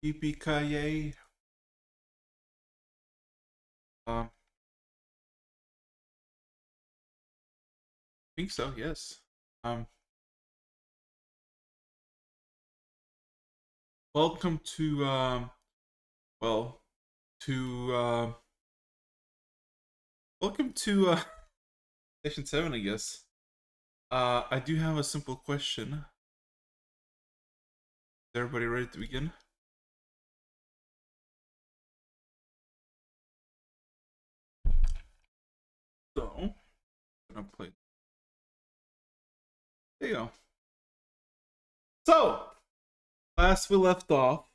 Yippee-ki-yay. I think so, yes. Um, Welcome to, well, to, welcome to, Station 7, I guess. I do have a simple question. Is everybody ready to begin? So, I'm gonna play. There you go. So, last we left off,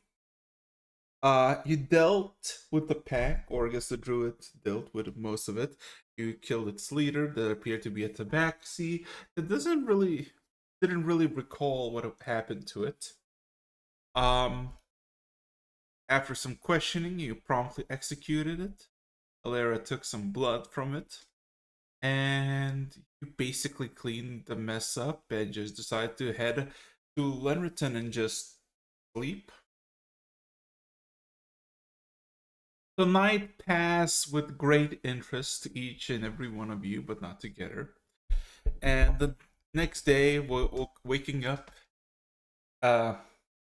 you dealt with the pack, or I guess the druid dealt with most of it. You killed its leader that appeared to be a tabaxi that didn't really recall what happened to it. Um, After some questioning, you promptly executed it. Alera took some blood from it, and you basically cleaned the mess up and just decided to head to Lenriton and just sleep. The night passed with great interest to each and every one of you, but not together. And the next day, waking up uh,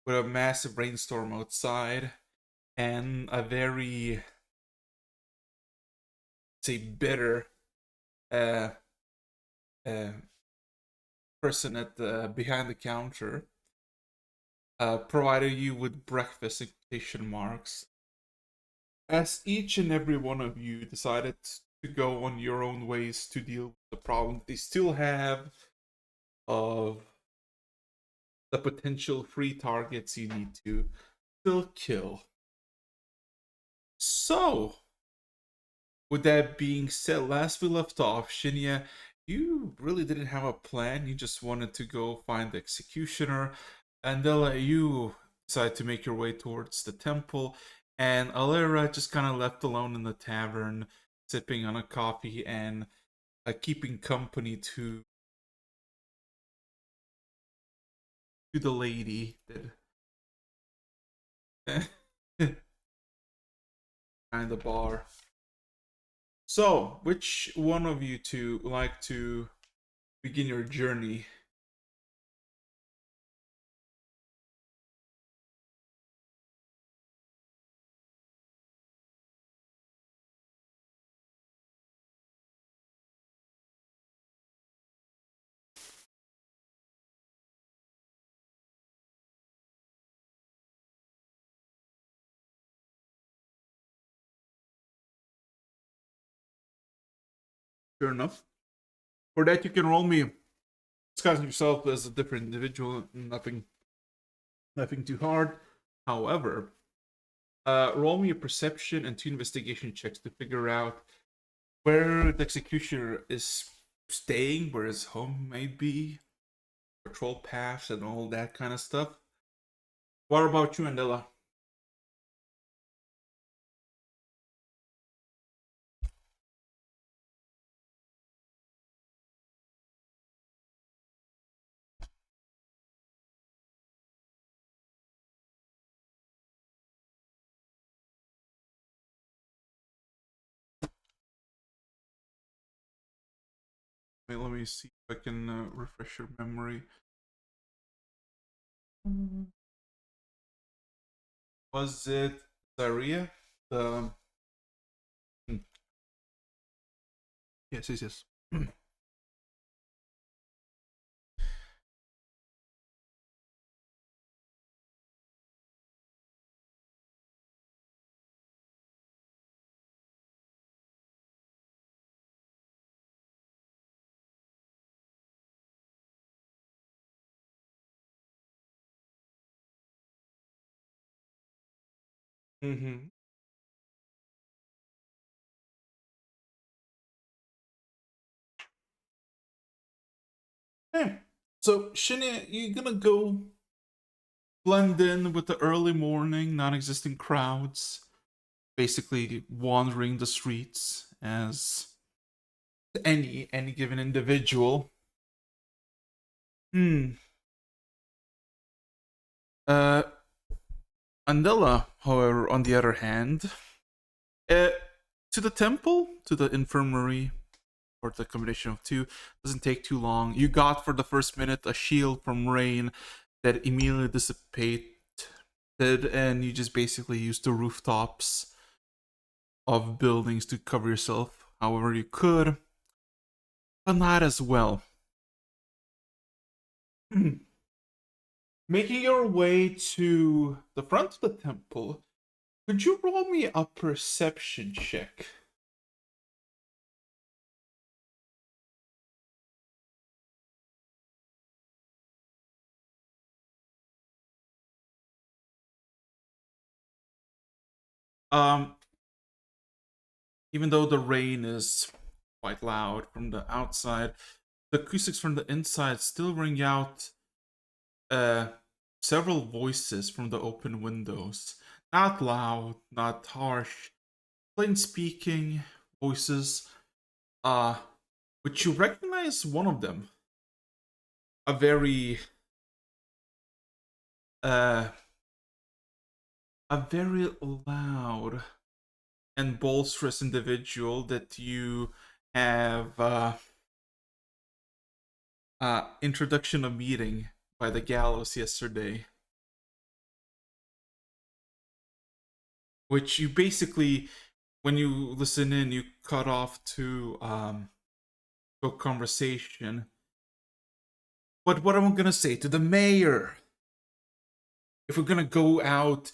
with a massive rainstorm outside and a very, say, bitter uh, uh, person at the behind the counter provided you with breakfast in quotation marks. As each and every one of you decided to go on your own ways to deal with the problem they still have of the potential free targets you need to still kill. So, with that being said, last we left off, Shinya, you really didn't have a plan. You just wanted to go find the executioner, and you decided to make your way towards the temple, and Alera just kind of left alone in the tavern, sipping on a coffee and keeping company to the lady that behind the bar. So, which one of you two like to begin your journey? Fair enough. For that, you can roll me disguising yourself as a different individual. Nothing too hard. However, roll me a perception and two investigation checks to figure out where the executioner is staying, where his home may be, patrol paths, and all that kind of stuff. What about you, Andela? Wait, let me see if I can refresh your memory. Was it Zaria? The yes, yes, yes. Mm-hmm. Yeah. So, Shinya, you're gonna go blend in with the early morning, non-existing crowds, basically wandering the streets as any given individual. Hmm. Uh, Andela, however, on the other hand, uh, to the temple, to the infirmary, or the combination of two, doesn't take too long. You got for the first minute a shield from rain that immediately dissipated, and you just basically used the rooftops of buildings to cover yourself however you could, but not as well. Making your way to the front of the temple, could you roll me a perception check? Um, Even though the rain is quite loud from the outside, the acoustics from the inside still ring out uh, several voices from the open windows. Not loud, not harsh, plain speaking voices. But you recognize one of them. A very uh a very loud and bolsterous individual that you have introduction of meeting by the gallows yesterday, which you basically, when you listen in, you cut off to a conversation. But what am I gonna say to the mayor? If we're gonna go out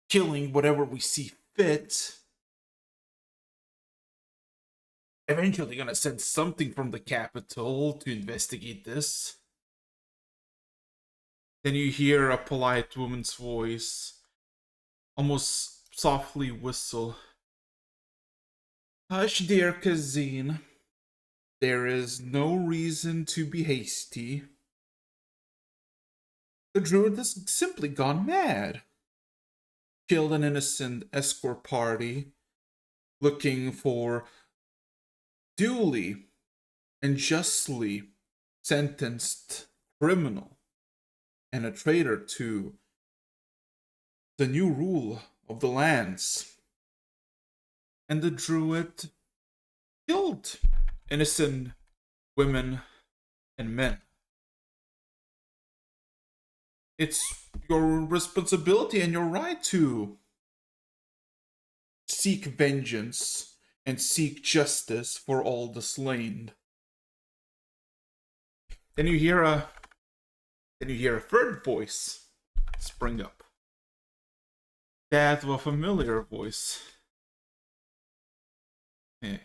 killing whatever we see fit, eventually gonna send something from the capital to investigate this. Then you hear a polite woman's voice almost softly whistle. Hush, dear cousin. There is no reason to be hasty. The druid has simply gone mad. Killed an innocent escort party looking for duly and justly sentenced criminal and a traitor to the new rule of the lands. And the druid killed innocent women and men. It's your responsibility and your right to seek vengeance and seek justice for all the slain. Then you hear a third voice spring up. That of a familiar voice. Eh.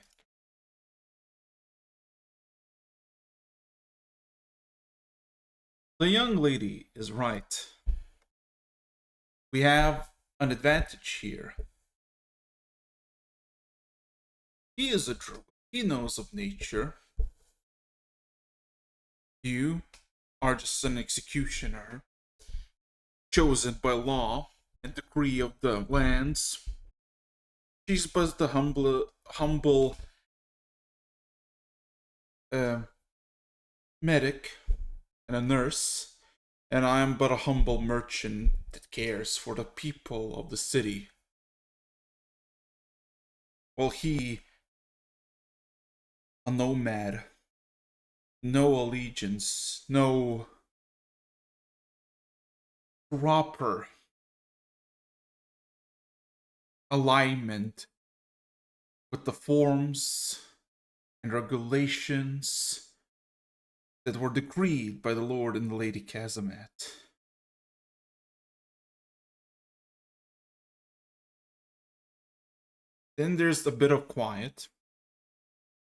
The young lady is right. We have an advantage here. He is a druid. He knows of nature. You are just an executioner, chosen by law and decree of the lands. She's but the humble medic and a nurse, and I am but a humble merchant that cares for the people of the city. While he, a nomad, no allegiance, no proper alignment with the forms and regulations that were decreed by the Lord and the Lady Cazamat. Then there's a bit of quiet,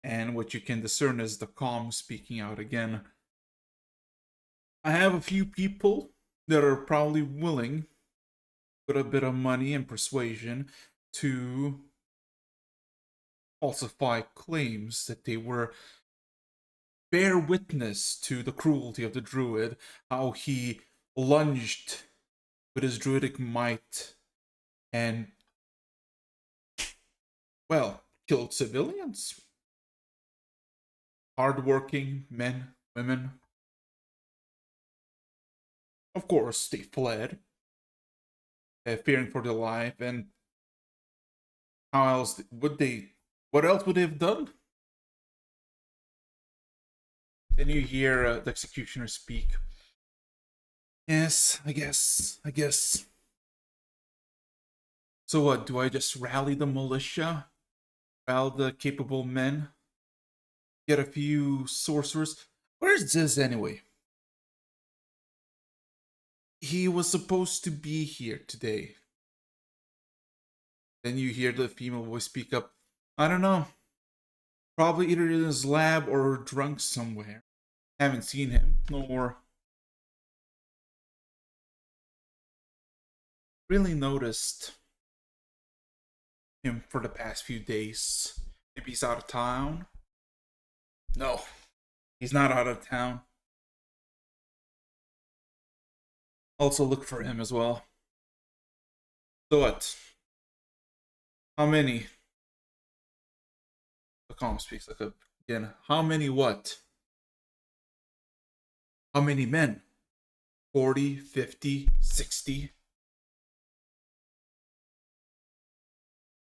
and what you can discern is the calm speaking out again. I have a few people that are probably willing, with a bit of money and persuasion, to falsify claims that they were bear witness to the cruelty of the druid, how he lunged with his druidic might and, well, killed civilians. Hardworking men, women. Of course, they fled. fearing for their life. And how else would they? What else would they have done? Then you hear the executioner speak. Yes, I guess. I guess. So what? Do I just rally the militia? Rally the capable men? Get a few sorcerers? Where's Ziz anyway? He was supposed to be here today. Then you hear the female voice speak up. I don't know. Probably either in his lab or drunk somewhere. Haven't seen him, nor really noticed him for the past few days. Maybe he's out of town. No, he's not out of town. Also look for him as well. So what? How many? The calm speaks like a again. How many what? How many men? 40, 50, 60?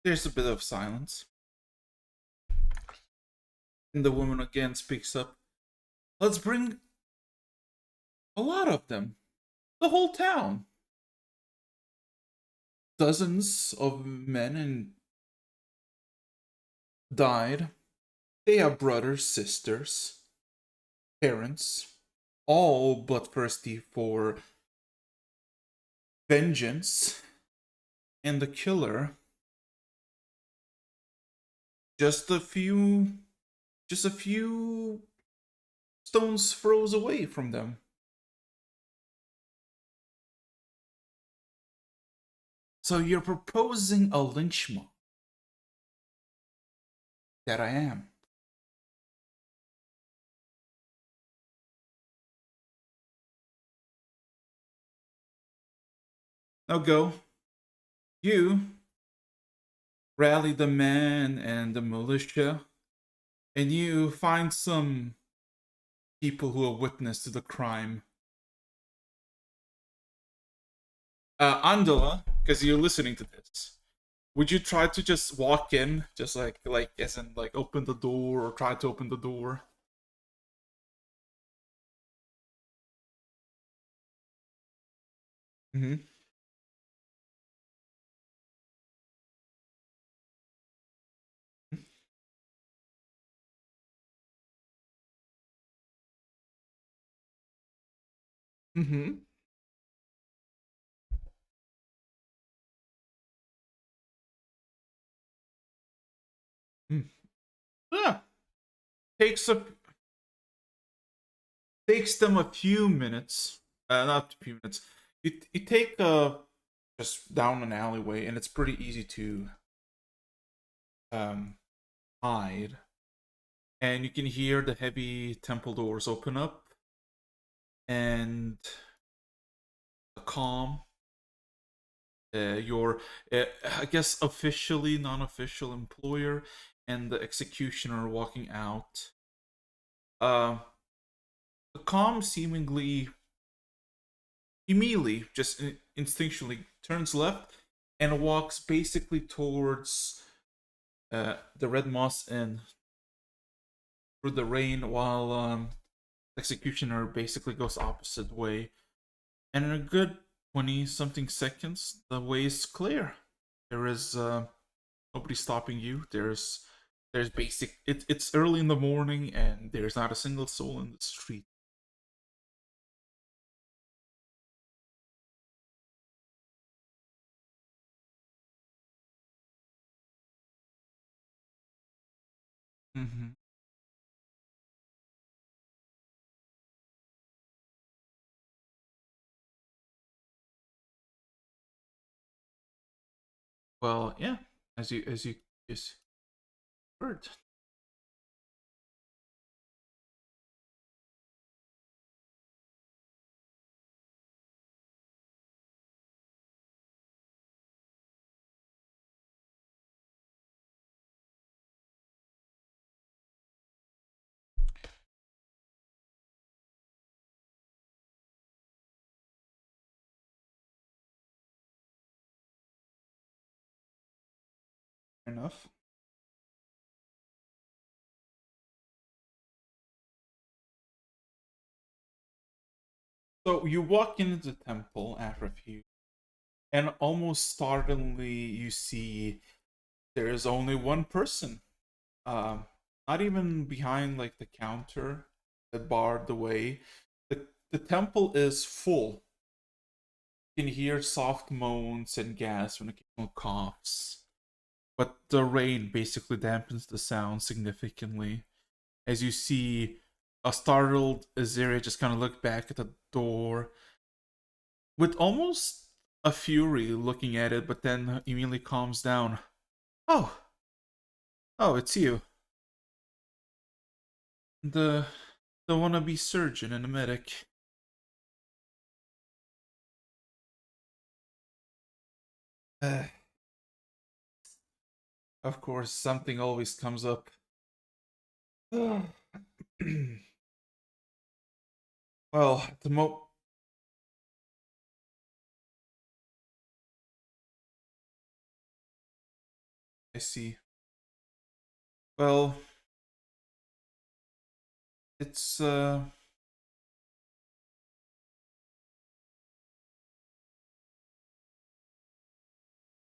There's a bit of silence. And the woman again speaks up. Let's bring a lot of them. The whole town. Dozens of men and died. They have brothers, sisters, parents, all but thirsty for vengeance. And the killer, just a few stones throws away from them. So you're proposing a lynch mob? That I am. Now go. You rally the men and the militia, and you find some people who are witness to the crime. Andala, because you're listening to this, would you try to just walk in, just like as in like open the door or try to open the door? Mm-hmm. Mm-hmm. Mm. Yeah. Takes a takes them a few minutes. Not a few minutes. You take just down an alleyway, and it's pretty easy to um hide. And you can hear the heavy temple doors open up, and a calm. Your, I guess, officially non-official employer and the executioner walking out. Uh, the calm seemingly immediately, just instinctually, turns left and walks basically towards the Red Moss Inn through the rain, while executioner basically goes opposite way. And in a good 20 something seconds, the way is clear. There is nobody stopping you. There's basic. It's early in the morning, and there's not a single soul in the street. Mm-hmm. Well, yeah, as you just heard. enough. So you walk into the temple after a few, and almost startlingly, you see there is only one person. Um, Not even behind like the counter that barred the way. The temple is full. You can hear soft moans and gasps when occasional coughs, but the rain basically dampens the sound significantly. As you see a startled Azaria just kind of look back at the door with almost a fury looking at it, but then immediately calms down. Oh, oh, it's you. The the wannabe surgeon and a medic. Uh, of course, something always comes up. Well, I see. Well, it's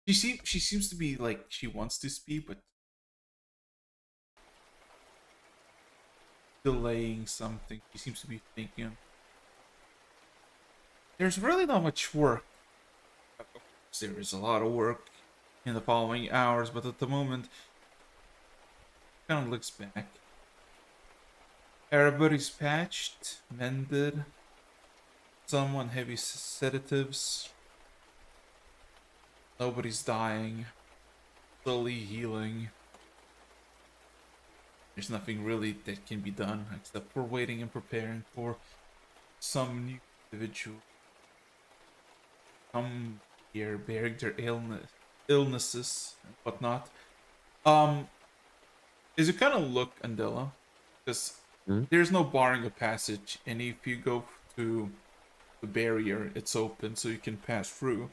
she seems to be like she wants to speak, but delaying something. She seems to be thinking. There's really not much work. There is a lot of work in the following hours, but at the moment, kind of looks back. Everybody's patched, mended, some on heavy sedatives. Nobody's dying, slowly healing. There's nothing really that can be done except for waiting and preparing for some new individual come here bearing their illnesses and whatnot. Um, as you kind of look, Andela, because there's no barring a passage, and if you go to the barrier, it's open so you can pass through.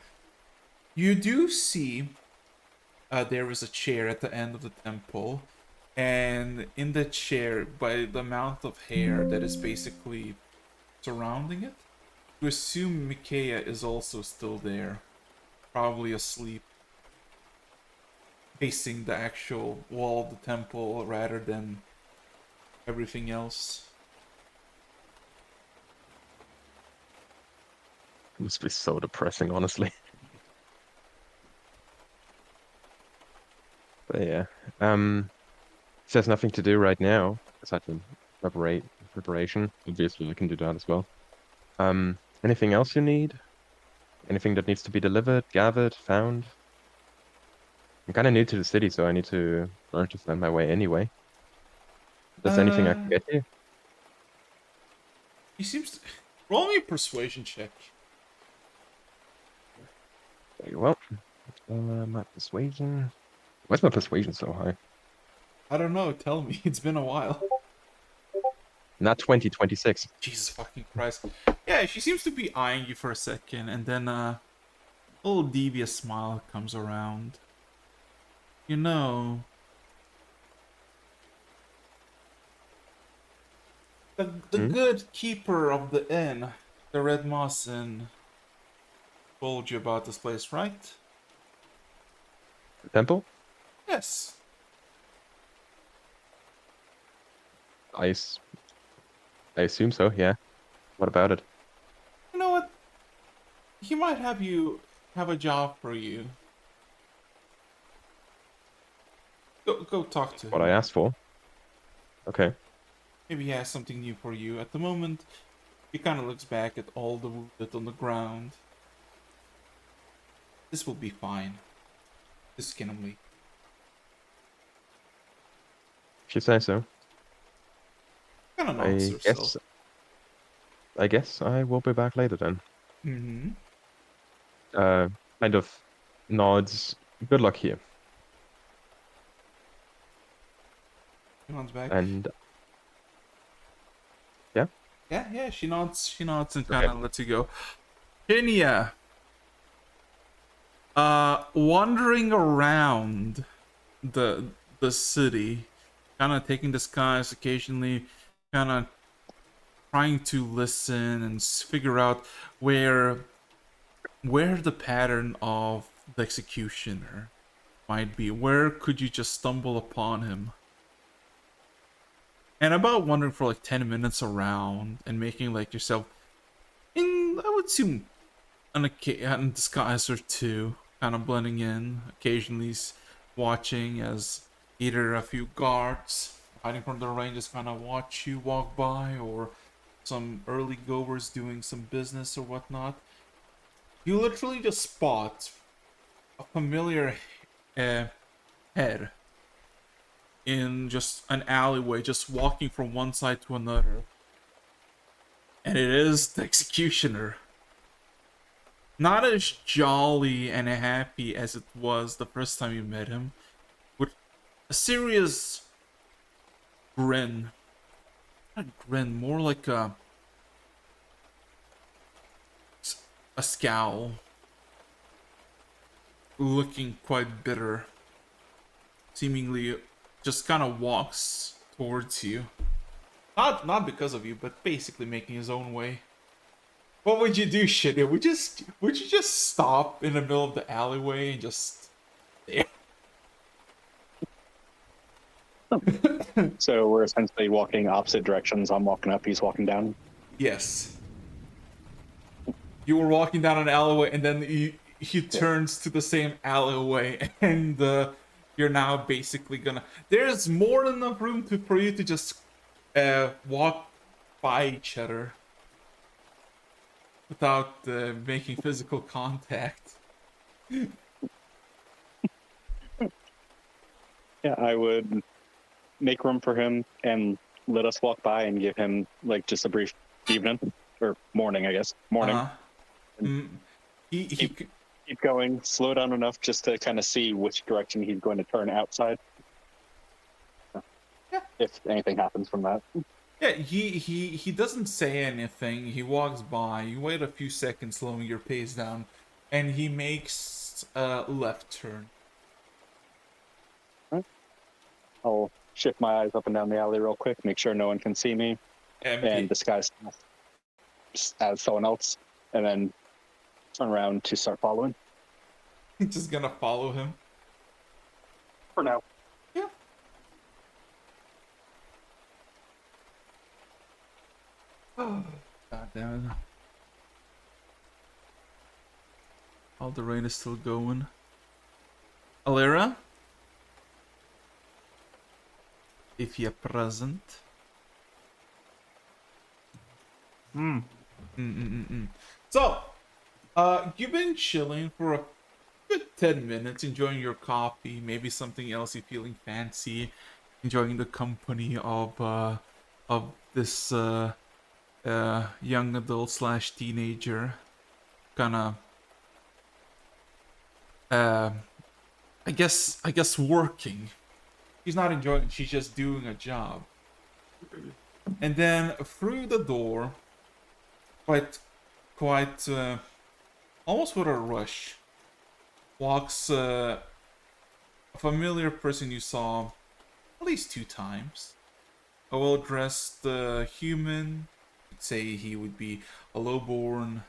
You do see there is a chair at the end of the temple, and in the chair, by the amount of hair that is basically surrounding it, you assume Micaiah is also still there, probably asleep, facing the actual wall of the temple rather than everything else. It must be so depressing, honestly. But yeah, so there's nothing to do right now aside from preparation. Obviously, I can do that as well. Anything else you need? Anything that needs to be delivered, gathered, found? I'm kind of new to the city, so I need to learn to find my way anyway. There's anything I Uh, can get you? he seems to... Roll me a persuasion check. Very well. My persuasion. Why's my persuasion so high? I don't know, tell me. It's been a while. Not 20, 26. Jesus fucking Christ. Yeah, she seems to be eyeing you for a second, and then a little devious smile comes around. You know, the Hmm? good keeper of the inn, the Red Moss Inn, told you about this place, right? The temple? Yes. I, s- I assume so, yeah. What about it? You know what? He might have a job for you. Go talk to What I him. asked for? Okay. Maybe he has something new for you. At the moment, he kind of looks back at all the wounded on the ground. This will be fine. This can wait. If you say so. Kind of nods I herself. guess I guess I will be back later then. Mm-hmm. Uh, kind of nods. Good luck here. She nods back. And yeah, Yeah. She nods. She nods and kind okay. of lets you go. Kenya, wandering around the the city, kind of taking the skies occasionally, kind of trying to listen and figure out where the pattern of the executioner might be. Where could you just stumble upon him? And about wandering for like 10 minutes around and making like yourself in, I would assume, an disguise or two, kind of blending in, occasionally watching as either a few guards hiding from the rain just kind of watch you walk by, or some early goers doing some business or whatnot. You literally just spot a familiar uh, head in just an alleyway, just walking from one side to another. And it is the executioner. Not as jolly and happy as it was the first time you met him, with a serious grin. Not a grin, more like a scowl. Looking quite bitter. Seemingly just kind of walks towards you. Not because of you, but basically making his own way. What would you do, shit? Would you just stop in the middle of the alleyway and just stare? So we're essentially walking opposite directions. I'm walking up, he's walking down. Yes. You were walking down an alleyway, and then he turns to the same alleyway, and you're now basically gonna. There's more than enough room for you to just walk by each other without making physical contact. Yeah, I would make room for him and let us walk by and give him like just a brief evening or morning, I guess. Morning. He Keep going, slow down enough just to kind of see which direction he's going to turn outside. Yeah. If anything happens from that. Yeah, he doesn't say anything. He walks by. You wait a few seconds, slowing your pace down, and he makes a left turn. I'll shift my eyes up and down the alley real quick, make sure no one can see me, and disguise as someone else, and then turn around to start following. He's just gonna follow him. For now. Yeah. Oh, God damn it. All the rain is still going. Alira? If you're present. So, you've been chilling for a good 10 minutes, enjoying your coffee, maybe something else, you feeling fancy, enjoying the company of this young adult slash teenager, kinda I guess working. She's not enjoying it, she's just doing a job. And then through the door, quite almost with a rush, walks a familiar person you saw at least 2 times. A well-dressed human. I'd say he would be a lowborn,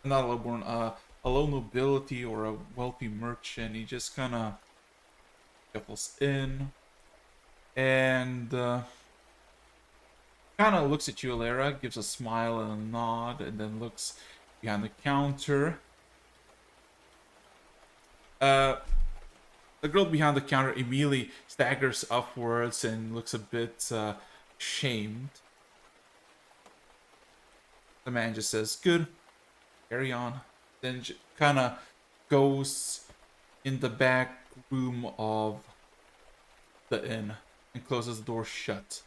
not a lowborn, a low nobility or a wealthy merchant. He just kind of shuffles in and kind of looks at you, Alera, gives a smile and a nod, and then looks behind the counter. The girl behind the counter immediately staggers upwards and looks a bit shamed. The man just says, "Good, carry on." Then kind of goes in the back room of the inn and closes the door shut.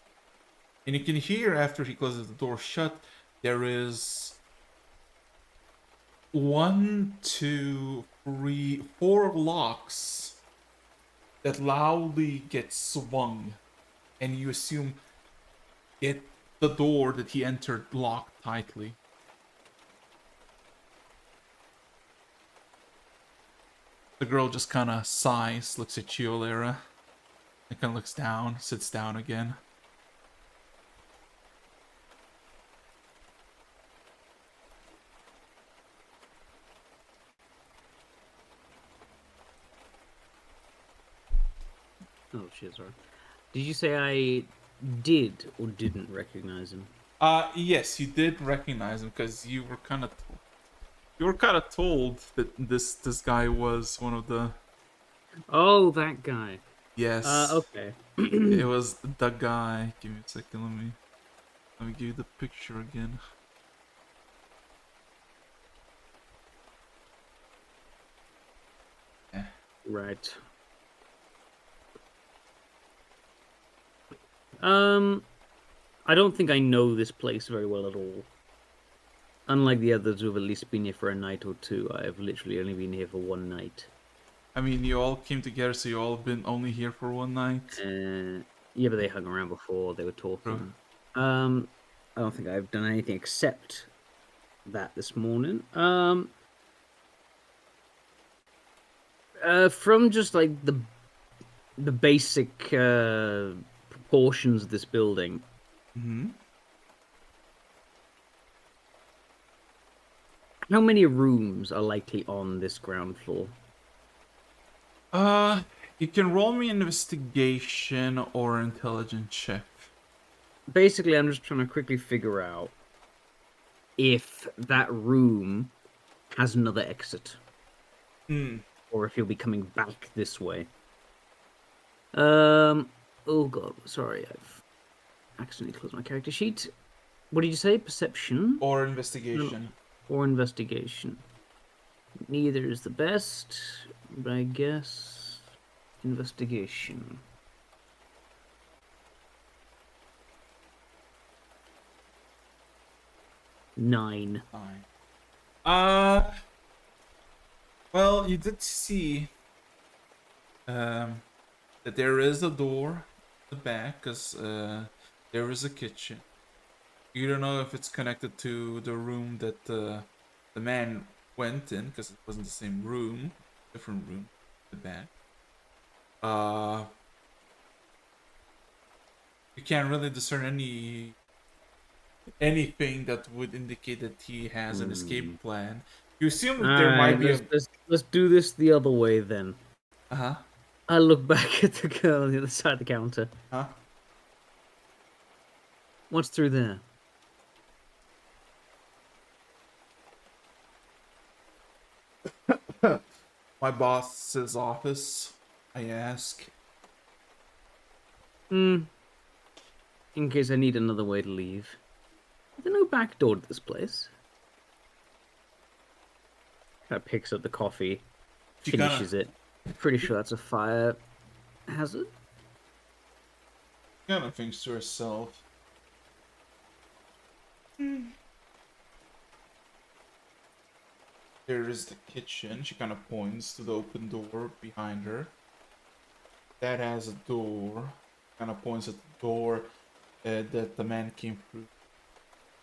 And you can hear after he closes the door shut, there is 1, 2, 3, 4 locks that loudly get swung, and you assume get the door that he entered locked tightly. The girl just kind of sighs, looks at you, Alara. And kind of looks down, sits down again. Oh, shit, sorry. Did you say I did or didn't recognize him? Yes, you did recognize him because you were kind of told that this guy was one of the. Oh, that guy. Yes. Okay. It was the guy. Give me a second. Let me give you the picture again. Yeah. Right. I don't think I know this place very well at all. Unlike the others who have at least been here for a night or two, I have literally only been here for one night. I mean, you all came together, so you all been only here for one night. Yeah, but they hung around before. They were talking. I don't think I've done anything except that this morning. From just like the basic proportions of this building. Mm-hmm. How many rooms are likely on this ground floor? You can roll me an investigation or intelligence check. Basically, I'm just trying to quickly figure out if that room has another exit. Or if he'll be coming back this way. Oh god, sorry, I've accidentally closed my character sheet. What did you say? Perception? Or investigation. Or investigation. Neither is the best, but I guess investigation. Nine. Well, you did see that there is a door at the back, because there is a kitchen. You don't know if it's connected to the room that the man went in, because it wasn't the same room, different room at the back. You can't really discern anything that would indicate that he has an escape plan. You assume that there might be let's do this the other way then. Uh-huh. I look back at the girl on the other side of the counter. Huh? What's through there? My boss's office, I ask. In case I need another way to leave. Is there no back door to this place? Kind of picks up the coffee, finishes it. Pretty sure that's a fire hazard. Kind of thinks to herself. There is the kitchen. She kind of points to the open door behind her. That has a door. Kind of points at the door that the man came through.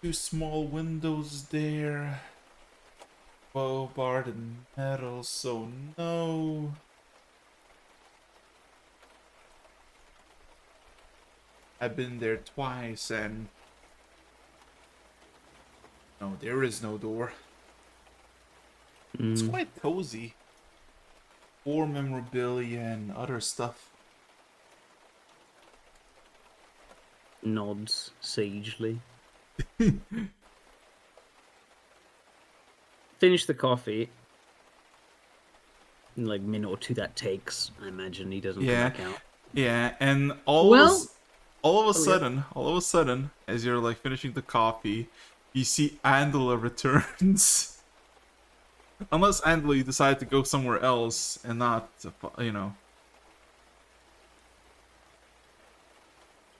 Two small windows there. Bow barred and metal, so no. I've been there twice and no, there is no door. It's quite cozy. War memorabilia and other stuff. Nods sagely. Finish the coffee. In like a minute or two that takes. I imagine he doesn't come back out. Yeah, and all of a sudden, as you're like finishing the coffee, you see Andela returns. Unless Andela, you decide to go somewhere else and not, you know.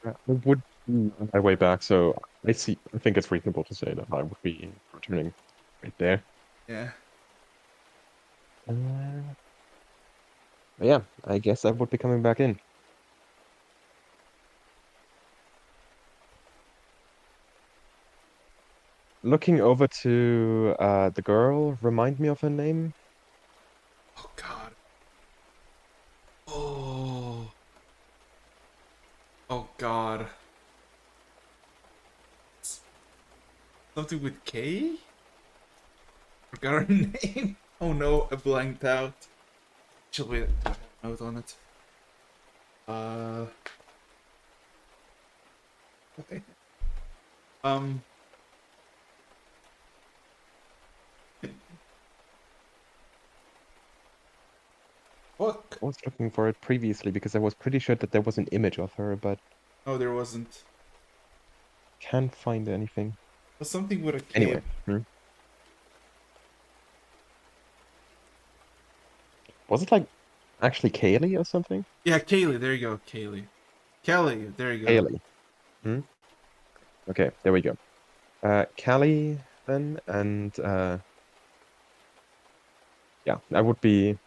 I would be on my way back, so I think it's reasonable to say that I would be returning right there. Yeah. Yeah, I guess I would be coming back in. Looking over to the girl, remind me of her name. Oh God. god. Something with K? Forgot her name. Oh no, I blanked out. Actually, wait, I have a note on it. Okay. Look. I was looking for it previously because I was pretty sure that there was an image of her, but Oh, there wasn't. can't find anything. But something with a K. Anyway. Was it like actually Kaylee or something? Yeah, Kaylee. There you go, Kaylee. Kelly. There you go. Kaylee. Okay, there we go. Callie then, and yeah, I would be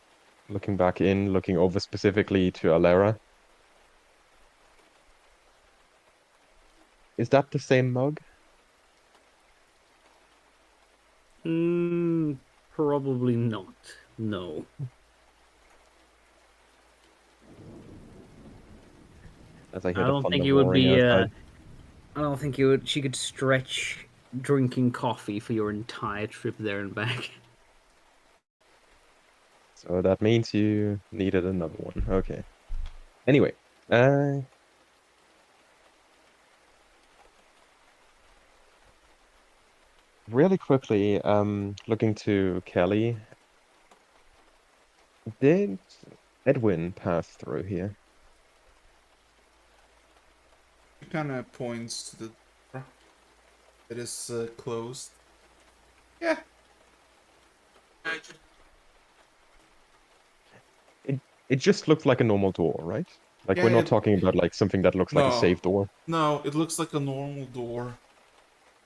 looking back in, looking over specifically to Alera. Is that the same mug? Probably not. No. As I hear I the don't think thunder it would roaring be. outside. I don't think you would. She could stretch drinking coffee for your entire trip there and back. So that means you needed another one. Okay. Anyway, really quickly, looking to Kelly. Did Edwin pass through here? It kind of points to the door that is closed. Yeah. It just looked like a normal door, right? Like Yeah, we're not talking about like something that looks like a No. safe door. No, it looks like a normal door.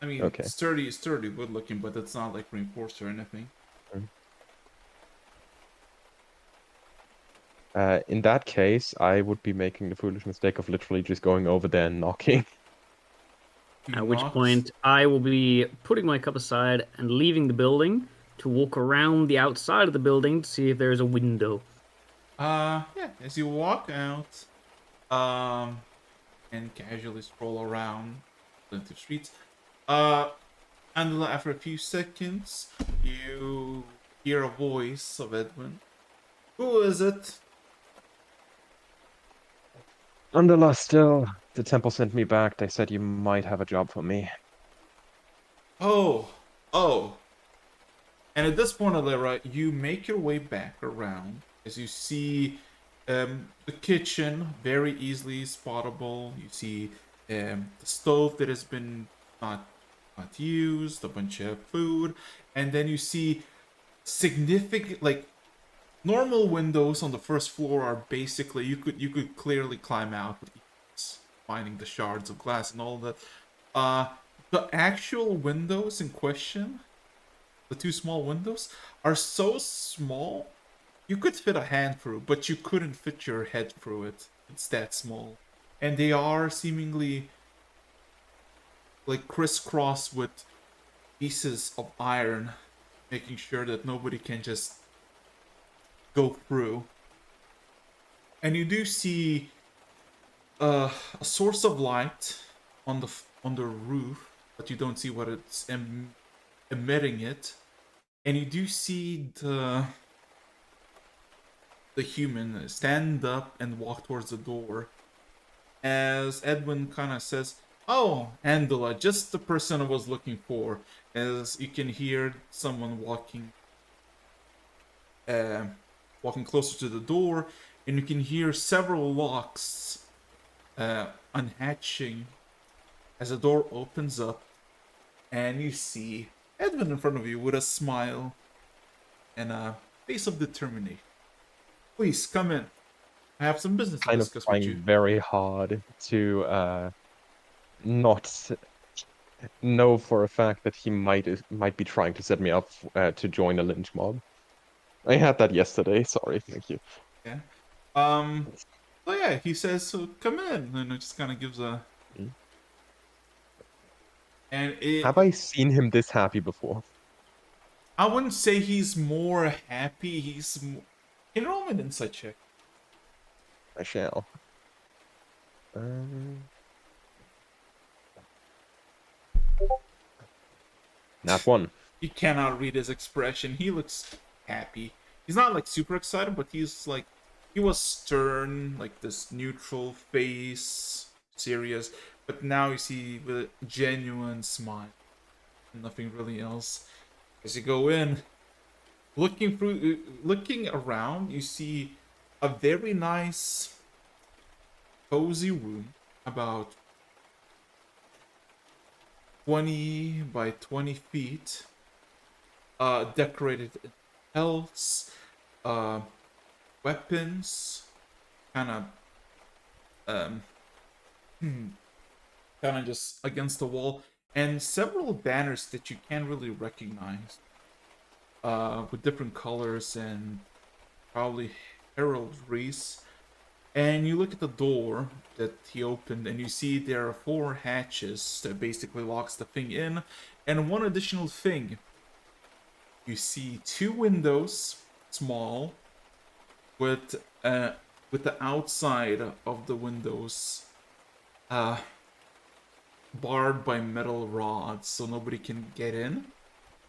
I mean, Okay. sturdy, good looking, but it's not like reinforced or anything. In that case, I would be making the foolish mistake of literally just going over there and knocking. He At which knocks. point, I will be putting my cup aside and leaving the building to walk around the outside of the building to see if there is a window. Yeah, as you walk out, and casually stroll around the streets, and after a few seconds, you hear a voice of Edwin. Who is it? Underla still. The temple sent me back. They said you might have a job for me. Oh, oh. And at this point, Alera, you make your way back around as you see the kitchen very easily spottable. You see the stove that has been not used, a bunch of food, and then you see significant like normal windows on the first floor are basically you could clearly climb out with ease, finding the shards of glass and all that. The actual windows in question, the two small windows, are so small you could fit a hand through, but you couldn't fit your head through it. It's that small. And they are seemingly like crisscross with pieces of iron, making sure that nobody can just go through. And you do see a source of light on the roof, but you don't see what it's emitting it. And you do see the human stand up and walk towards the door as Edwin kind of says, "Oh, Andela, just the person I was looking for." As you can hear someone walking closer to the door, and you can hear several locks unhatching as the door opens up, and you see Edwin in front of you with a smile and a face of determination. "Please come in. I have some business to Kind of discuss with trying you." very hard to not know for a fact that he might be trying to set me up to join a lynch mob. I had that yesterday. Sorry, thank you. Yeah. So yeah, he says, "So come in," and it just kind of gives a. Mm. And Have I seen him this happy before? I wouldn't say he's more happy. He's more. Can you roll me an insight check? I shall. Nat 1. You cannot read his expression. He looks happy. He's not like super excited, but he's like he was stern, like this neutral face, serious. But now you see with a genuine smile, nothing really else. As you go in, looking around, you see a very nice, cozy room, about 20 by 20 feet, decorated in pelts, uh, weapons, kind of, um, kind of just against the wall, and several banners that you can't really recognize, with different colors and probably heraldries. And you look at the door that he opened, and you see there are 4 hatches that basically locks the thing in, and one additional thing. You see 2 windows, small, with the outside of the windows barred by metal rods, so nobody can get in.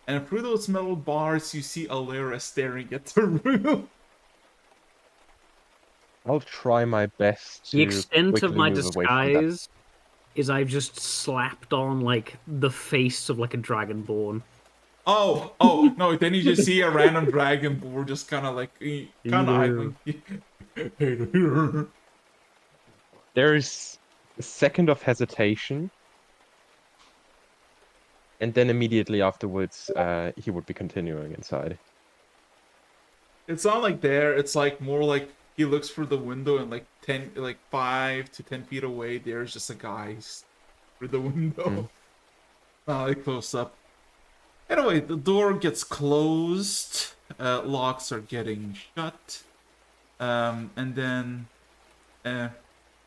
And through those metal bars, you see Alera staring at the room. I'll try my best The to extent of quickly my move away from that. disguise is I've just slapped on like the face of like a dragonborn. Oh, no, then you just see a random dragon board just kind of like, kind of idling. There's a second of hesitation, and then immediately afterwards, he would be continuing inside. It's not like there, it's like more like he looks through the window and like 5 to 10 feet away, there's just a guy through the window. Not like close up. Anyway, the door gets closed, locks are getting shut, and then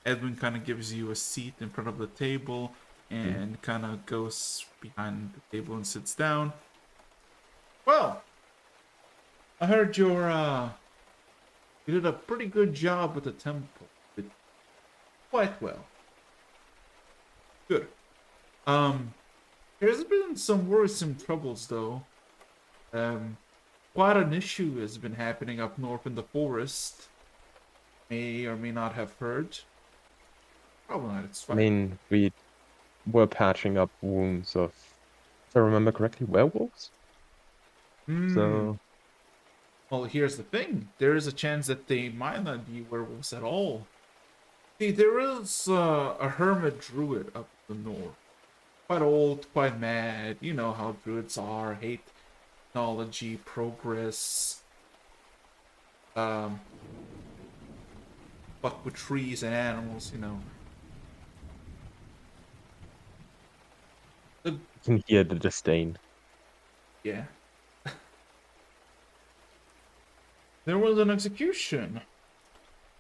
Edwin kind of gives you a seat in front of the table and kind of goes behind the table and sits down. Well, I heard you did a pretty good job with the temple. Did quite well. Good. There's been some worrisome troubles though. Quite an issue has been happening up north in the forest. May or may not have heard. Probably not, it's I fine. mean, we were patching up wounds of, if I remember correctly, werewolves. So Well, here's the thing. There is a chance that they might not be werewolves at all. See, there is a hermit druid up in the north. Quite old, quite mad. You know how druids are. Hate technology, progress. Fuck with trees and animals, you know. you can hear the disdain. Yeah. There was an execution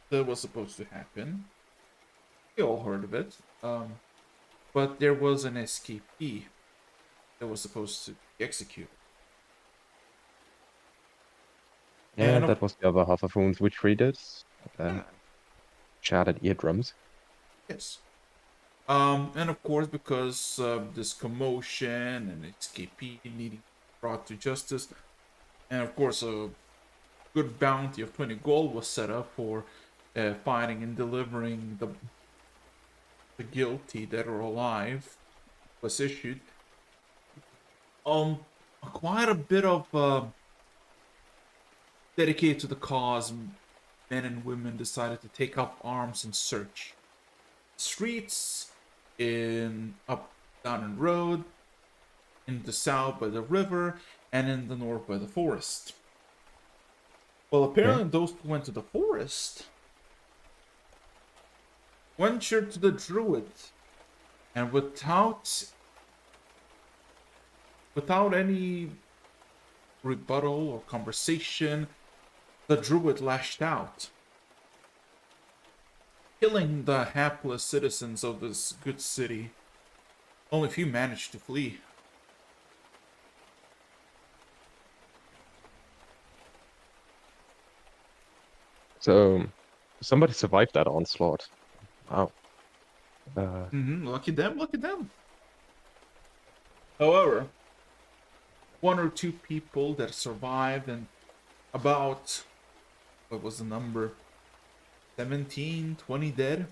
that was supposed to happen. We all heard of it. But there was an escapee that was supposed to be executed. Yeah, And that was the other half of wounds which we did. Shattered eardrums. yes. And of course, because of this commotion and escapee needing to be brought to justice, and of course, a good bounty of 20 gold was set up for finding and delivering the guilty, dead or alive, was issued. Quite a bit of dedicated to the cause, men and women decided to take up arms and search streets, up down the road, in the south by the river, and in the north by the forest. Well, apparently those who went to the forest ventured to the druid, and without any rebuttal or conversation, the druid lashed out, killing the hapless citizens of this good city. Only few managed to flee. So somebody survived that onslaught. Wow. Lucky them, lucky them. However, one or two people that survived, and about, what was the number? 17, 20 dead?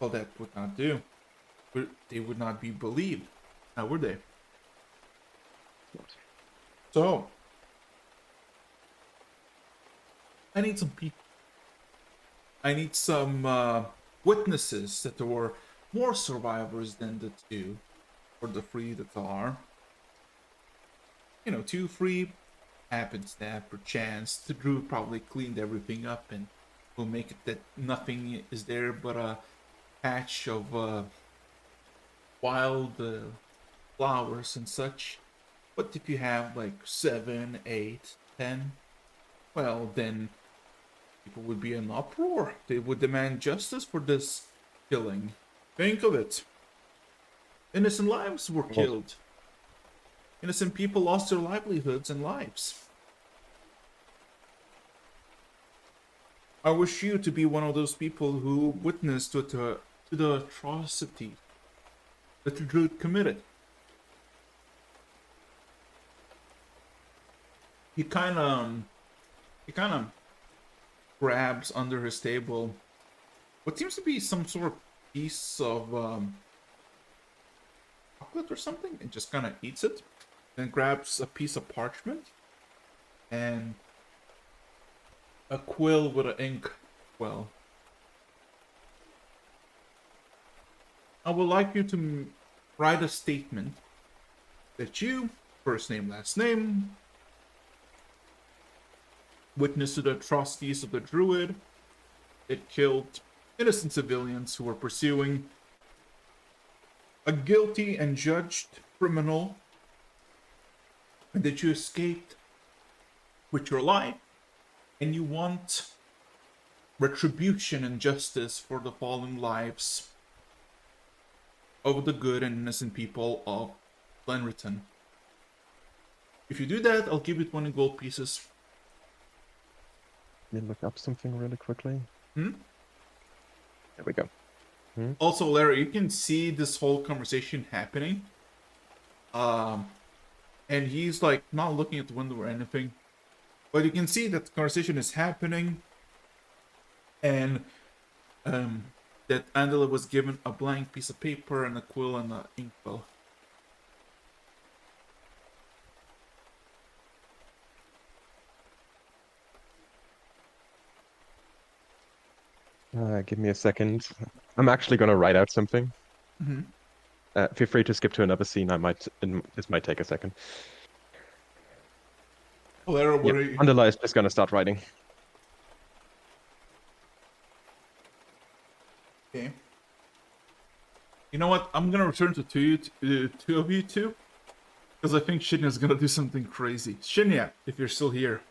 Well, that would not do. They would not be believed. Now, would they? So, I need some people. I need some witnesses that there were more survivors than the two, or the three that are. You know, 2, 3 happenstance per chance. The druid probably cleaned everything up and will make it that nothing is there but a patch of wild flowers and such. But if you have like 7, 8, 10, well, then people would be in uproar. They would demand justice for this killing. Think of it. Innocent lives were killed. Innocent people lost their livelihoods and lives. I wish you to be one of those people who witnessed to the atrocity that the druid committed. He kind of grabs under his table what seems to be some sort of piece of chocolate or something, and just kind of eats it. Then grabs a piece of parchment and a quill with an ink well. I would like you to write a statement that you, first name, last name, witness to the atrocities of the druid. It killed innocent civilians who were pursuing a guilty and judged criminal, and that you escaped with your life, and you want retribution and justice for the fallen lives of the good and innocent people of Glenriton. If you do that, I'll give you 20 gold pieces. Let me look up something really quickly. Hmm? There we go. Also, Larry, you can see this whole conversation happening. And he's like not looking at the window or anything. But you can see that the conversation is happening. And that Angela was given a blank piece of paper and a quill and an inkwell. Give me a second. I'm actually going to write out something. Mm-hmm. Feel free to skip to another scene. This might take a second. Lara, what are you? Underlie is just going to start writing. Okay. You know what? I'm gonna return to two of you two, because I think Shinya's gonna do something crazy. Shinya, if you're still here.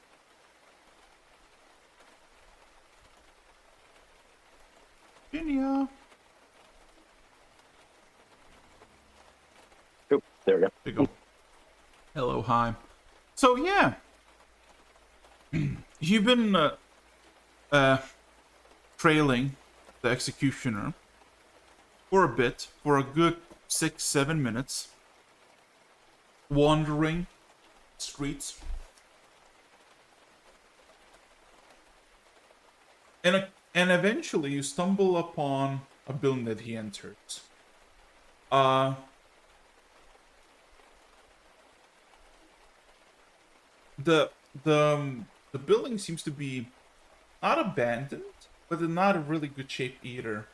Shinya. Oh, there we go. There you go. Hello, hi. So yeah, you've been trailing the executioner for a bit, for a good 6-7 minutes, wandering streets, and eventually you stumble upon a building that he entered. The building seems to be not abandoned, but in not a really good shape either.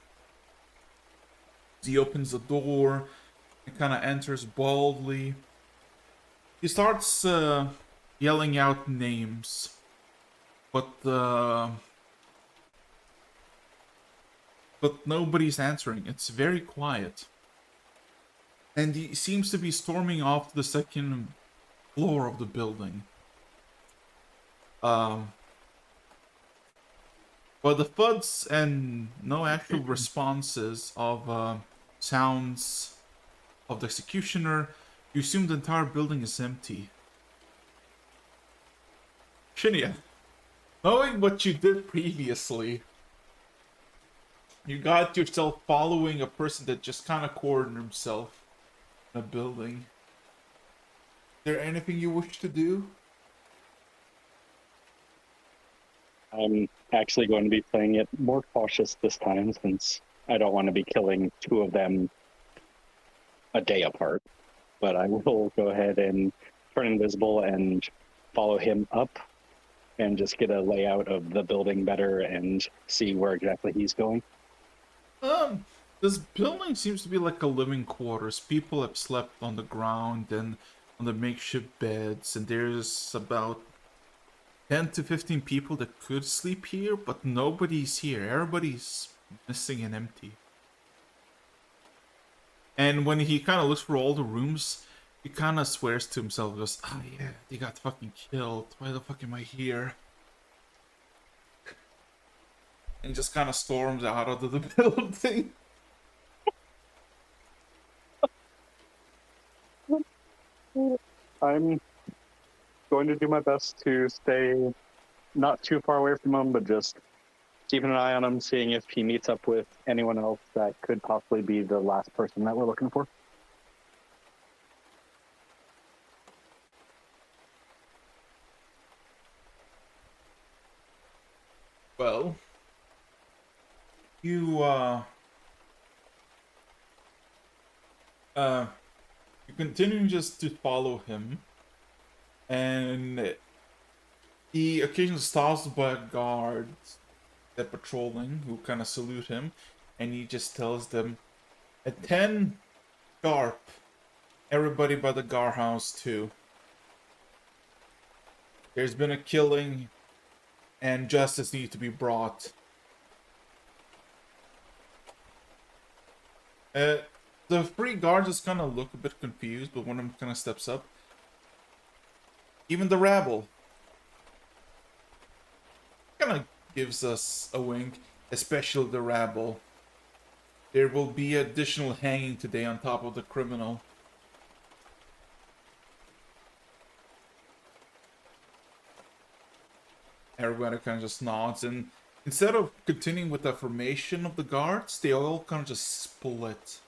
He opens the door and kind of enters boldly. He starts yelling out names, but nobody's answering. It's very quiet, and he seems to be storming off to the second floor of the building. But the thuds and no actual responses of sounds of the executioner, you assume the entire building is empty. Shinya, knowing what you did previously, you got yourself following a person that just kind of cornered himself. in a building. Is there anything you wish to do? I'm actually going to be playing it more cautious this time since I don't want to be killing two of them a day apart. But I will go ahead and turn invisible and follow him up and just get a layout of the building better and see where exactly he's going. This building seems to be like a living quarters. People have slept on the ground and on the makeshift beds, and there's about 10 to 15 people that could sleep here, but nobody's here. Everybody's missing and empty. And when he kind of looks for all the rooms, he kind of swears to himself, goes, "Oh yeah, they got fucking killed. Why the fuck am I here?" And just kind of storms out of the building. I'm going to do my best to stay not too far away from him, but just keeping an eye on him, seeing if he meets up with anyone else that could possibly be the last person that we're looking for. Well, you you continue just to follow him, and he occasionally stops by guards that patrolling who kind of salute him, and he just tells them, at 10 sharp, everybody by the guardhouse too. There's been a killing, and justice needs to be brought. The three guards just kind of look a bit confused, but one of them kind of steps up. Even the rabble kind of gives us a wink, especially the rabble. There will be additional hanging today on top of the criminal. Everybody kind of just nods, and instead of continuing with the formation of the guards, they all kind of just split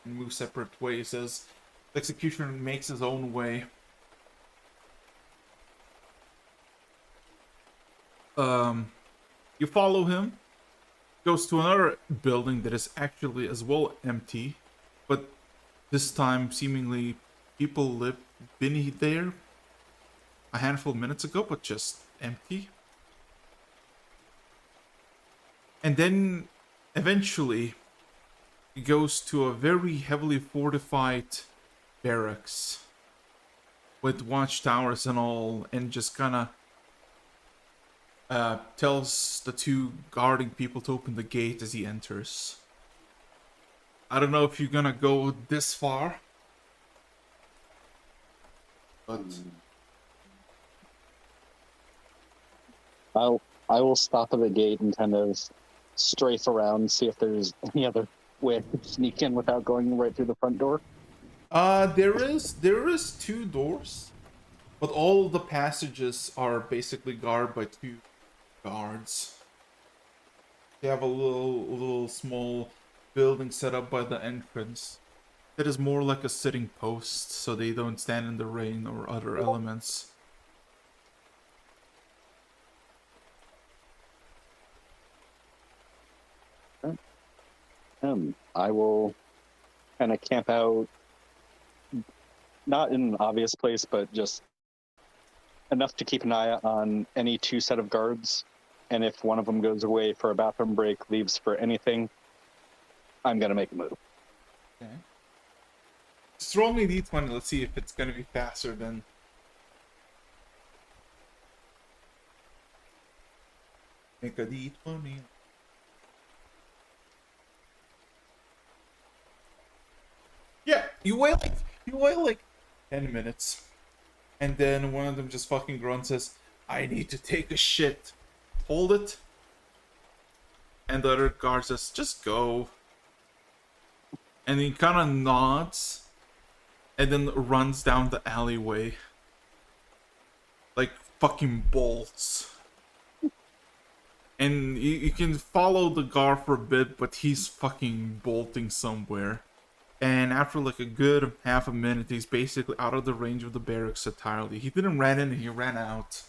and move separate ways as the executioner makes his own way. You follow him, goes to another building that is actually as well empty, but this time seemingly people been there a handful of minutes ago, but just empty. And then eventually he goes to a very heavily fortified barracks with watchtowers and all, and just kind of tells the two guarding people to open the gate as he enters. I don't know if you're gonna go this far, but I will stop at the gate and kind of strafe around, see if there's any other way to sneak in without going right through the front door. there is two doors, but all the passages are basically guarded by two guards. They have a little small building set up by the entrance that is more like a sitting post, so they don't stand in the rain or other elements. I will kind of camp out, not in an obvious place, but just enough to keep an eye on any two set of guards. And if one of them goes away for a bathroom break, leaves for anything, I'm going to make a move. Okay. Just roll me d20, let's see if it's gonna be faster than... Make a d20. Yeah, you wait like 10 minutes. And then one of them just fucking grunts, says, "I need to take a shit." Hold it. And the other guard says, "Just go." And he kind of nods and then runs down the alleyway like fucking bolts. And you can follow the guard for a bit, but he's fucking bolting somewhere. And after like a good half a minute, he's basically out of the range of the barracks entirely. He didn't run in, he ran out.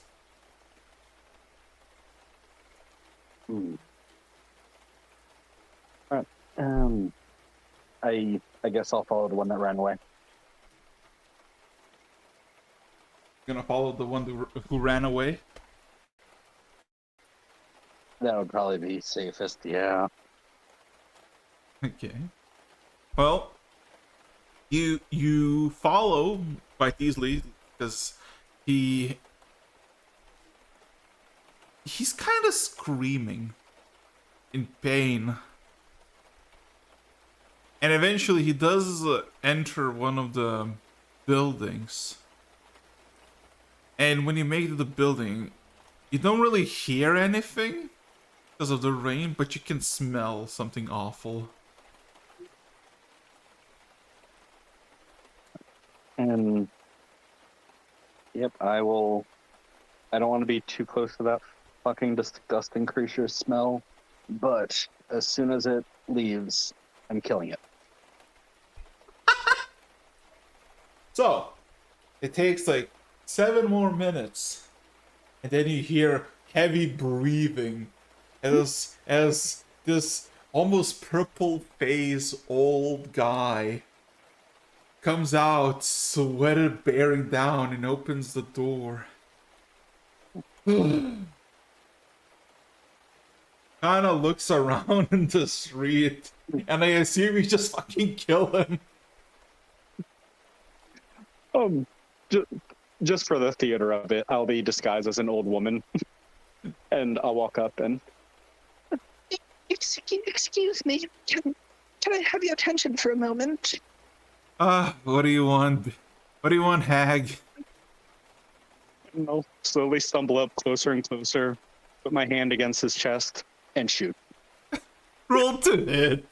Hmm. Alright. I guess I'll follow the one that ran away. Gonna follow the one who ran away. That would probably be safest, yeah. Okay. Well, you follow quite easily because he's kind of screaming in pain. And eventually he does enter one of the buildings. And when you make it to the building, you don't really hear anything because of the rain, but you can smell something awful. And yep, I don't want to be too close to that fucking disgusting creature smell, but as soon as it leaves, I'm killing it. So, it takes like 7 more minutes, and then you hear heavy breathing as this almost purple-faced old guy comes out, sweated, bearing down, and opens the door. Kinda looks around in the street, and I assume you just fucking kill him. Just for the theater of it, I'll be disguised as an old woman, and I'll walk up and. Excuse me. Can I have your attention for a moment? What do you want? What do you want, hag? I'll slowly stumble up closer and closer, put my hand against his chest, and shoot. Roll to hit.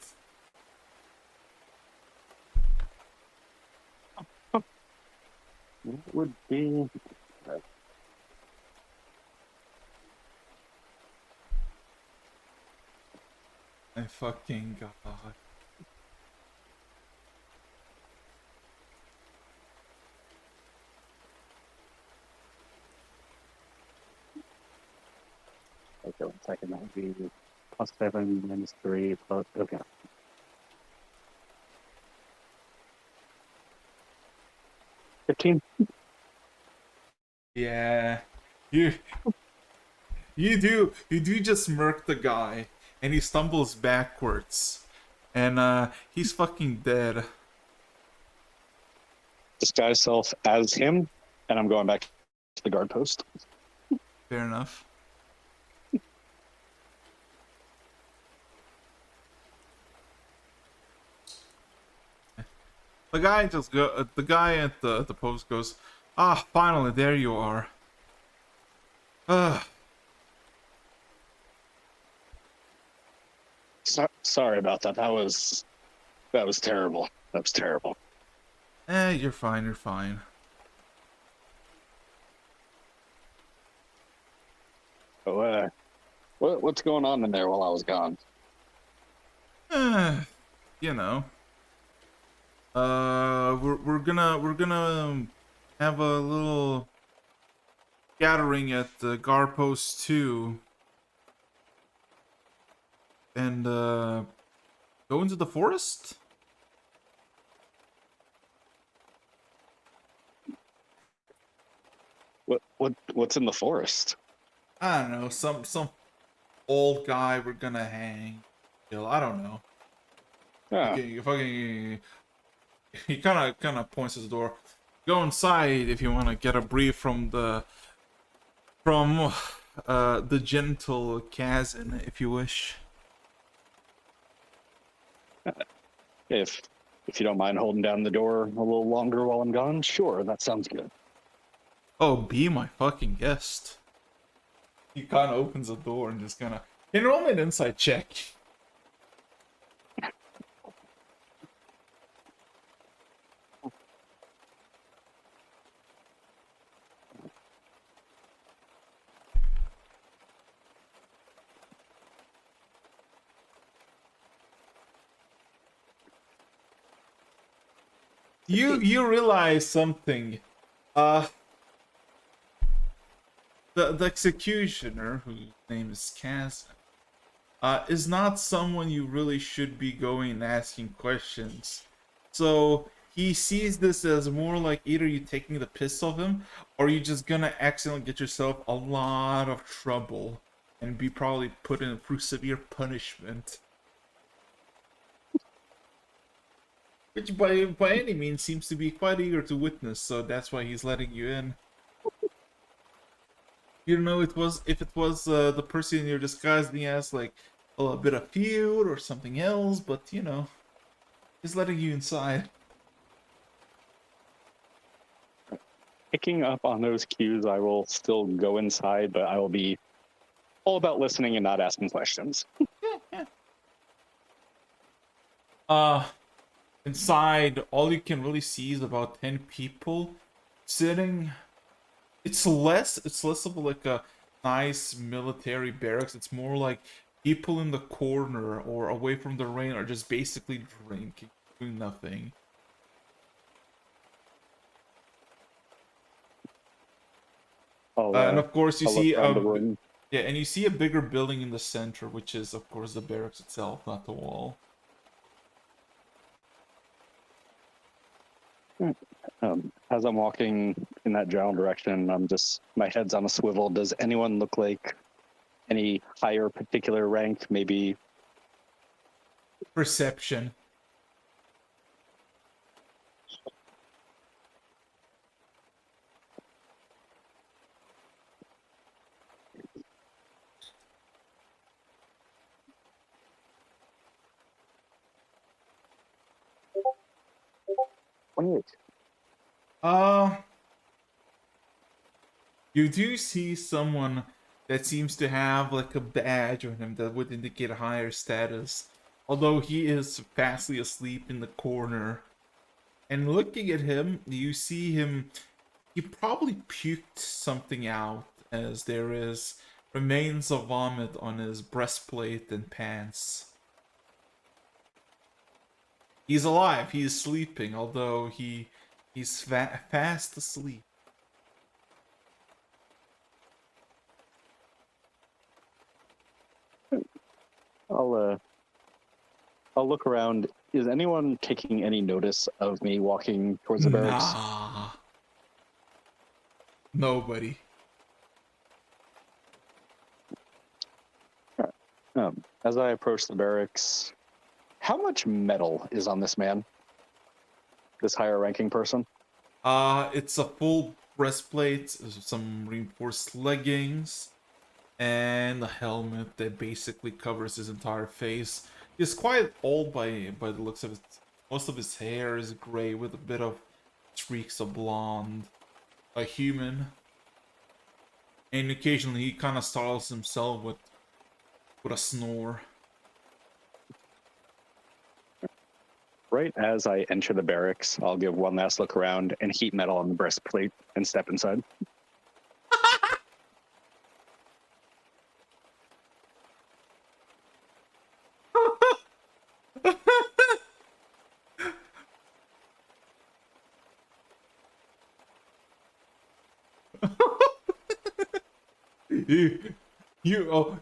What would be? My fucking god. Okay, 1 second. That would be +7 -3 plus. Okay. $15. Yeah. You do just murk the guy, and he stumbles backwards. And he's fucking dead. Disguise self as him, and I'm going back to the guard post. Fair enough. The guy the guy at the post goes, "Ah, finally, there you are." Ugh. Sorry about that. That was terrible. That was terrible. You're fine, you're fine. So, what's going on in there while I was gone? You know. We're gonna have a little gathering at the Garpost 2 and go into the forest. What's in the forest? I don't know, some old guy we're gonna hang. I don't know. Ah, He kind of points to the door. Go inside if you want to get a brief from the gentle Kazan, if you wish. if you don't mind holding down the door a little longer while I'm gone, sure, that sounds good. Oh, be my fucking guest. He kind of opens the door and just kind of. Can you roll me an insight check? you realize something. Uh, the executioner, whose name is Kaz, is not someone you really should be going and asking questions. So he sees this as more like either you taking the piss of him, or you just gonna accidentally get yourself a lot of trouble and be probably put in through severe punishment. Which by any means seems to be quite eager to witness, so that's why he's letting you in. You don't know if it was the person you're disguising as like a bit of feud or something else, but you know, he's letting you inside. Picking up on those cues, I will still go inside, but I will be all about listening and not asking questions. Uh, Inside, all you can really see is about 10 people sitting. It's less of like a nice military barracks. It's more like people in the corner or away from the rain are just basically drinking, doing nothing. And of course, you I'll look see around the room. yeah, and you see a bigger building in the center, which is of course the barracks itself, not the wall. As I'm walking in that general direction, my head's on a swivel. Does anyone look like any higher particular rank? Maybe Perception. $28. You do see someone that seems to have like a badge on him that would indicate a higher status, although he is fastly asleep in the corner. And looking at him, you see him, he probably puked something out, as there is remains of vomit on his breastplate and pants. He's alive, he is sleeping, although he's fast asleep. I'll look around. Is anyone taking any notice of me walking towards the barracks? Nah. Nobody. As I approach the barracks, how much metal is on this man? This higher ranking person? It's a full breastplate, some reinforced leggings, and a helmet that basically covers his entire face. He's quite old by the looks of it. Most of his hair is gray with a bit of streaks of blonde. A human. And occasionally he kind of startles himself with a snore. Right as I enter the barracks, I'll give one last look around and heat metal on the breastplate and step inside.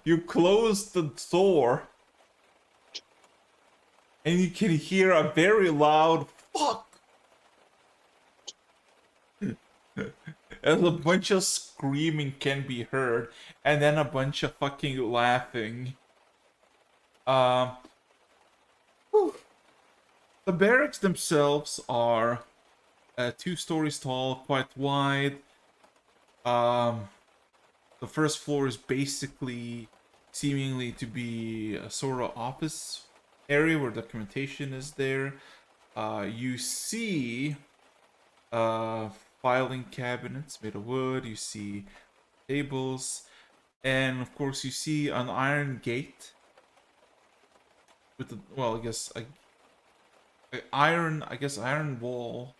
You close the door, and you can hear a very loud fuck as a bunch of screaming can be heard, and then a bunch of fucking laughing. Whew. The barracks themselves are 2 stories tall, quite wide. The first floor is basically seemingly to be a sort of office area where documentation is there. You see filing cabinets made of wood. You see tables, and of course you see an iron gate with the iron wall,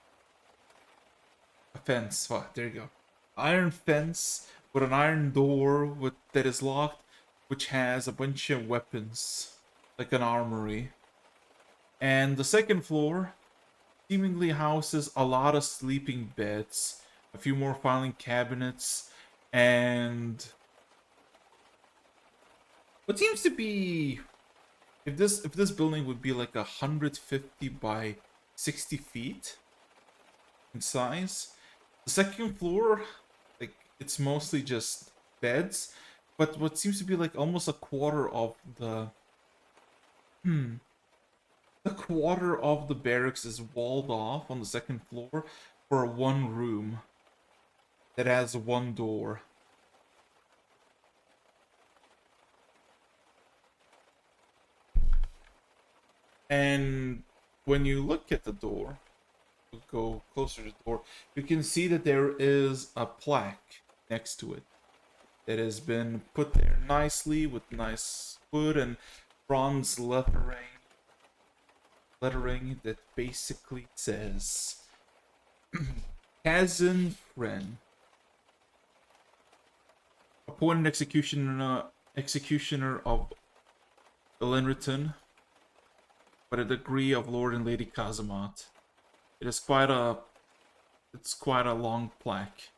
a fence. Oh, there you go. Iron fence with an iron door that is locked, which has a bunch of weapons, like an armory. And the second floor seemingly houses a lot of sleeping beds, a few more filing cabinets, and what seems to be, if this building would be like 150 by 60 feet in size, the second floor, like, it's mostly just beds, but what seems to be like almost a quarter of the barracks is walled off on the second floor for one room that has one door. And when you look at the door, go closer to the door, you can see that there is a plaque next to it that has been put there nicely with nice wood and bronze lettering that basically says Kazan Friend, appointed executioner of Elenriton by the degree of Lord and Lady Kazamat. It's quite a long plaque.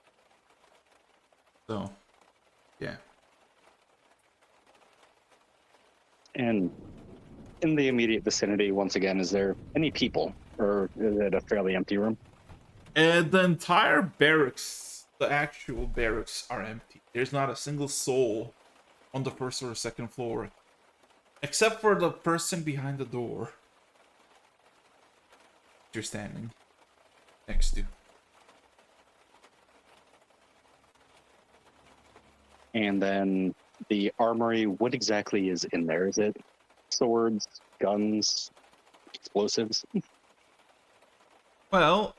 So, yeah. And in the immediate vicinity, once again, is there any people, or is it a fairly empty room? And the entire barracks, the actual barracks, are empty. There's not a single soul on the first or second floor, except for the person behind the door you're standing next to. And then the armory, what exactly is in there? Is it swords, guns, explosives? Well,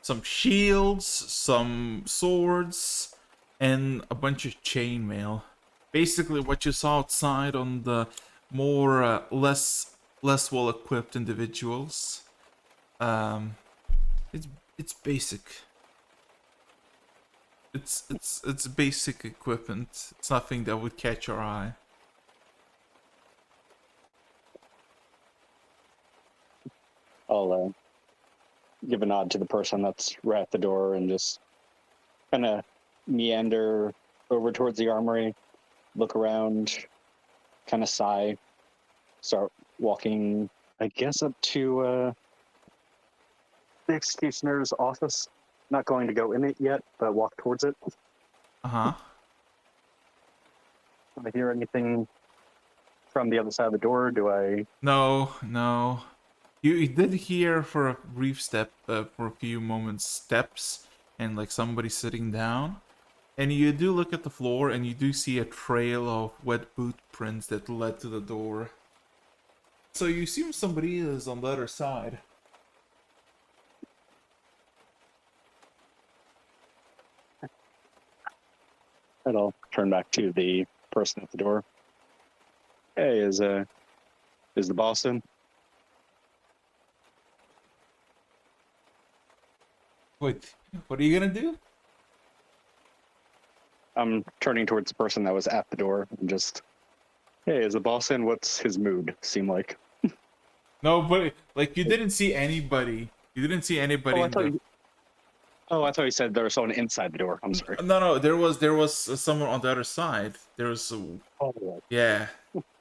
some shields, some swords, and a bunch of chainmail. Basically, what you saw outside on the more less well-equipped individuals. It's basic. It's basic equipment. It's nothing that would catch your eye. I'll give a nod to the person that's right at the door and just kind of meander over towards the armory, look around, kind of sigh, start walking, I guess, up to the executioner's office. Not going to go in it yet, but walk towards it. Uh-huh. Do I hear anything from the other side of the door? Do I? No. You did hear for a brief for a few moments, steps and like somebody sitting down. And you do look at the floor and you do see a trail of wet boot prints that led to the door. So you assume somebody is on the other side. And I'll turn back to the person at the door. Hey, is the boss in? Wait, what are you gonna do? I'm turning towards the person that was at the door and just, hey, is the boss in? What's his mood seem like? No, but like you didn't see anybody. You didn't see anybody in the... I thought you said there was someone inside the door. I'm sorry. No, there was someone on the other side. There was Oh, yeah.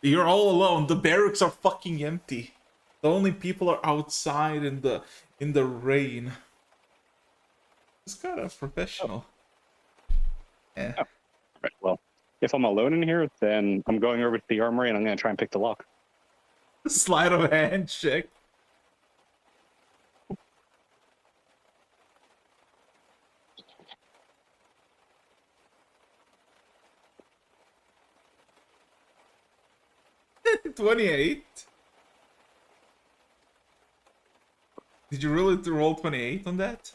You're all alone. The barracks are fucking empty. The only people are outside in the rain. It's kind of professional. Yeah. Oh. Right, well, if I'm alone in here, then I'm going over to the armory and I'm going to try and pick the lock. Sleight of hand check. $28. Did you really roll 28 on that?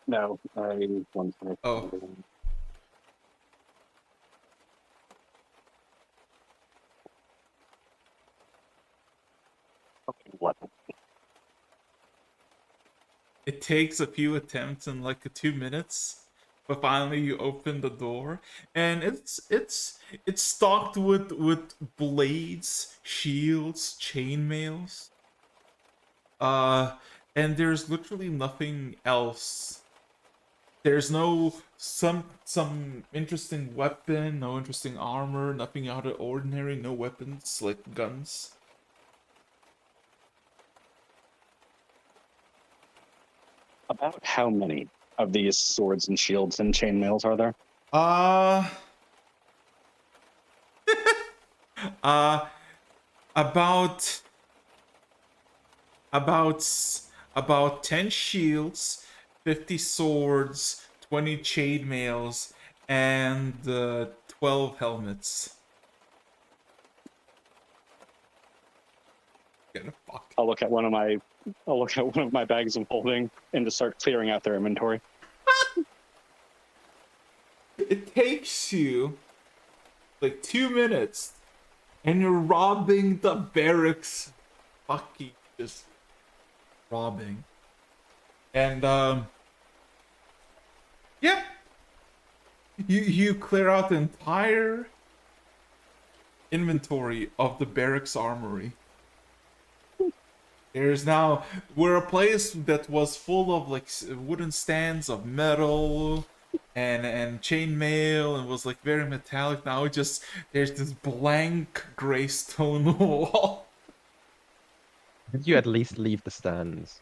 No, one second. Oh. Okay, what? It takes a few attempts and like 2 minutes, but finally you open the door, and it's stocked with blades, shields, chainmails. And there's literally nothing else. There's no some interesting weapon, no interesting armor, nothing out of ordinary, no weapons like guns. About how many of these swords and shields and chainmails are there? Uh, uh, about about 10 shields, 50 swords, 20 chainmails, and 12 helmets. Get fucked. I'll look at one of my bags of holding and just start clearing out their inventory. It takes you like 2 minutes, and you're robbing the barracks. Fucking just robbing. And yeah, you clear out the entire inventory of the barracks armory. There's now, we're a place that was full of like wooden stands of metal and chainmail and was like very metallic. Now there's this blank gray stone wall. Did you at least leave the stands?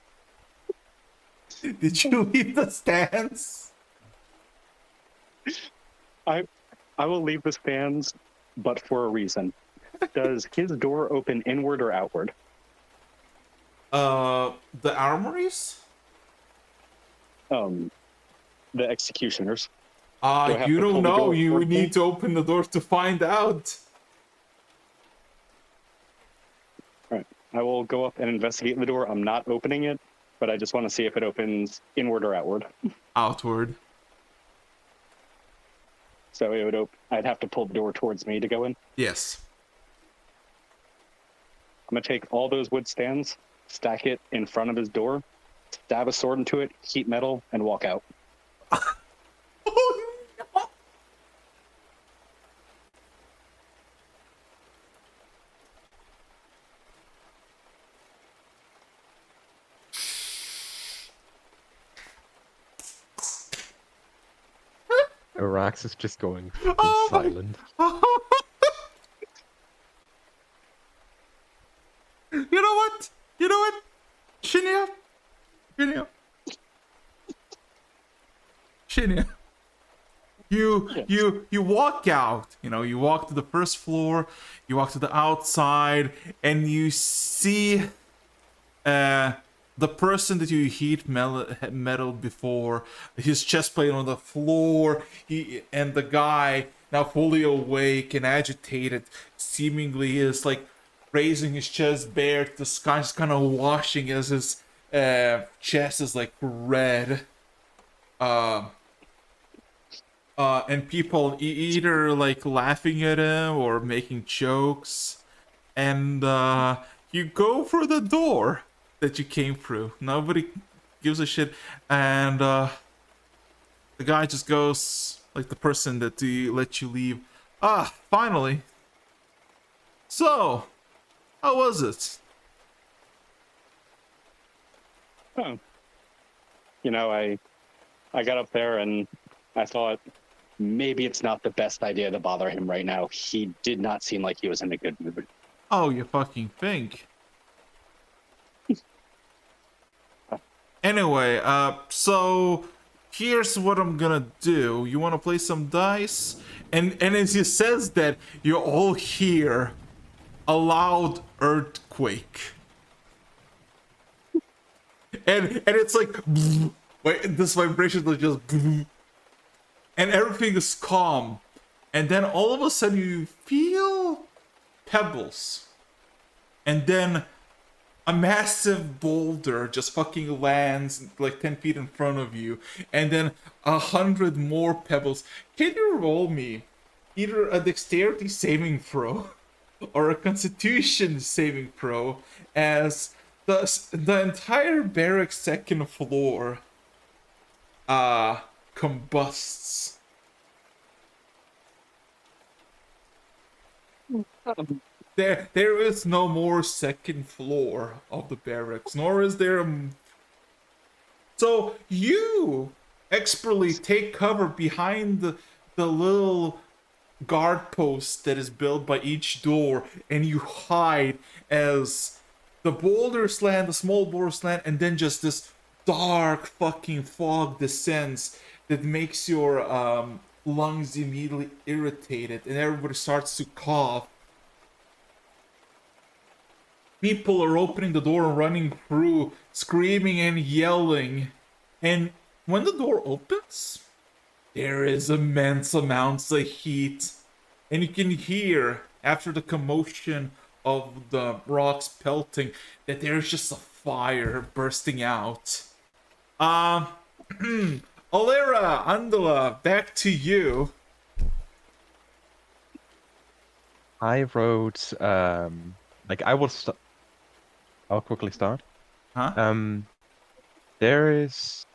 Did you leave the stands? I will leave the stands, but for a reason. Does his door open inward or outward? The armories? The executioners. Do I have You to pull don't the know. door You towards me? need to open the door to find out. Right. I will go up and investigate the door. I'm not opening it, but I just want to see if it opens inward or outward. Outward. So it would I'd have to pull the door towards me to go in. Yes. I'm gonna take all those wood stands, stack it in front of his door, stab a sword into it, heat metal, and walk out. Oh, no. Arax is just going Oh my- silent. You know what? You know what? Shinya. You walk out, you walk to the first floor, you walk to the outside, and you see the person that you heat metal before, his chest plate on the floor, and the guy now fully awake and agitated, seemingly is like raising his chest bare to the sky, just kind of washing as his chest is like red. And people either like laughing at him or making jokes, and you go for the door that you came through. Nobody gives a shit, and the guy just goes, like the person that let you leave. Finally. So, how was it? Oh. I got up there and I thought maybe it's not the best idea to bother him right now. He did not seem like he was in a good mood. Oh, you fucking think. Anyway, so here's what I'm gonna do. You wanna play some dice? And as he says that, you all hear a loud earthquake. And it's like, wait, this vibration is just, and everything is calm. And then all of a sudden you feel pebbles. And then a massive boulder just fucking lands like 10 feet in front of you. And then 100 more pebbles. Can you roll me either a dexterity saving throw or a constitution saving throw as the entire barracks second floor combusts? There is no more second floor of the barracks, nor is there so you expertly take cover behind the little guard post that is built by each door, and you hide as the boulders land, the small boulders land, and then just this dark fucking fog descends that makes your lungs immediately irritated, and everybody starts to cough. People are opening the door and running through, screaming and yelling. And when the door opens, there is immense amounts of heat. And you can hear, after the commotion of the rocks pelting, that there's just a fire bursting out. Alera, Andala, back to you. I wrote like I'll quickly start. Huh? There is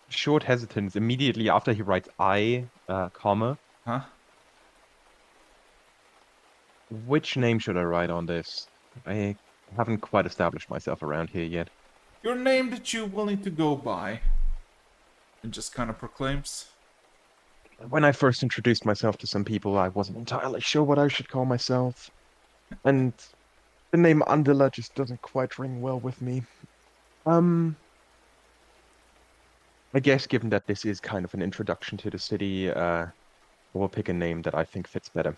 short hesitance immediately after he writes comma. Huh? Which name should I write on this? I haven't quite established myself around here yet. Your name that you're willing to go by. And just kind of proclaims. When I first introduced myself to some people, I wasn't entirely sure what I should call myself. And the name Andela just doesn't quite ring well with me. I guess given that this is kind of an introduction to the city, we'll pick a name that I think fits better.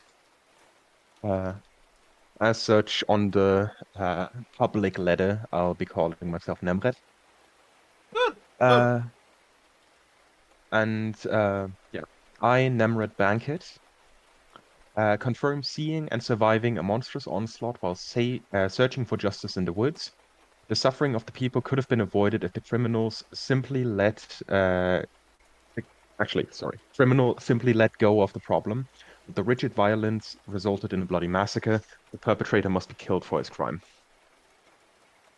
As such, on the public letter, I'll be calling myself Nemret. Yeah, I, Nemret Bankit, confirm seeing and surviving a monstrous onslaught while searching for justice in the woods. The suffering of the people could have been avoided if the criminals simply simply let go of the problem. But the rigid violence resulted in a bloody massacre. The perpetrator must be killed for his crime.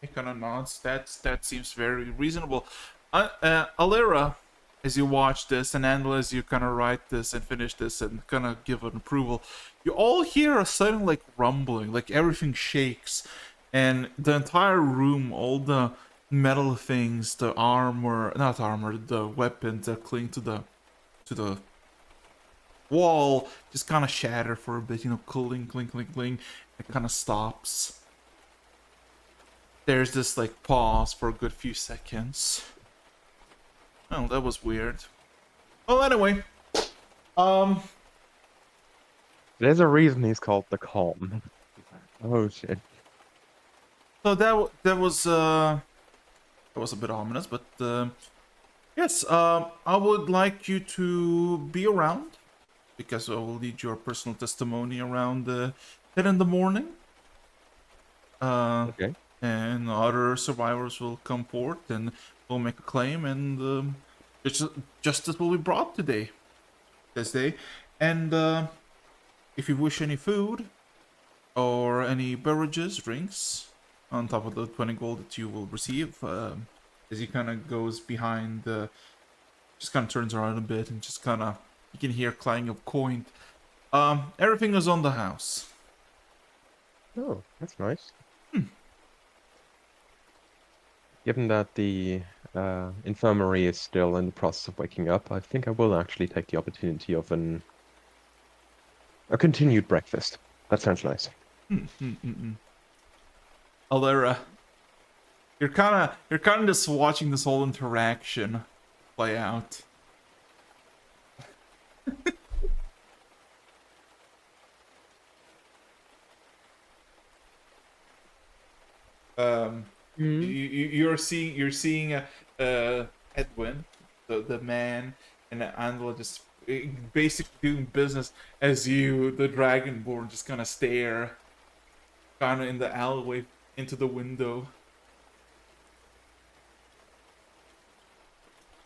He kind of nods. That seems very reasonable. Alera, as you watch this, and Andla, as you kind of write this and finish this and kind of give an approval, you all hear a sudden like rumbling, like everything shakes, and the entire room, all the metal things, the armor, not armor, the weapons that cling to the wall, just kind of shatter for a bit. You know, cling, cling, cling, cling. It kind of stops. There's this like pause for a good few seconds. Oh, that was weird. Well, anyway, There's a reason he's called the Calm. Oh shit. so that was a bit ominous, but yes, I would like you to be around because I will need your personal testimony around 10 in the morning. Okay. And other survivors will come forth and will make a claim, and justice will be brought this day. And if you wish any food or any beverages, drinks, on top of the 20 gold that you will receive, as he kind of goes behind, just kind of turns around a bit and just kind of, you can hear clang of coin. Everything is on the house. Oh, that's nice. Given that the infirmary is still in the process of waking up, I think I will actually take the opportunity of a continued breakfast. That sounds nice. Alera, you're kind of just watching this whole interaction play out. You're seeing Edwin, the man, and Angela just basically doing business as you, the Dragonborn, just kind of stare, kind of in the alleyway into the window.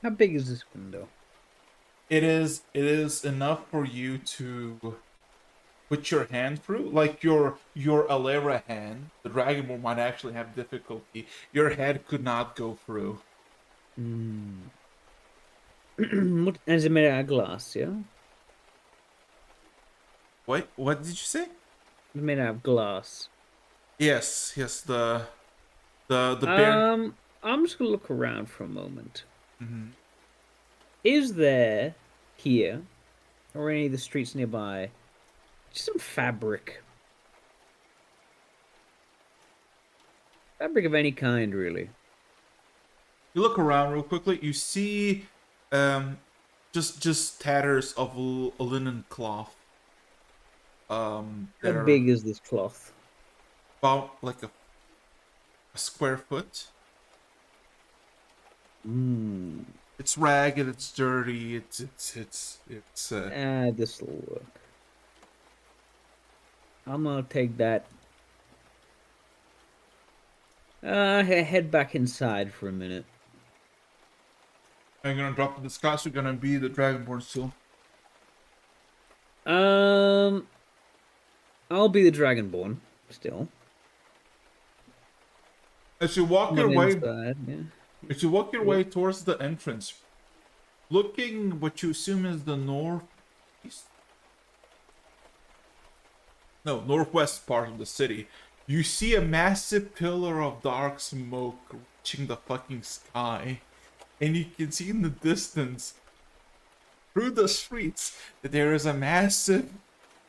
How big is this window? It is enough for you to put your hand through, like your Alera hand. The Dragonborn might actually have difficulty. Your head could not go through. What is it made out of glass? Yeah. What did you say? made out of glass. Yes, yes, the bear. I'm just gonna look around for a moment. Mhm. Is there here or any of the streets nearby just some fabric? Fabric of any kind, really. You look around real quickly. You see, um, just tatters of a linen cloth. How That are big is this cloth? about like a square foot. Hmm. It's ragged. It's dirty. It's. This'll work. I'm gonna take that. Head back inside for a minute. I'm gonna drop the discuss. You're gonna be the Dragonborn still. Um, I'll be the Dragonborn still. As you walk I'm your on way, inside. Yeah. as you walk your Yep. way towards the entrance, looking what you assume is the northeast, no, northwest part of the city, you see a massive pillar of dark smoke reaching the fucking sky, and you can see in the distance through the streets that there is a massive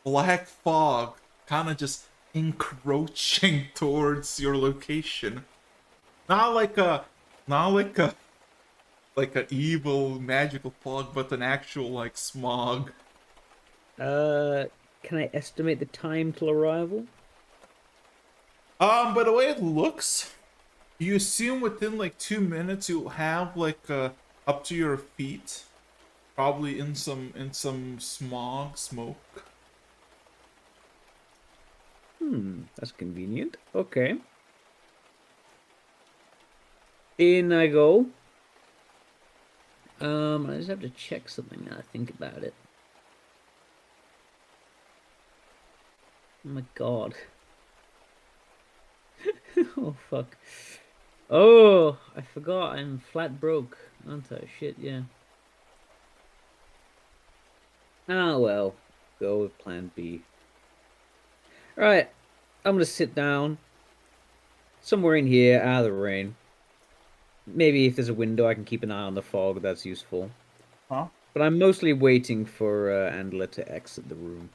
black fog kind of just encroaching towards your location. Not like a not like an evil magical fog, but an actual like smog. Can I estimate the time till arrival? By the way it looks, you assume within like 2 minutes you'll have like up to your feet, probably in some smog smoke. That's convenient. Okay. In I go. I just have to check something now I think about it. Oh my god. Oh fuck. Oh, I forgot I'm flat broke, aren't I? Shit, yeah. Ah well. Go with plan B. Right. I'm gonna sit down. Somewhere in here, out of the rain. Maybe if there's a window I can keep an eye on the fog, that's useful. Huh? But I'm mostly waiting for Andla to exit the room.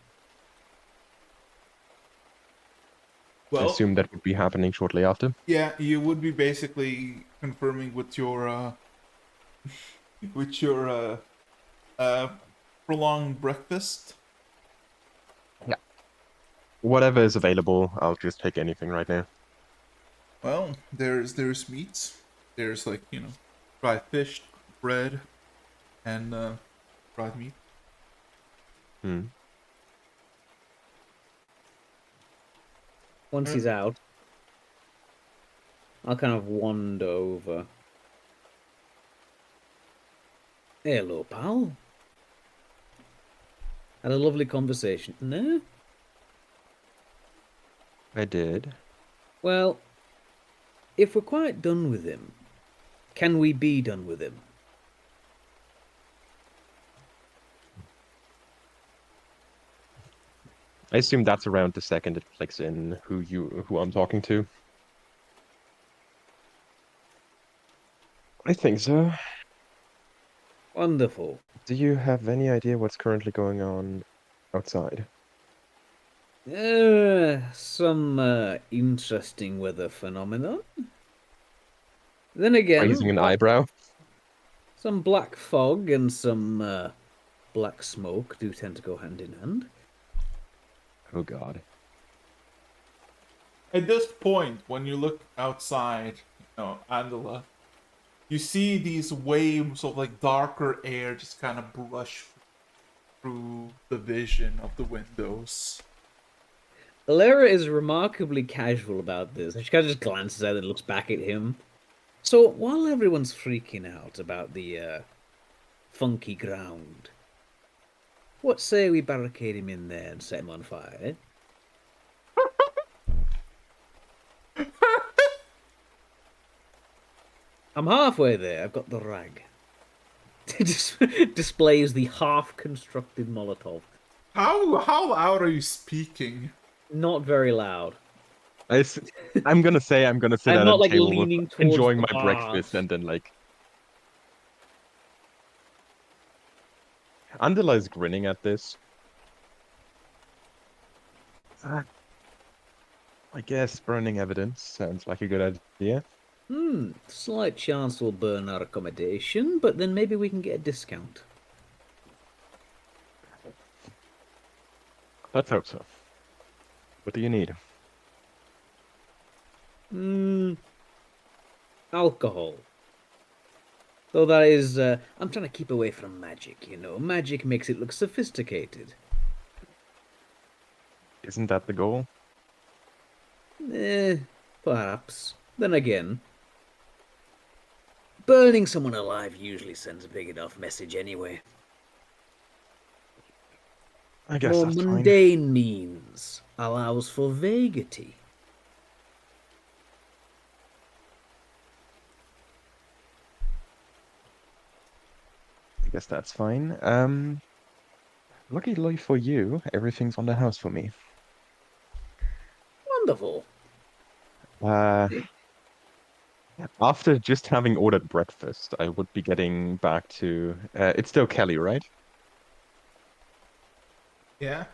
I Well, assume that would be happening shortly after. yeah, you would be basically confirming with your with your uh prolonged breakfast. Yeah. Whatever is available, I'll just take anything right now. Well, there's meats. There's like, fried fish, bread, and fried meat. Hmm. Once he's out, I'll kind of wander over. Hello, pal. Had a lovely conversation. No? I did. Well, if we're quite done with him, can we be done with him? I assume that's around the second it clicks in who I'm talking to. I think so. Wonderful. Do you have any idea what's currently going on outside? Some interesting weather phenomenon. Then Raising again, an eyebrow? some black fog and some black smoke do tend to go hand in hand. Oh god. At this point, when you look outside, Andala, you see these waves of like darker air just kind of brush through the vision of the windows. Alara is remarkably casual about this. She kind of just glances out and looks back at him. So while everyone's freaking out about the funky ground, what say we barricade him in there and set him on fire? Eh? I'm halfway there. I've got the rag. It just displays the half-constructed Molotov. How loud are you speaking? Not very loud. I'm gonna say I'm gonna sit I'm at a not like table with leaning towards enjoying the my breakfast and then like Andala's grinning at this. Ah, I guess burning evidence sounds like a good idea. Slight chance we'll burn our accommodation, but then maybe we can get a discount. Let's hope so. What do you need? Alcohol. Though that is, I'm trying to keep away from magic, you know. Magic makes it look sophisticated. Isn't that the goal? Perhaps. Then again, burning someone alive usually sends a big enough message anyway. I guess More that's fine. mundane means allows for vagity. I guess that's fine. Luckily for you, everything's on the house for me. Wonderful. After just having ordered breakfast, I would be getting back to. It's still Kelly, right? Yeah.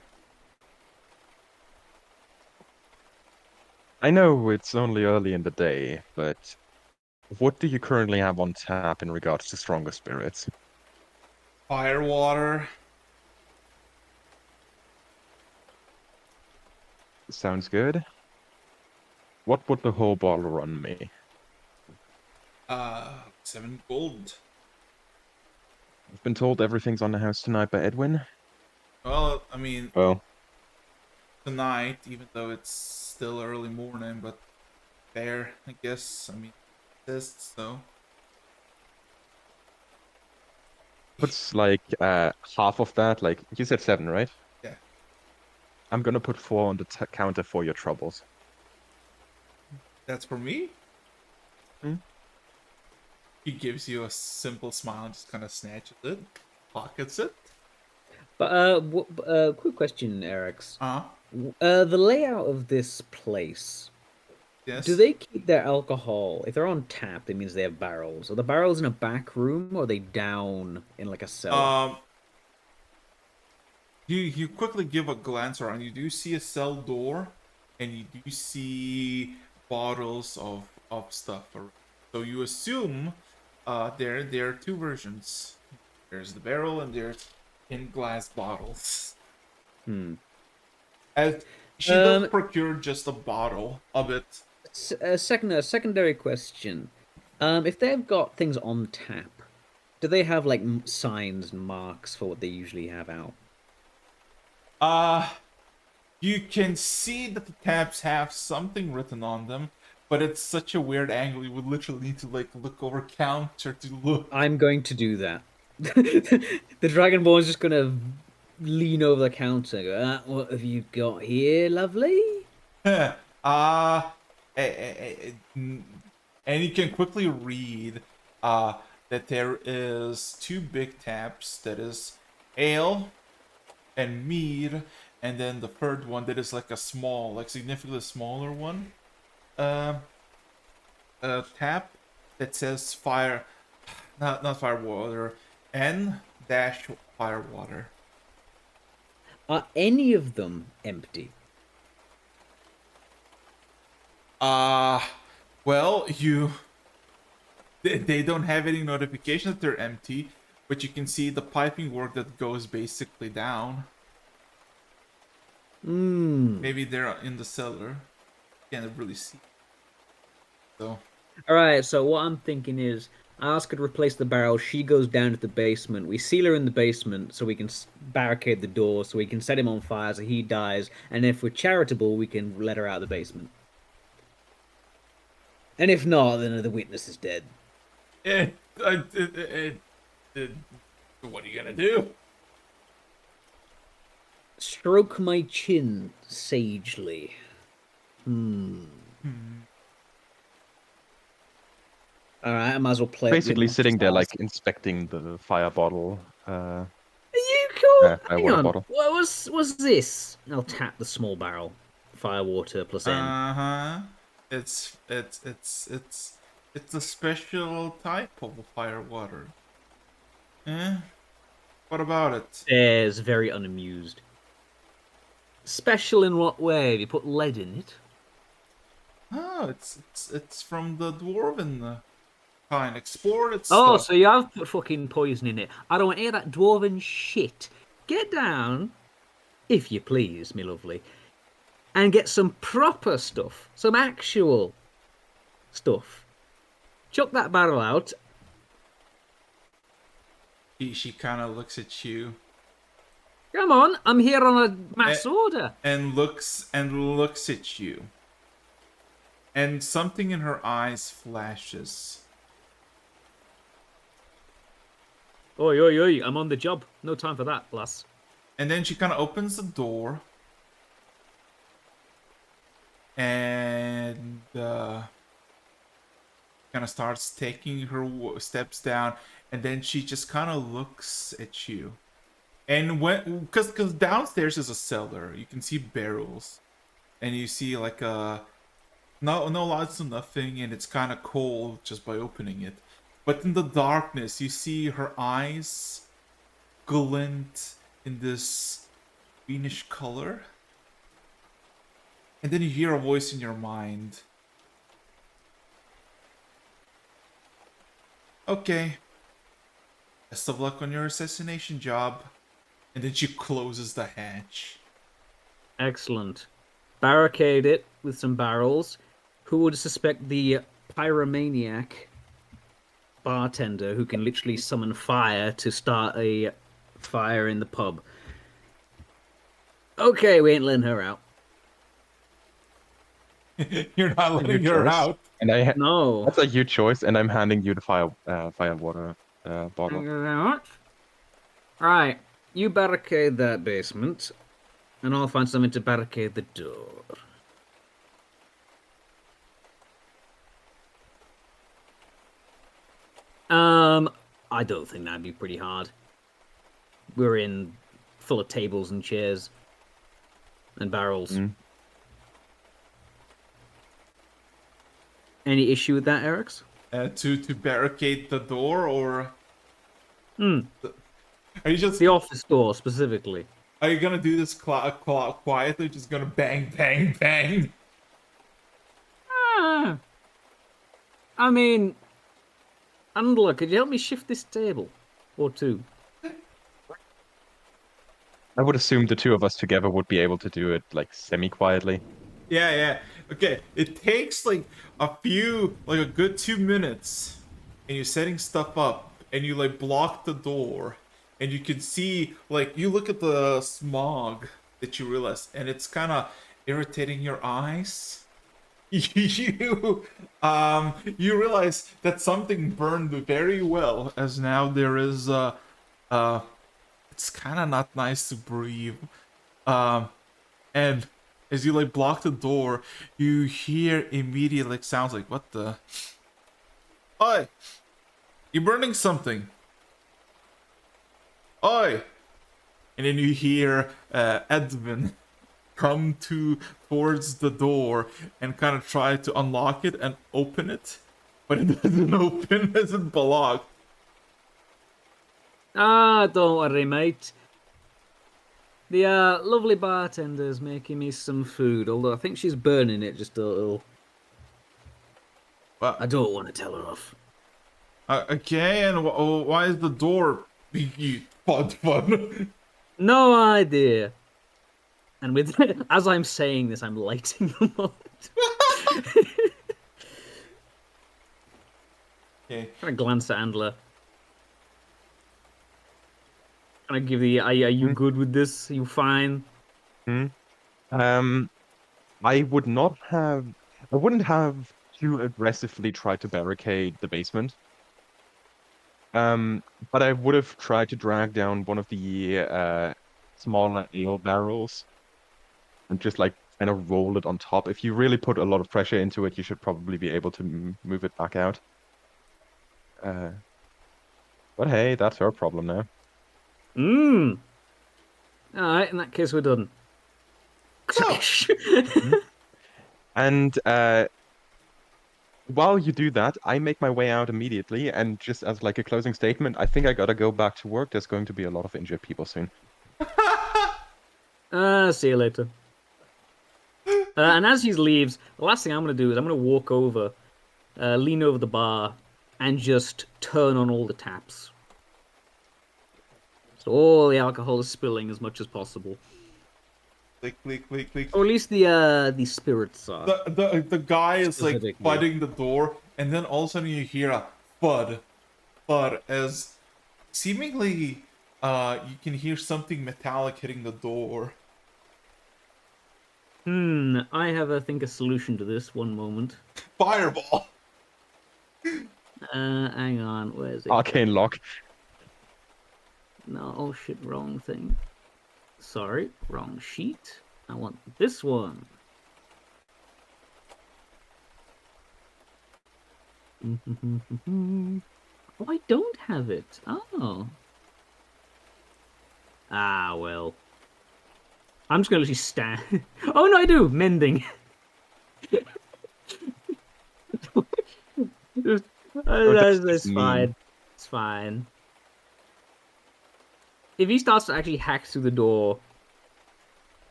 I know it's only early in the day, but what do you currently have on tap in regards to stronger spirits? Firewater. Sounds good. What would the whole bottle run me? 7 gold. I've been told everything's on the house tonight by Edwin. Well, I mean, Well, tonight, even though it's still early morning, but fair, I guess. I mean, exists, so. puts like half of that. Like you said, 7, right? Yeah. I'm gonna put 4 on the counter for your troubles. That's for me? Hmm? He gives you a simple smile and just kind of snatches it, pockets it. But quick question, Eric's. Uh-huh. The layout of this place. Yes. Do they keep their alcohol? If they're on tap, that means they have barrels. Are the barrels in a back room or are they down in like a cellar? You quickly give a glance around. You do see a cell door, and you do see bottles of stuff around. So you assume there are 2 versions. There's the barrel and there's in glass bottles. As she does procure just a bottle of it. A secondary question. If they've got things on tap, do they have like signs and marks for what they usually have out? You can see that the taps have something written on them, but it's such a weird angle. You would literally need to like look over counter to look. I'm going to do that. The Dragonborn is just gonna lean over the counter and go, what have you got here, lovely? And you can quickly read that there is 2 big taps. That is ale and mead, and then the third one that is like a small, like significantly smaller one. Tap that says fire, not firewater, N dash firewater. Are any of them empty? Well, they don't have any notification that they're empty, but you can see the piping work that goes basically down. Maybe they're in the cellar. Can't really see. So. Alright, so what I'm thinking is, Alice could replace the barrel, she goes down to the basement, we seal her in the basement so we can barricade the door, so we can set him on fire so he dies, and if we're charitable, we can let her out of the basement. And if not, then the witness is dead. What are you gonna do? Stroke my chin sagely. Alright, I might as well play. Basically sitting there like inspecting the fire bottle. Are you cool? Hang water on. bottle. What was this? I'll tap the small barrel. fire, water plus N. Uh-huh. It's a special type of fire water. Eh? What about it? Bear's very unamused. Special in what way? Have you put lead in it? Oh, it's from the dwarven kind. Explored its Oh, stuff. so you have put fucking poison in it. I don't want to hear that dwarven shit. Get down, if you please, me lovely, and get some proper stuff. Some actual stuff. Chuck that barrel out. She kind of looks at you Come on, I'm here on a mass order. and looks at you. And something in her eyes flashes. Oi, oi, oi, I'm on the job. No time for that, lass. And then she kind of opens the door. And kind of starts taking her steps down. And then she just kind of looks at you. And because downstairs is a cellar, you can see barrels. And you see like no lights or nothing, and it's kind of cold just by opening it. But in the darkness, you see her eyes glint in this greenish color. And then you hear a voice in your mind. Okay. Best of luck on your assassination job. And then she closes the hatch. Excellent. Barricade it with some barrels. Who would suspect the pyromaniac bartender who can literally summon fire to start a fire in the pub? Okay, we ain't letting her out. You're not letting her choice. out. And No. that's a huge choice, and I'm handing you the fire water Thank bottle. you very much. Right, you barricade that basement, and I'll find something to barricade the door. I don't think that'd be pretty hard. We're in full of tables and chairs and barrels. Mm. Any issue with that, Eric's? To barricade the door, or Hmm. are you just The office door specifically. are you gonna do this quietly? Just gonna bang, bang, bang? Ah. I mean, Andler, could you help me shift this table? Or two? I would assume the two of us together would be able to do it like semi-quietly. Yeah. Okay, it takes like a good 2 minutes, and you're setting stuff up, and you like block the door, and you can see like you look at the smog that you realize, and it's kind of irritating your eyes. You realize that something burned very well, as now there is it's kind of not nice to breathe. And as you like block the door, you hear immediate like sounds like, what the? Oi! You're burning something. Oi! And then you hear Edwin come towards the door and kind of try to unlock it and open it, but it doesn't open as it's blocked. Ah, don't worry, mate. The lovely bartender's making me some food, although I think she's burning it just a little. Well, I don't want to tell her off. okay, and why is the door fun? No idea. And with as I'm saying this, I'm lighting them up. Okay. Kind of glance at Andler. Kind of give the, are you good with this? Are you fine? I wouldn't have too aggressively tried to barricade the basement. But I would have tried to drag down one of the smaller ale barrels and just like kind of roll it on top. If you really put a lot of pressure into it, you should probably be able to move it back out. But hey, that's her problem now. Alright, in that case we're done. Crash! And while you do that, I make my way out immediately, and just as like a closing statement, I think I gotta go back to work. There's going to be a lot of injured people soon. See you later. And as he leaves, the last thing I'm going to do is I'm going to walk over, lean over the bar, and just turn on all the taps. So all the alcohol is spilling as much as possible. Click, click, click, click. Or at least the spirits are. The guy is like Specifically. fighting the door, and then all of a sudden you hear a thud, as seemingly you can hear something metallic hitting the door. I have, I think, a solution to this. One moment. Fireball. Hang on, where's it? Arcane lock. No, oh shit, wrong thing. Sorry, wrong sheet. I want this one. Oh, I don't have it. Oh. Ah, well. I'm just gonna let you stand. Oh no, I do! Mending. It's fine. It's fine. If he starts to actually hack through the door,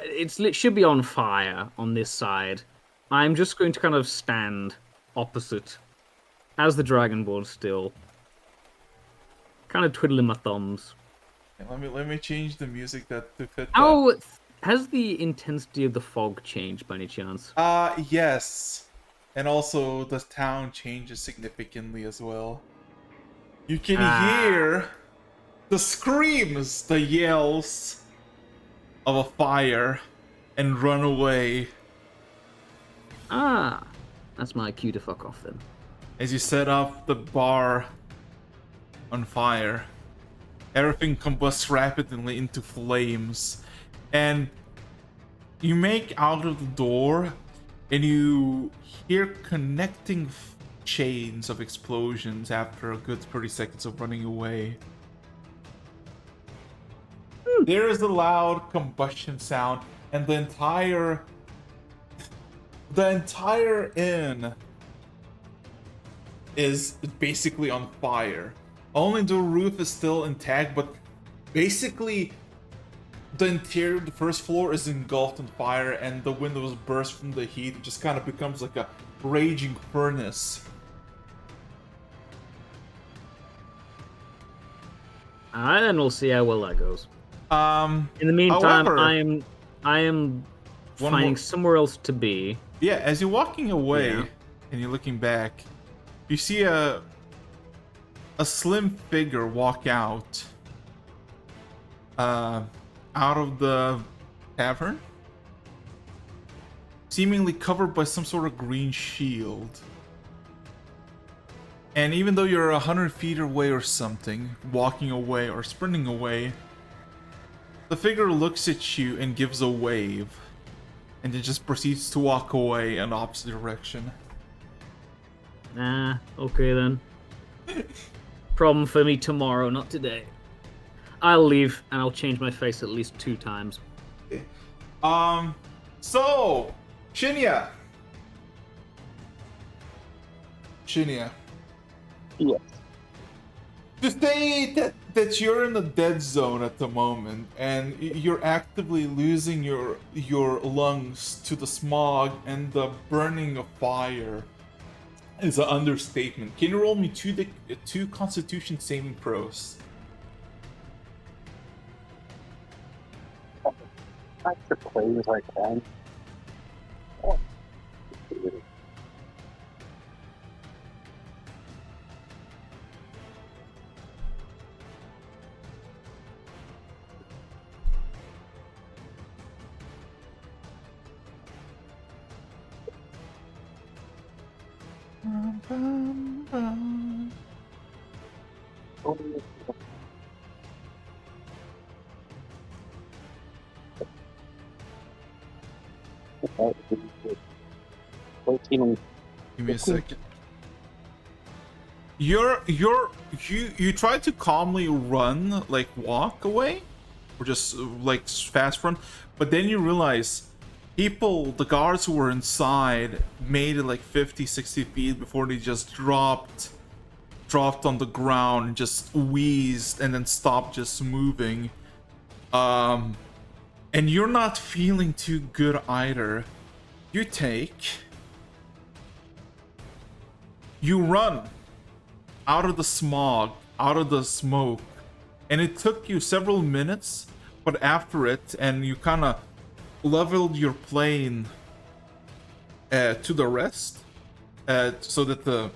it should be on fire on this side. I'm just going to kind of stand opposite as the Dragonborn still. Kind of twiddling my thumbs. Let me change the music to fit that. Oh, has the intensity of the fog changed by any chance? Yes. And also the town changes significantly as well. You can hear the screams, the yells of a fire and run away. Ah, that's my cue to fuck off then. As you set up the bar on fire, everything combusts rapidly into flames, and you make out of the door, and you hear connecting chains of explosions after a good 30 seconds of running away. There is a loud combustion sound, and the entire inn is basically on fire. Only the roof is still intact, but basically the interior, the first floor, is engulfed in fire, and the windows burst from the heat. It just kind of becomes like a raging furnace. Alright, then we'll see how well that goes. In In the meantime, however, I am One finding more- somewhere else to be. yeah, as you're walking away Yeah. and you're looking back, you see a slim figure walk out of the tavern, seemingly covered by some sort of green shield. And even though you're 100 feet away or something, walking away or sprinting away, the figure looks at you and gives a wave, and then just proceeds to walk away in the opposite direction. Okay then. Problem for me tomorrow, not today. I'll leave and I'll change my face at least 2 times. So, Shinya. Yes. To say that you're in the dead zone at the moment, and you're actively losing your lungs to the smog and the burning of fire, is an understatement. Can you roll me two Constitution saving throws? Try to play as I can. Oh. Give me a second. You try to calmly run, like walk away, or just like fast run. But then you realize the guards who were inside made it like 50, 60 feet before they just dropped on the ground and just wheezed and then stopped just moving. And you're not feeling too good either. You run out of the smog, out of the smoke, and it took you several minutes, but after it, and you kind of leveled your plane to the rest, so that the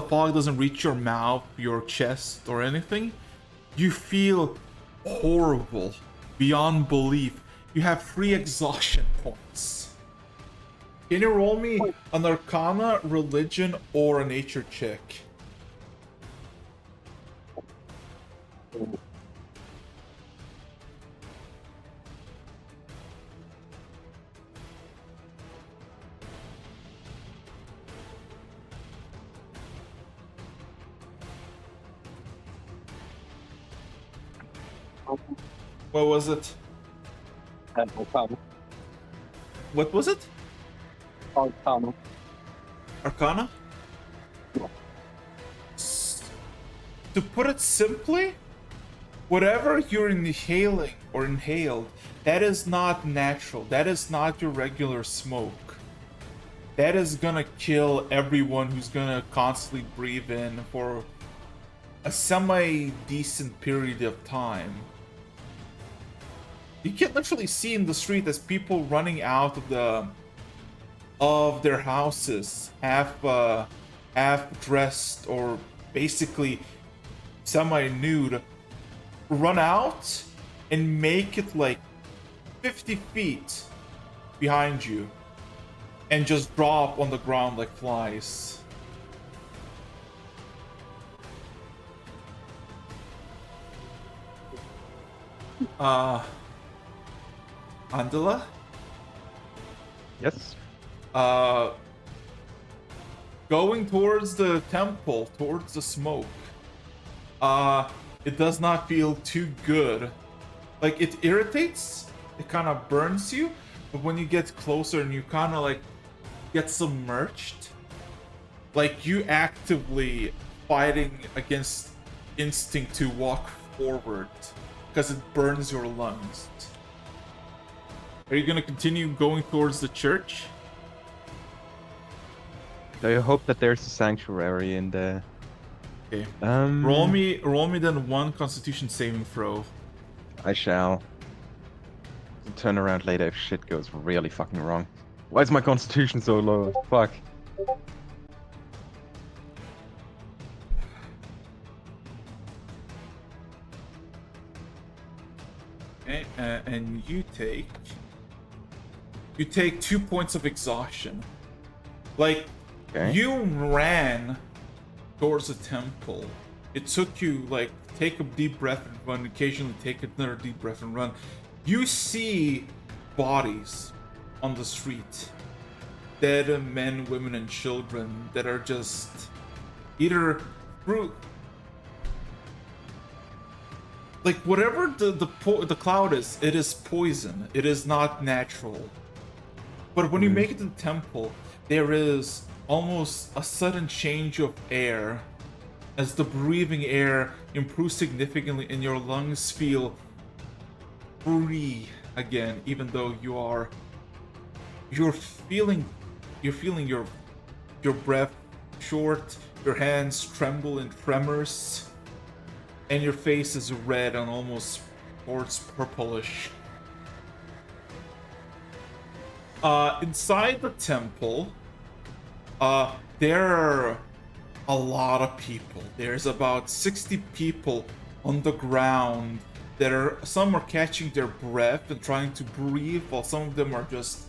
fog doesn't reach your mouth, your chest, or anything. You feel horrible beyond belief. You have 3 exhaustion points. Can you roll me an Arcana, Religion, or a Nature check? What was it? Arcana. What was it? Arcana. Arcana? Yeah. To put it simply, whatever you're inhaling or inhaled, that is not natural. That is not your regular smoke. That is gonna kill everyone who's gonna constantly breathe in for a semi-decent period of time. You can literally see in the street as people running out of their houses, half dressed or basically semi-nude, run out and make it like 50 feet behind you and just drop on the ground like flies. Andela? Yes. Going towards the temple, towards the smoke. It does not feel too good. Like, it irritates, it kind of burns you, but when you get closer and you kind of like get submerged, like you actively fighting against instinct to walk forward because it burns your lungs. Are you gonna continue going towards the church? I hope that there's a sanctuary in there. Okay. Roll me then 1 Constitution saving throw. I shall. Turn around later if shit goes really fucking wrong. Why is my constitution so low? Fuck. Okay, and you take 2 points of exhaustion. Like, Okay. you ran towards the temple. It took you, like, take a deep breath and run, occasionally take another deep breath and run. You see bodies on the street. Dead men, women, and children that are just either through... Like, whatever the cloud is, it is poison. It is not natural. But when you make it to the temple, there is almost a sudden change of air as the breathing air improves significantly and your lungs feel free again, even though you're feeling your breath short, your hands tremble in tremors, and your face is red and almost towards purplish. Inside the temple, there are a lot of people. There's about 60 people on the ground some are catching their breath and trying to breathe, while some of them are just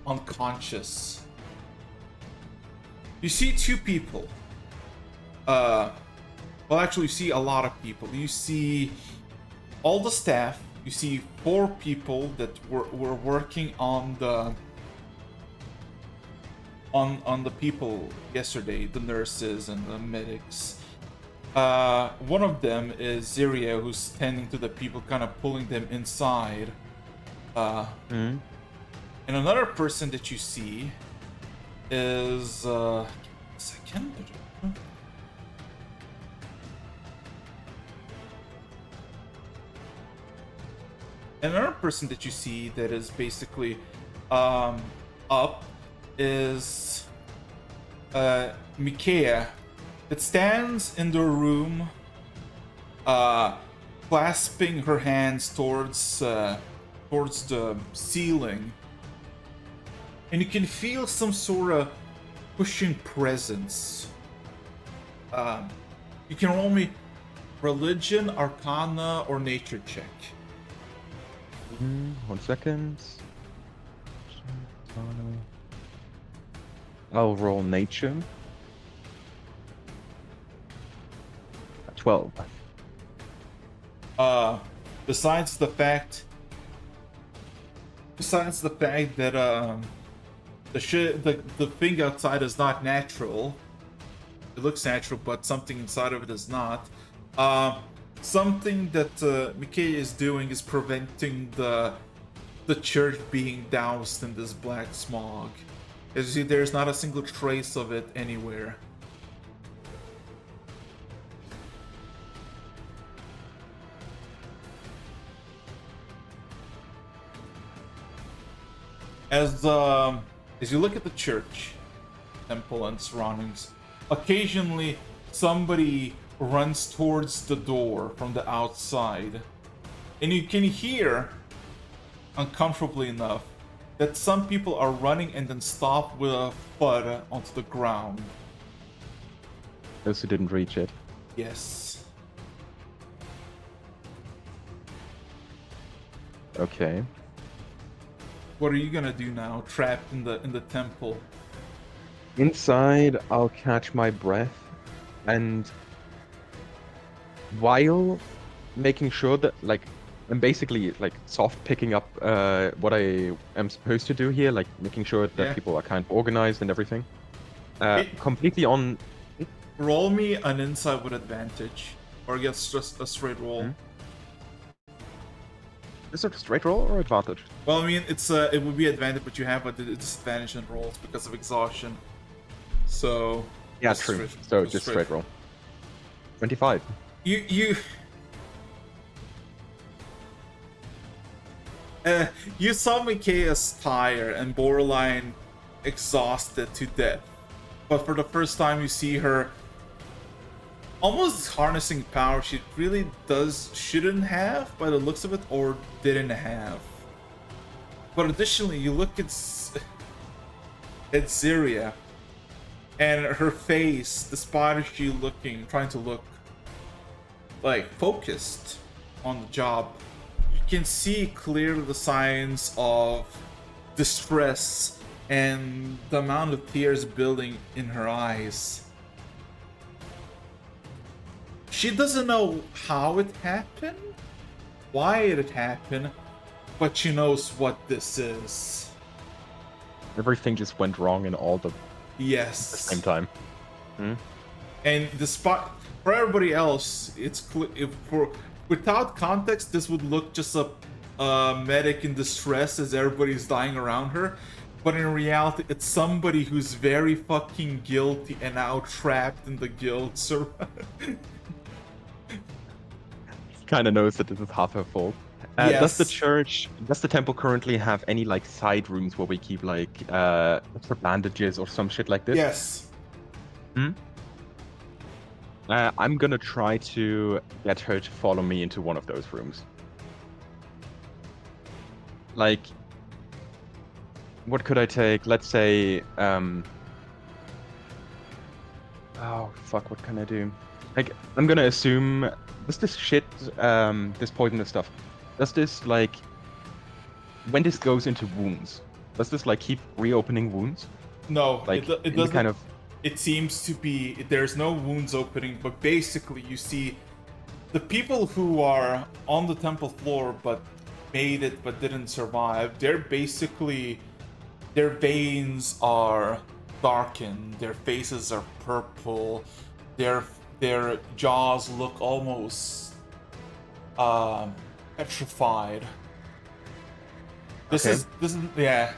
unconscious. You see 2 people. Well, actually, you see a lot of people. You see all the staff. You see 4 people that were working on the people yesterday, the nurses and the medics. One of them is Ziria, who's tending to the people, kind of pulling them inside. Hmm. And another person that you see is second. Another person that you see that is basically up is Mikaea, that stands in the room, clasping her hands towards the ceiling, and you can feel some sort of pushing presence. You can roll me religion, arcana, or nature check. 1 second. I'll roll nature. 12. Besides the fact that the thing outside is not natural. It looks natural, but something inside of it is not. Something that Mikaea is doing is preventing the church being doused in this black smog. As you see, there's not a single trace of it anywhere. As you look at the church, temple, and surroundings, occasionally somebody runs towards the door from the outside, and you can hear, uncomfortably enough, that some people are running and then stop with a thud onto the ground. Those who didn't reach it. Yes. Okay. What are you gonna do now, trapped in the temple? Inside, I'll catch my breath, and while making sure that, like, I'm basically like soft picking up what I am supposed to do here, like making sure that Yeah. people are kind of organized and everything. It- Completely on. Roll me an insight with advantage, or I guess just a straight roll. Hmm. Is it a straight roll or advantage? Well, I mean, it would be advantage, but you have a disadvantage in rolls because of exhaustion. So Yeah, just true. straight- So just straight roll. 25. You you saw Mikaea's tired and borderline exhausted to death, but for the first time you see her almost harnessing power she really shouldn't have by the looks of it, or didn't have. But additionally, you look at Ziria, and her face, despite she trying to look like focused on the job, you can see clearly the signs of distress and the amount of tears building in her eyes. She doesn't know how it happened, why it happened, but she knows what this is. Everything just went wrong in all the Yes. same time. And despite for everybody else, it's without context, this would look just a medic in distress as everybody's dying around her. But in reality, it's somebody who's very fucking guilty and now trapped in the guilt. So Kind of knows that this is half her fault. Does the temple currently have any like side rooms where we keep like extra bandages or some shit like this? yes. I'm gonna try to get her to follow me into one of those rooms. Like, what could I take? Let's say, oh fuck, what can I do? Like, I'm gonna assume, does this shit, this poisonous stuff, does this like, when this goes into wounds, does this like keep reopening wounds? No, Like, it in the doesn't. kind of, It seems to be there's no wounds opening, but basically you see the people who are on the temple floor but made it but didn't survive. They're basically, their veins are darkened, their faces are purple, their jaws look almost petrified. This Okay. is yeah.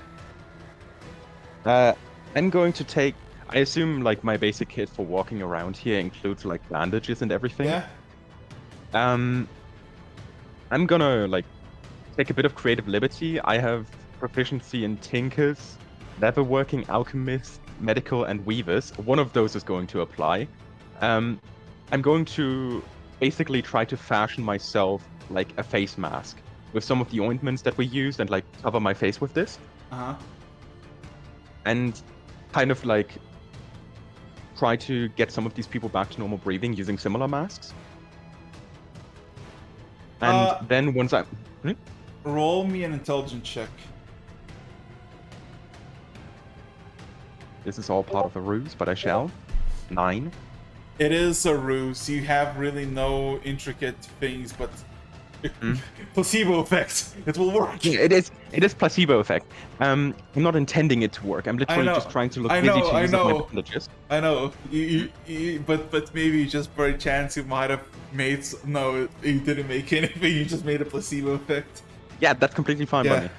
I'm going to take. I assume like my basic kit for walking around here includes like bandages and everything. Yeah. I'm gonna like take a bit of creative liberty. I have proficiency in tinkers, leatherworking, alchemist, medical, and weavers. One of those is going to apply. I'm going to basically try to fashion myself like a face mask with some of the ointments that we used and like cover my face with this. Uh-huh. And kind of like try to get some of these people back to normal breathing using similar masks. And then once I... Roll me an intelligence check. This is all part of a ruse, but I shall. 9. It is a ruse. You have really no intricate things, but placebo effect. It will work. Yeah, it is placebo effect. I'm not intending it to work. I'm literally just trying to look busy to use up my bandages. I know. But maybe just by chance you might have made. No, you didn't make anything. You just made a placebo effect. Yeah, that's completely fine by me.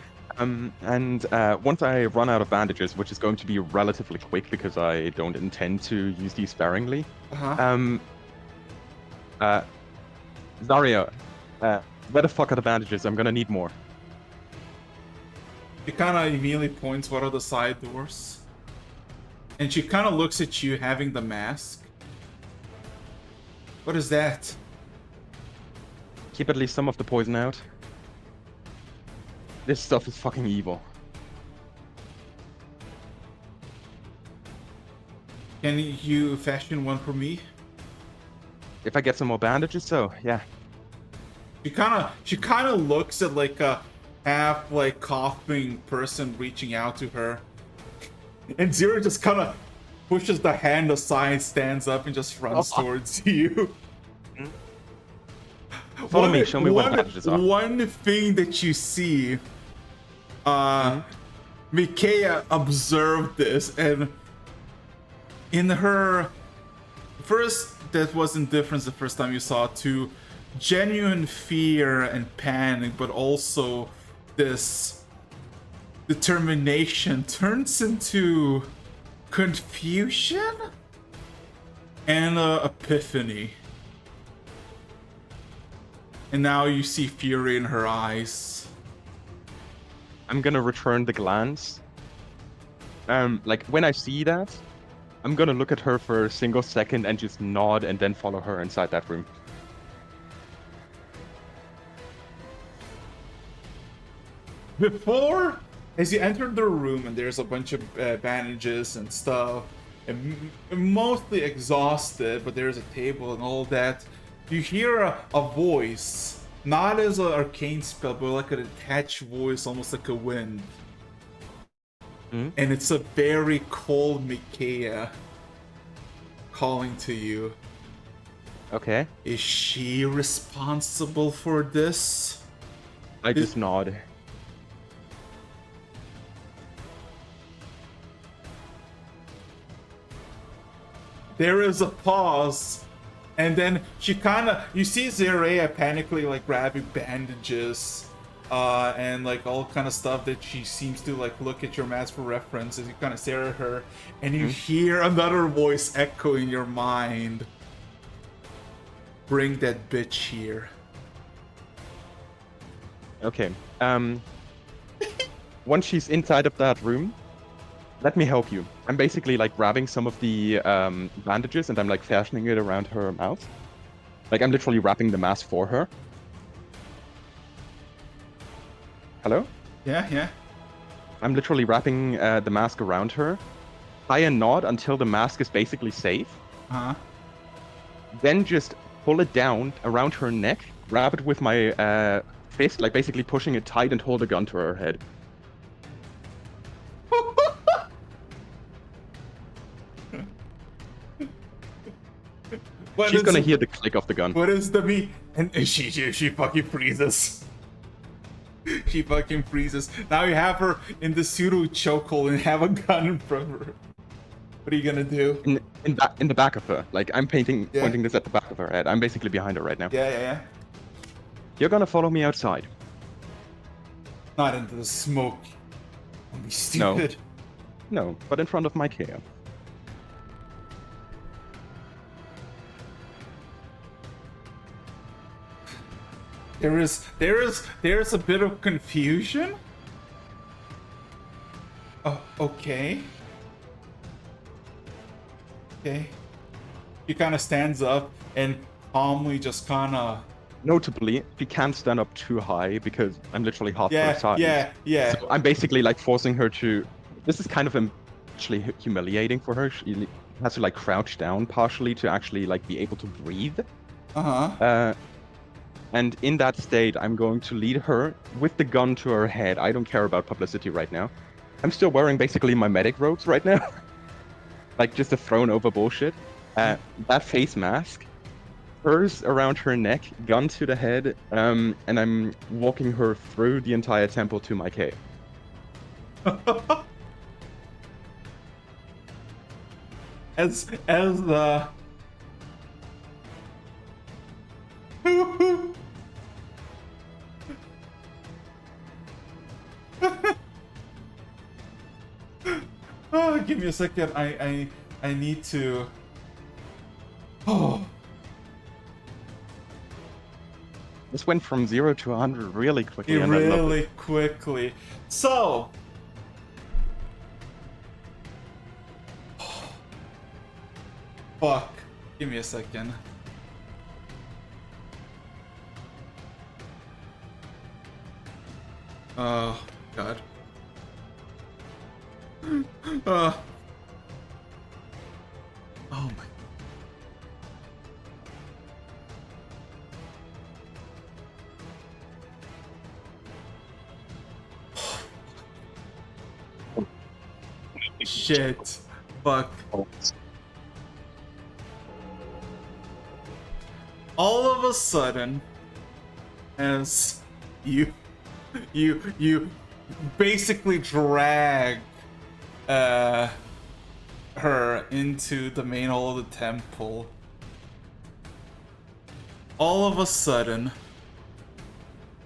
And once I run out of bandages, which is going to be relatively quick because I don't intend to use these sparingly. Zaria, where the fuck are the bandages? I'm gonna need more. She kind of immediately points what are the side doors. And she kind of looks at you having the mask. What is that? Keep at least some of the poison out. This stuff is fucking evil. Can you fashion one for me? If I get some more bandages, so yeah. She kind of looks at like a half like coughing person reaching out to her, and Zero just kind of pushes the hand aside, stands up, and just runs towards you. Follow me. Show me what the bandages are. One thing that you see, Micaiah observed this, and in her first, that wasn't different the first time you saw it, to genuine fear and panic, but also this determination turns into confusion and epiphany. And now you see fury in her eyes. I'm gonna return the glance. Like when I see that, I'm gonna look at her for a single second and just nod and then follow her inside that room. Before, as you enter the room and there's a bunch of bandages and stuff, and mostly exhausted, but there's a table and all that, you hear a voice, not as an arcane spell, but like a detached voice, almost like a wind. And it's a very cold Micaiah calling to you. Okay. Is she responsible for this? I just nod. There is a pause, and then she you see Zerea panically like grabbing bandages, and like all kind of stuff that she seems to like look at your mask for reference as you kind of stare at her, and you hear another voice echo in your mind. Bring that bitch here. Okay. Once she's inside of that room, let me help you. I'm basically like grabbing some of the bandages and I'm like fashioning it around her mouth. Like I'm literally wrapping the mask for her. Hello? Yeah. I'm literally wrapping the mask around her. Try and nod until the mask is basically safe. Then just pull it down around her neck, grab it with my fist, like basically pushing it tight and hold a gun to her head. She's gonna hear the click of the gun. What is the meat? And she fucking freezes. She fucking freezes. Now you have her in the pseudo chokehold and have a gun in front of her. What are you gonna do? in the back of her. Like I'm Yeah. pointing this at the back of her head. I'm basically behind her right now. Yeah. You're gonna follow me outside. Not into the smoke. Don't be No. stupid. No, but in front of my Kea. There is a bit of confusion. Oh, okay. Okay. He kind of stands up and calmly just kind of. Notably, she can't stand up too high because I'm literally half her Yeah, size. yeah. So I'm basically like forcing her to. This is kind of actually humiliating for her. She has to like crouch down partially to actually like be able to breathe. Uh-huh. And in that state, I'm going to lead her with the gun to her head. I don't care about publicity right now. I'm still wearing basically my medic robes right now. Like just a thrown over bullshit. That face mask, hers around her neck, gun to the head, and I'm walking her through the entire temple to my cave. as the oh, give me a second. I need to. Oh, This went from 0 to 100 really quickly, and I love really it. quickly. So. Fuck. Give me a second. Oh, God. Oh my. Shit. Fuck. All of a sudden, as you basically drag her into the main hall of the temple, all of a sudden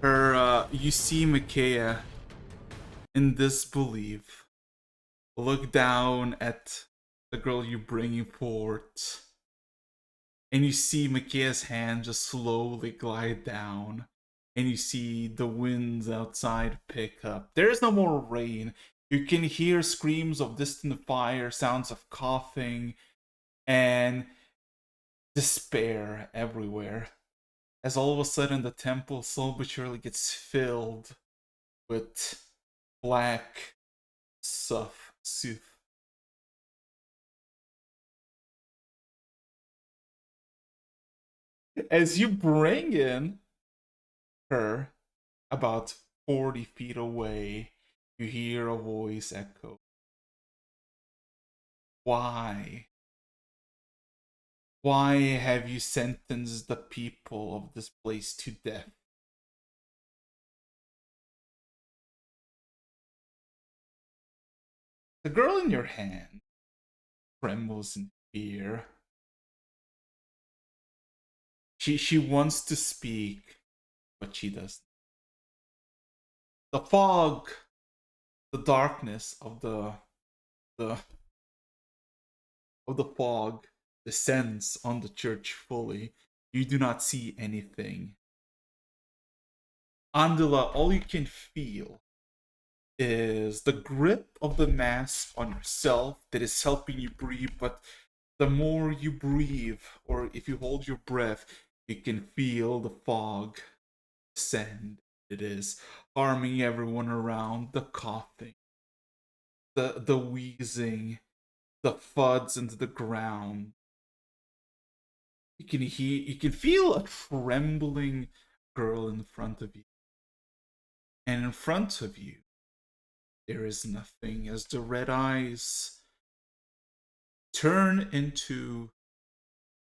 her you see Micaiah in disbelief look down at the girl you're bringing forward, and you see Micaiah's hand just slowly glide down, and you see the winds outside pick up. There is no more rain. You can hear screams of distant fire, sounds of coughing, and despair everywhere. As all of a sudden the temple slowly but surely gets filled with black soot. As you bring in her about 40 feet away, you hear a voice echo. Why? Why have you sentenced the people of this place to death? The girl in your hand trembles in fear. She wants to speak, but she doesn't. The fog, the darkness of the of the fog descends on the church fully. You do not see anything. Andela, all you can feel is the grip of the mask on yourself that is helping you breathe, but the more you breathe, or if you hold your breath, you can feel the fog descend. It is harming everyone around, the coughing, the wheezing, the thuds into the ground. You can feel a trembling girl in front of you. And in front of you, there is nothing as the red eyes turn into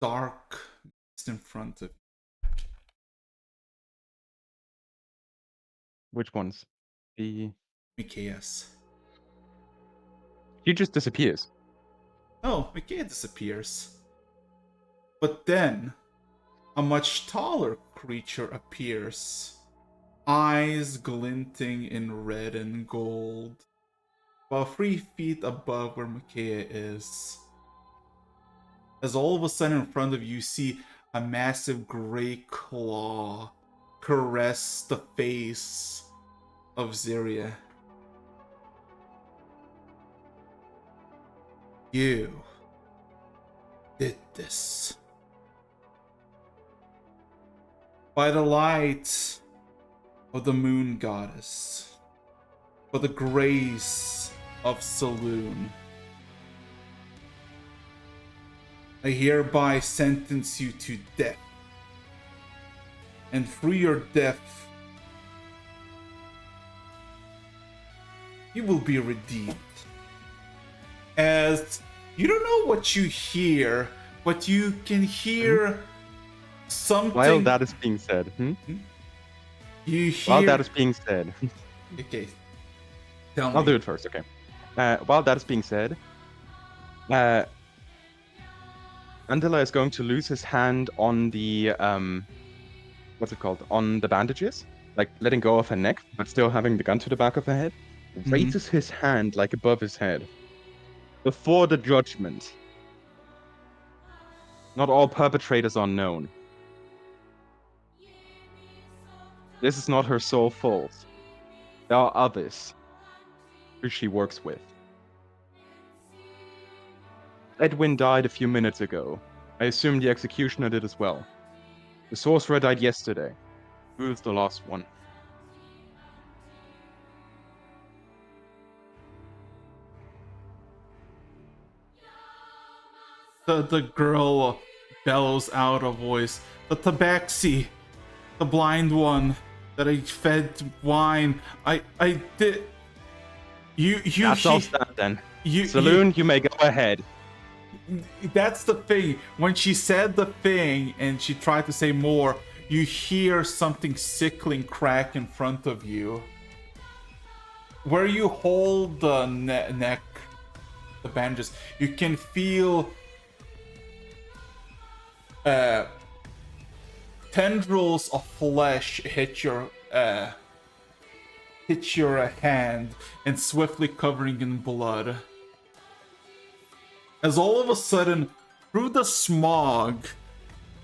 dark mist in front of Which ones? The Micaiah's. She just disappears. Oh, Mikea disappears. But then, a much taller creature appears. Eyes glinting in red and gold. About 3 feet above where Mikea is. As all of a sudden in front of you see a massive gray claw caress the face of Ziria. You did this. By the light of the moon goddess, by the grace of Saloon, I hereby sentence you to death. And through your death, you will be redeemed. As you don't know what you hear, but you can hear something. While that is being said, You hear. While that is being said, Okay. Tell me. I'll do it first. Okay. While that is being said, Andela is going to lose his hand on the what's it called? On the bandages, like letting go of her neck, but still having the gun to the back of her head. Raises his hand like above his head. Before the judgment. Not all perpetrators are known. This is not her sole fault. There are others who she works with. Edwin died a few minutes ago. I assume the executioner did as well. The sorcerer died yesterday. Who is the last one? The girl bellows out a voice. The tabaxi, the blind one that I fed wine. I did. That's all that then. Saloon, you may go ahead. That's the thing. When she said the thing and she tried to say more, you hear something sickling crack in front of you. Where you hold the neck, the bandages, you can feel tendrils of flesh hit your hand and swiftly covering in blood. As all of a sudden, through the smog,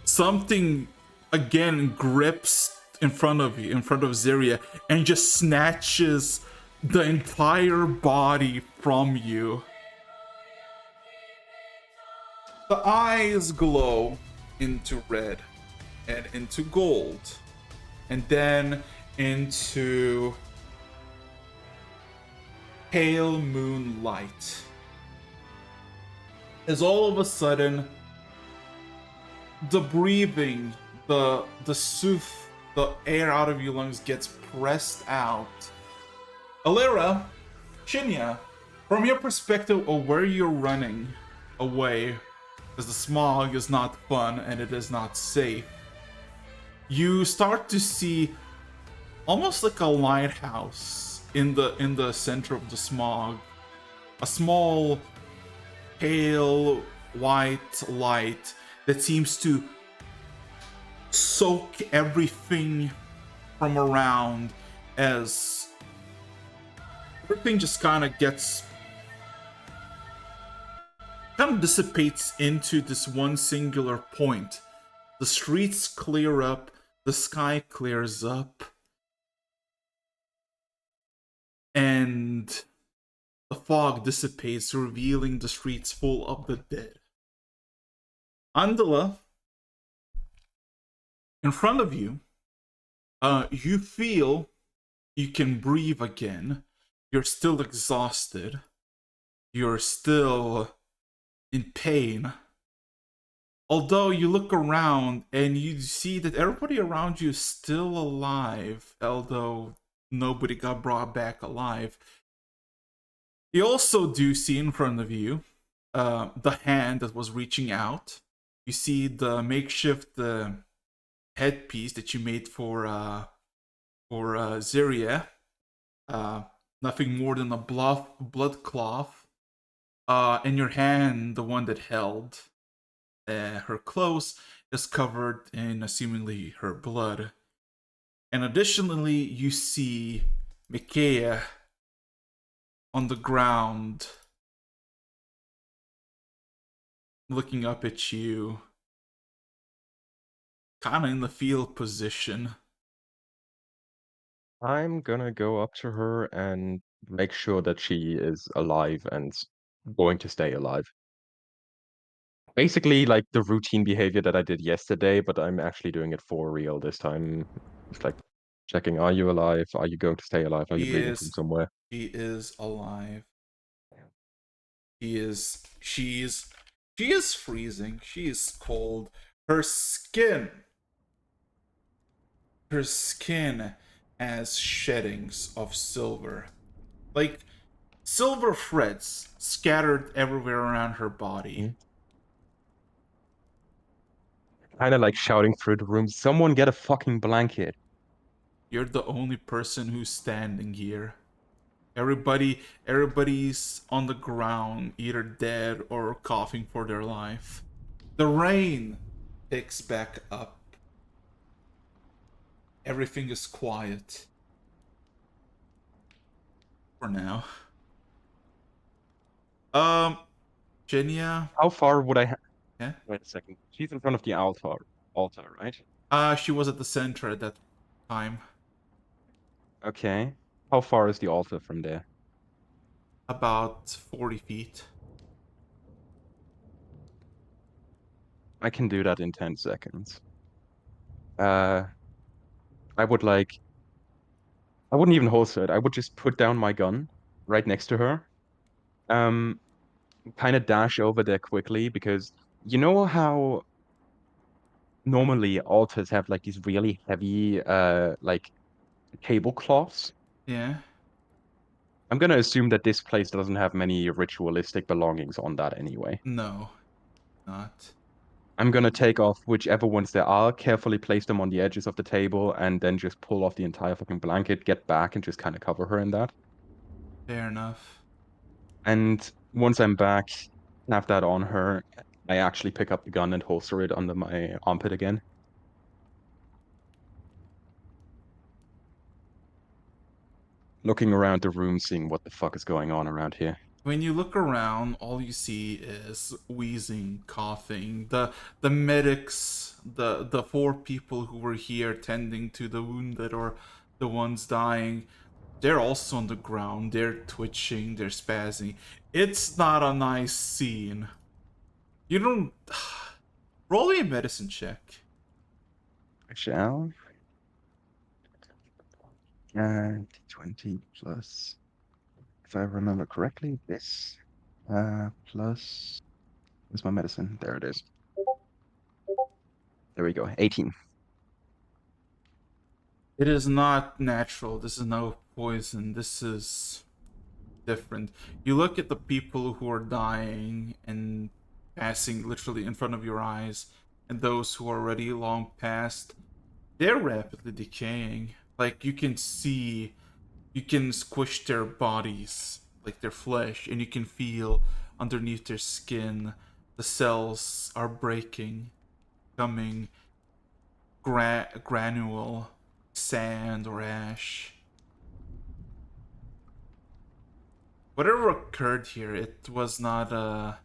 something again grips in front of you, in front of Ziria, and just snatches the entire body from you. The eyes glow into red and into gold, and then into pale moonlight. As all of a sudden, the breathing, the sooth, the air out of your lungs gets pressed out. Alira, Shinya, from your perspective of where you're running away, because the smog is not fun and it is not safe, you start to see almost like a lighthouse in the center of the smog. A small, pale, white light that seems to soak everything from around, as everything just kind of dissipates into this one singular point. The streets clear up, the sky clears up, and the fog dissipates, revealing the streets full of the dead. Andela, in front of you, you feel you can breathe again. You're still exhausted. You're still in pain. Although you look around and you see that everybody around you is still alive, although nobody got brought back alive. You also do see in front of you the hand that was reaching out. You see the makeshift headpiece that you made for Ziria. Nothing more than a blood cloth In your hand, the one that held her clothes is covered in seemingly her blood. And additionally, you see Micaiah on the ground looking up at you, kind of in the field position. I'm gonna go up to her and make sure that she is alive and going to stay alive. Basically, like the routine behavior that I did yesterday, but I'm actually doing it for real this time. It's like checking, are you alive? Are you going to stay alive? Are you He bleeding from is somewhere? he is alive. She is freezing. She is cold. Her skin her skin has sheddings of silver. Like silver threads scattered everywhere around her body. Mhm. Kind of like shouting through the room, someone get a fucking blanket. You're the only person who's standing here. Everybody's on the ground, either dead or coughing for their life. The rain picks back up. Everything is quiet. For now. Um, Jenya, How far would I have? yeah. Wait a second. She's in front of the altar, right? She was at the center at that time. Okay. How far is the altar from there? About 40 feet. I can do that in 10 seconds. Uh, I would like, I wouldn't even holster it. I would just put down my gun right next to her. Um, kind of dash over there quickly because you know how normally altars have like these really heavy, like tablecloths? Yeah. I'm gonna assume that this place doesn't have many ritualistic belongings on that anyway. No, not. I'm gonna take off whichever ones there are, carefully place them on the edges of the table, and then just pull off the entire fucking blanket, get back, and just kind of cover her in that. Fair enough. And once I'm back, have that on her, I actually pick up the gun and holster it under my armpit again. Looking around the room, seeing what the fuck is going on around here. When you look around, all you see is wheezing, coughing. The medics, the four people who were here tending to the wounded or the ones dying, they're also on the ground. They're twitching, they're spazzing. It's not a nice scene. You don't roll me a medicine check. I shall. And 20 plus, if I remember correctly, this plus, where's my medicine? There it is. There we go. 18. It is not natural. This is no poison. This is different. You look at the people who are dying and passing literally in front of your eyes, and those who are already long past, they're rapidly decaying. Like you can squish their bodies, like their flesh, and you can feel underneath their skin the cells are breaking, becoming granule, sand or ash. Whatever occurred here, it was not uh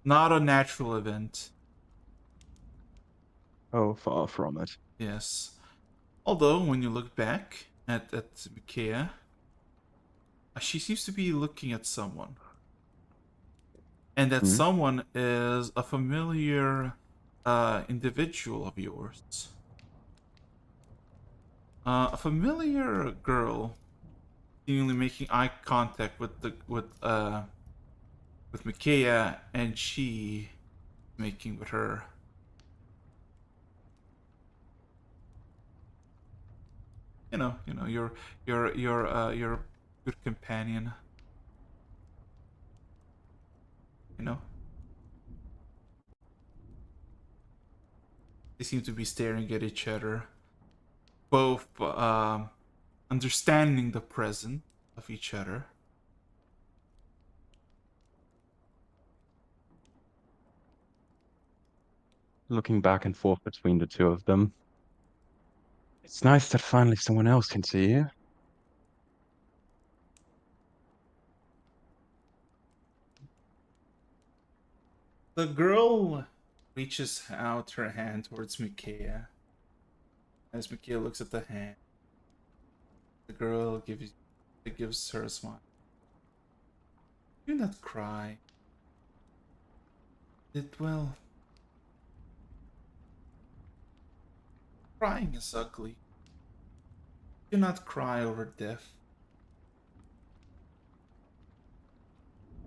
not a natural event. Oh, far from it. Yes. Although when you look back at Micaiah, she seems to be looking at someone. And that Hmm? someone is a familiar individual of yours. A familiar girl seemingly making eye contact with Micaiah, and she making with her. Your good companion. You know, they seem to be staring at each other, both understanding the present, of each other. Looking back and forth between the two of them. It's nice that finally someone else can see you. The girl reaches out her hand towards Micaiah. As Micaiah looks at the hand, the girl gives her a smile. Do not cry. It will. Crying is ugly. Do not cry over death.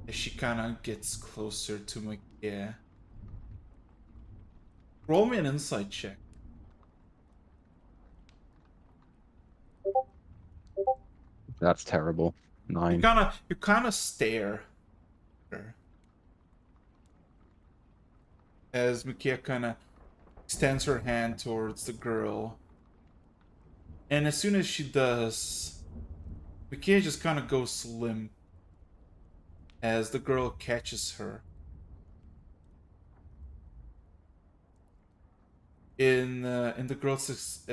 As she kinda gets closer to Micaiah. Roll me an insight check. That's terrible. You 9. kinda stare at her. As Micaiah kinda extends her hand towards the girl. And as soon as she does, Micaiah just kinda goes limp as the girl catches her. In the girl's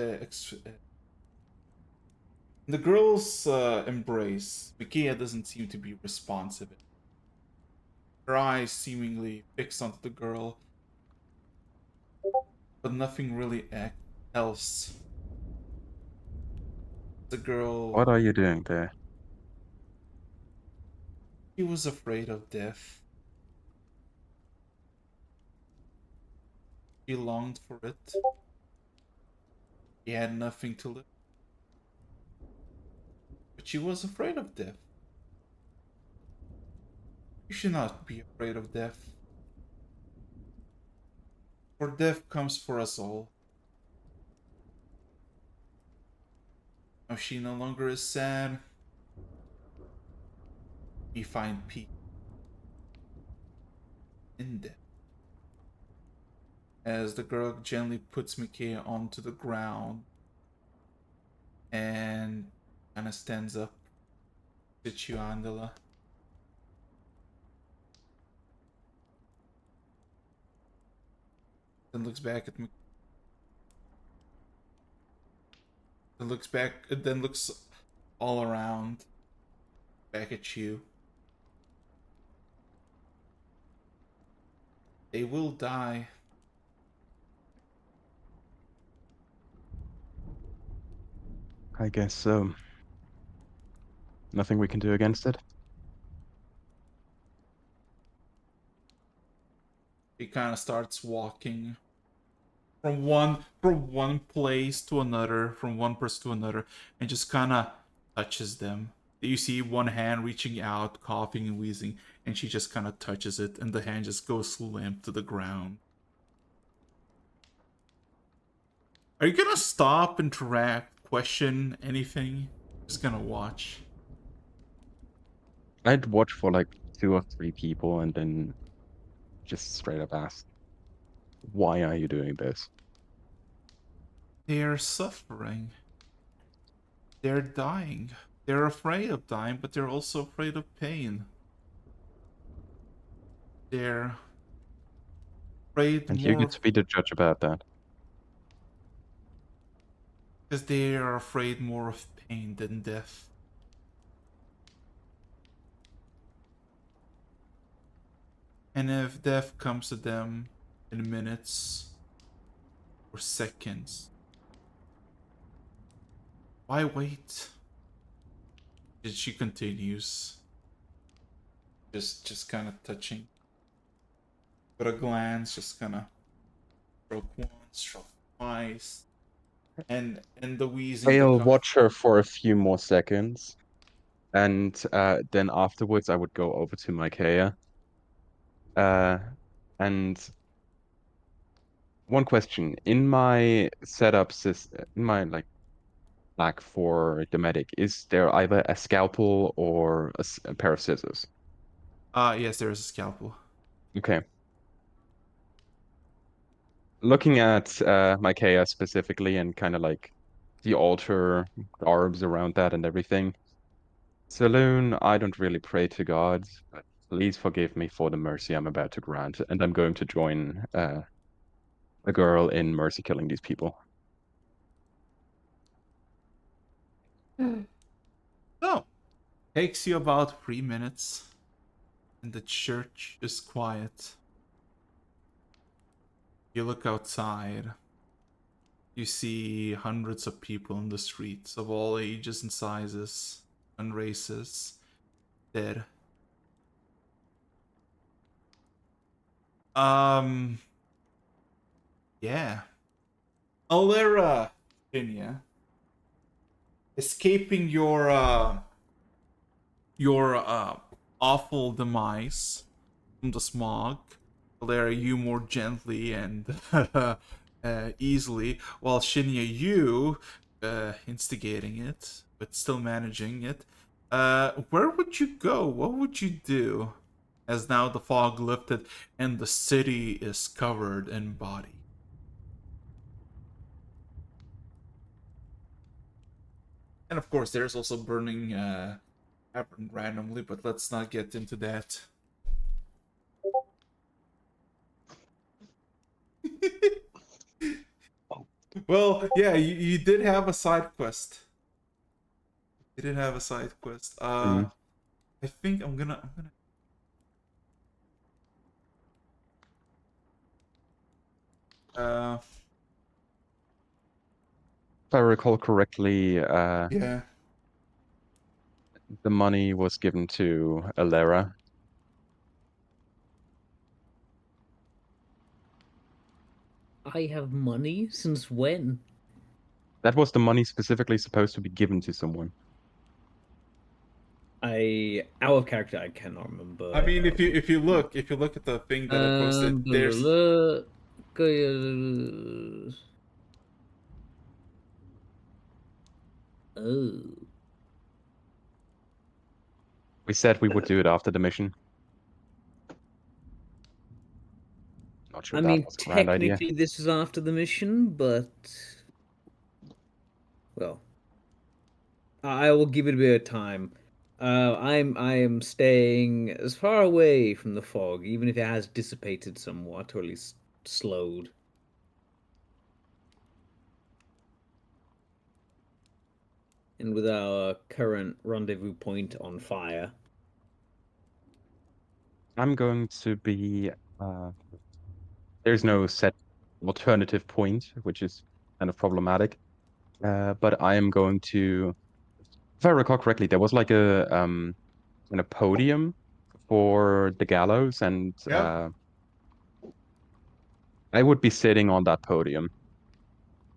embrace, Micaiah doesn't seem to be responsive. Her eyes seemingly fixed onto the girl, but nothing really else. The girl, What are you doing there? she was afraid of death. She longed for it. She had nothing to live, but she was afraid of death. You should not be afraid of death, for death comes for us all. Now she no longer is sad. We find peace in death. As the girl gently puts Micaiah onto the ground and kind of stands up. Sit you, Angela. Then looks back at me. Then looks back. Then looks all around. Back at you. They will die. I guess so. Nothing we can do against it. He kind of starts walking from one place to another, from one person to another, and just kind of touches them. You see one hand reaching out, coughing and wheezing, and she just kind of touches it, and the hand just goes limp to the ground. Are you gonna stop, interact, question anything? Just gonna watch. I'd watch for like 2 or 3 people and then just straight up ask, why are you doing this? They are suffering. They're dying. They're afraid of dying, but they're also afraid of pain. They're afraid And you more get to be the judge about that. because they are afraid more of pain than death. And if death comes to them in minutes or seconds, why wait? She continues, just kind of touching, with a glance, just kind of stroke once, stroke twice, and the wheezing I'll become. watch her for a few more seconds, and then afterwards I would go over to Micaiah. And one question, in my setup system, in my like for the medic, is there either a scalpel or a pair of scissors? Yes, there is a scalpel. Okay. Looking at Micaiah specifically and kind of like the altar garbs around that and everything, Saloon, I don't really pray to gods, but please forgive me for the mercy I'm about to grant, and I'm going to join a girl in mercy killing these people. So, takes you about 3 minutes, and the church is quiet. You look outside. You see hundreds of people in the streets of all ages and sizes and races dead. Yeah. Alera, Virginia, escaping your awful demise from the smog. Alera, you more gently and easily, while Shinya, you instigating it, but still managing it. Where would you go? What would you do? As now the fog lifted and the city is covered in bodies. And of course, there's also burning happen randomly, but let's not get into that. Well, yeah, you did have a side quest. You did have a side quest. I think I'm gonna. If I recall correctly, Yeah. the money was given to Alera. I have money? Since when? That was the money specifically supposed to be given to someone. Out of character, I cannot remember. I mean, if you look at the thing that I posted, there's Oh. We said we would do it after the mission. Not sure I that mean, was a grand idea. technically, this is after the mission, but well, I will give it a bit of time. I am staying as far away from the fog, even if it has dissipated somewhat, or at least slowed. And with our current rendezvous point on fire, I'm going to be. There's no set alternative point, which is kind of problematic. But I am going to. If I recall correctly, there was like a podium for the gallows, and yep. I would be sitting on that podium,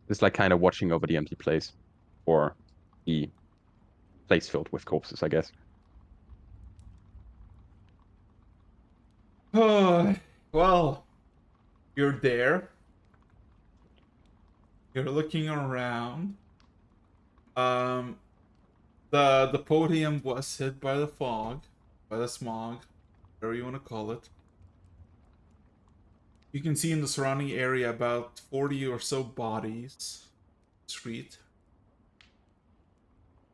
just like kind of watching over the empty place, or the place filled with corpses, I guess. Well, you're there. You're looking around. Um, the podium was hit by the fog, by the smog, whatever you want to call it. You can see in the surrounding area about 40 or so bodies. Street.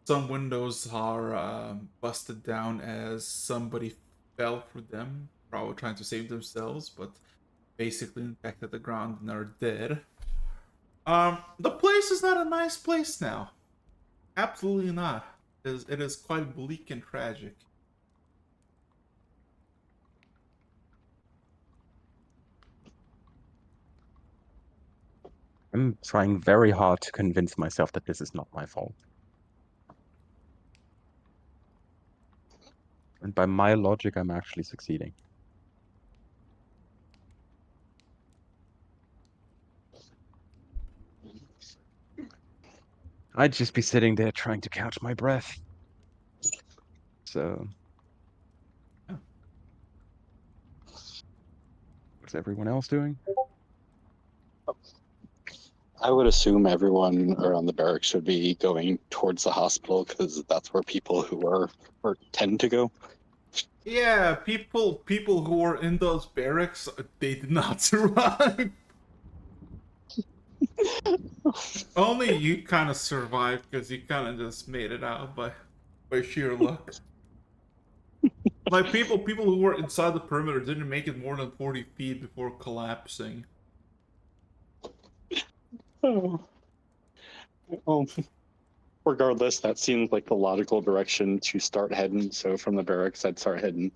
Some windows are busted down as somebody fell through them, probably trying to save themselves, but basically impacted the ground and are dead. The place is not a nice place now. Absolutely not. It is quite bleak and tragic. I'm trying very hard to convince myself that this is not my fault. And by my logic, I'm actually succeeding. I'd just be sitting there trying to catch my breath. So, Yeah. what's everyone else doing? I would assume everyone around the barracks should be going towards the hospital because that's where people who are or tend to go. Yeah, people who were in those barracks, they did not survive. Only you kind of survived because you kind of just made it out, but by sheer luck. Like people who were inside the perimeter didn't make it more than 40 feet before collapsing. Oh. Well, regardless, that seems like the logical direction to start heading. So from the barracks, I'd start heading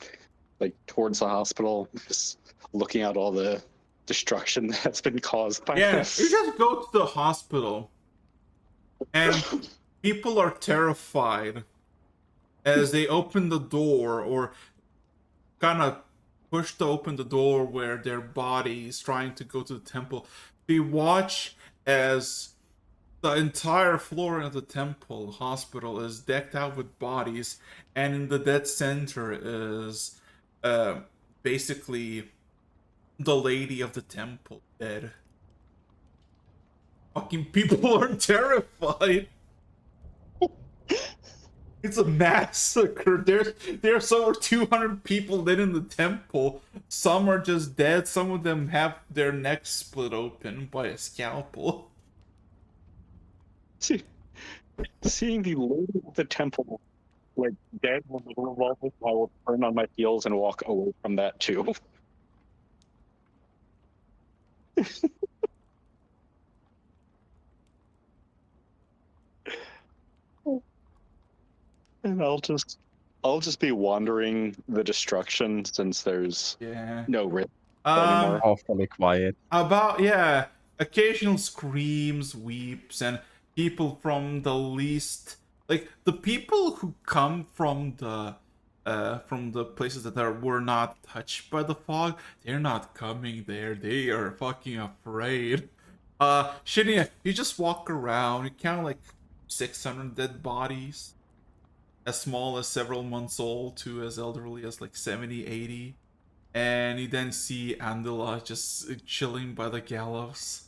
like towards the hospital, just looking at all the destruction that's been caused by Yeah, this. you just go to the hospital, and people are terrified as they open the door or kind of push to open the door where their body is trying to go to the temple. They watch as the entire floor of the temple hospital is decked out with bodies, and in the dead center is uh, basically the lady of the temple dead. Fucking people are terrified. It's a massacre. There's over 200 people dead in the temple. Some are just dead. Some of them have their necks split open by a scalpel. Seeing the lady of the temple like dead in the middle of all this, I will turn on my heels and walk away from that too. And I'll just be wandering the destruction since there's Yeah. no risk anymore. Awfully quiet. About, yeah, occasional screams, weeps, and people from the least, like the people who come from the places that were not touched by the fog, they're not coming there. They are fucking afraid. Shinya, you just walk around, you count like 600 dead bodies, as small as several months old to as elderly as like 70, 80. And you then see Andela just chilling by the gallows.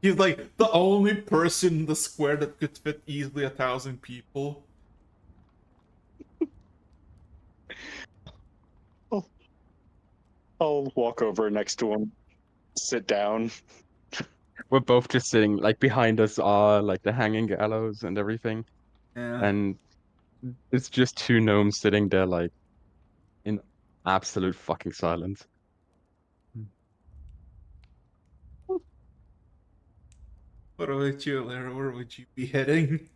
He's like the only person in the square that could fit easily 1,000 people. I'll walk over next to him, sit down. We're both just sitting, like behind us are like the hanging gallows and everything. Yeah. And it's just two gnomes sitting there like in absolute fucking silence. What about you, Lara? Where would you be heading?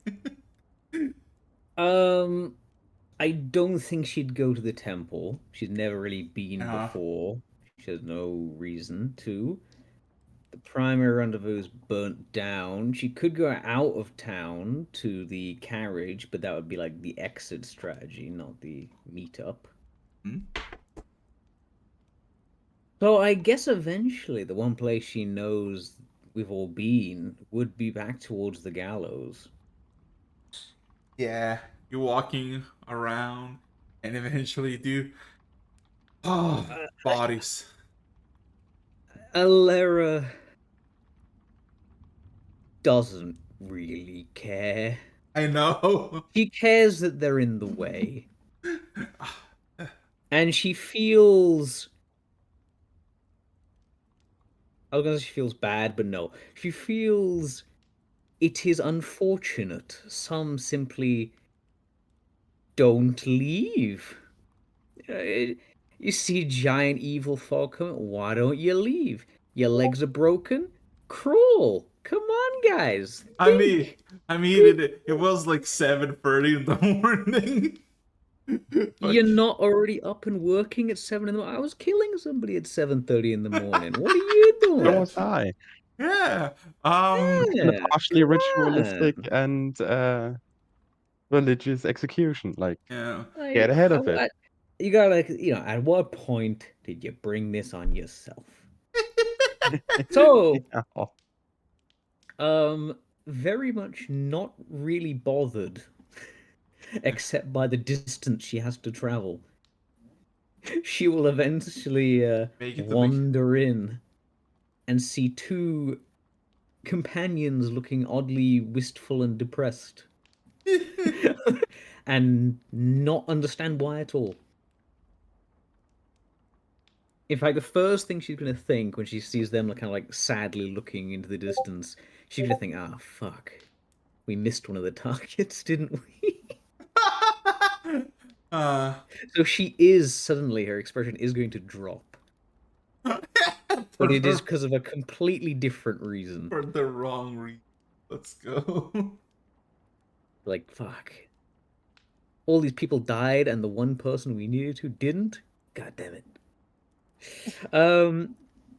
I don't think she'd go to the temple. She's never really been Yeah. before. She has no reason to. The primary rendezvous is burnt down. She could go out of town to the carriage, but that would be like the exit strategy, not the meetup. Hmm? So I guess eventually the one place she knows we've all been would be back towards the gallows. Yeah. You're walking around and eventually do. Oh, bodies. Alera doesn't really care. I know. She cares that they're in the way. And she feels. I was gonna say she feels bad, but no. She feels it is unfortunate. Some simply don't leave. You see giant evil fog coming. Why don't you leave? Your legs are broken? Crawl. Come on, guys. I mean, it was like 7:30 in the morning. But You're not already up and working at 7 in the morning. I was killing somebody at 7:30 in the morning. What are you So doing? was I. yeah. In a Yeah, partially ritualistic on. and religious execution. Like, Yeah. get ahead of it. You gotta, at what point did you bring this on yourself? So, Oh, very much not really bothered, except by the distance she has to travel. She will eventually Make it the big. wander in and see two companions looking oddly wistful and depressed, and not understand why at all. In fact, the first thing she's gonna think when she sees them kind of like sadly looking into the distance, she's gonna think, "Ah, fuck. we missed one of the targets, didn't we? uh, So she is suddenly her expression is going to drop, but it is because of a completely different reason. for the wrong reason. Let's go. Like fuck, all these people died, and the one person we needed to didn't. God damn it.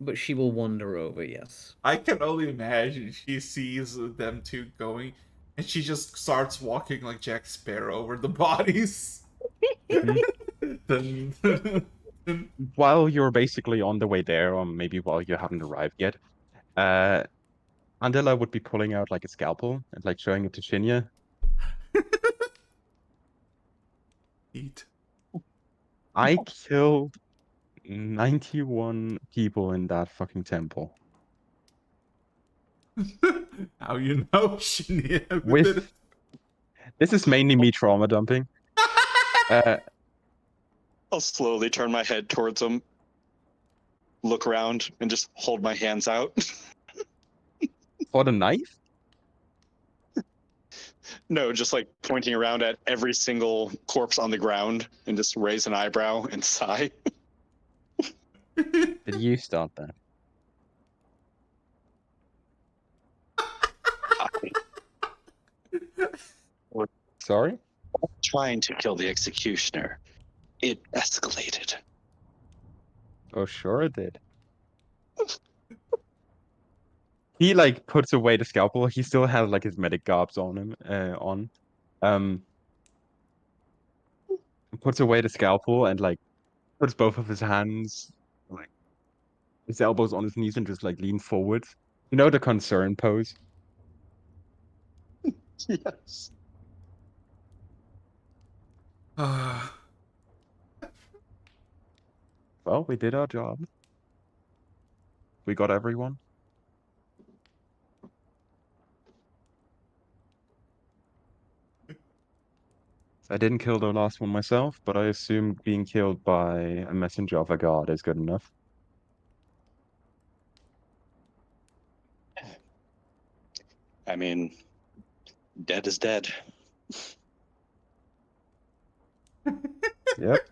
But she will wander over. Yes. I can only imagine she sees them two going, and she just starts walking like Jack Sparrow over the bodies. Dun, dun. While you're basically on the way there, or maybe while you haven't arrived yet, uh, Andela would be pulling out like a scalpel and like showing it to Shinya. Eat. I killed 91 people in that fucking temple How you know, Shinya? Who did with it? this is mainly me trauma dumping. I'll slowly turn my head towards him, look around, and just hold my hands out. For the knife? No, just like pointing around at every single corpse on the ground and just raise an eyebrow and sigh. Did you start that? Sorry? Trying to kill the executioner. It escalated. Oh, sure it did. He like puts away the scalpel. He still has like his medic garbs on him. Um, puts away the scalpel and like puts both of his hands, like his elbows on his knees, and just like lean forward. You know the concern pose. Yes. Well, we did our job. We got everyone. I didn't kill the last one myself, but I assume being killed by a messenger of a god is good enough. I mean, dead is dead. Yep.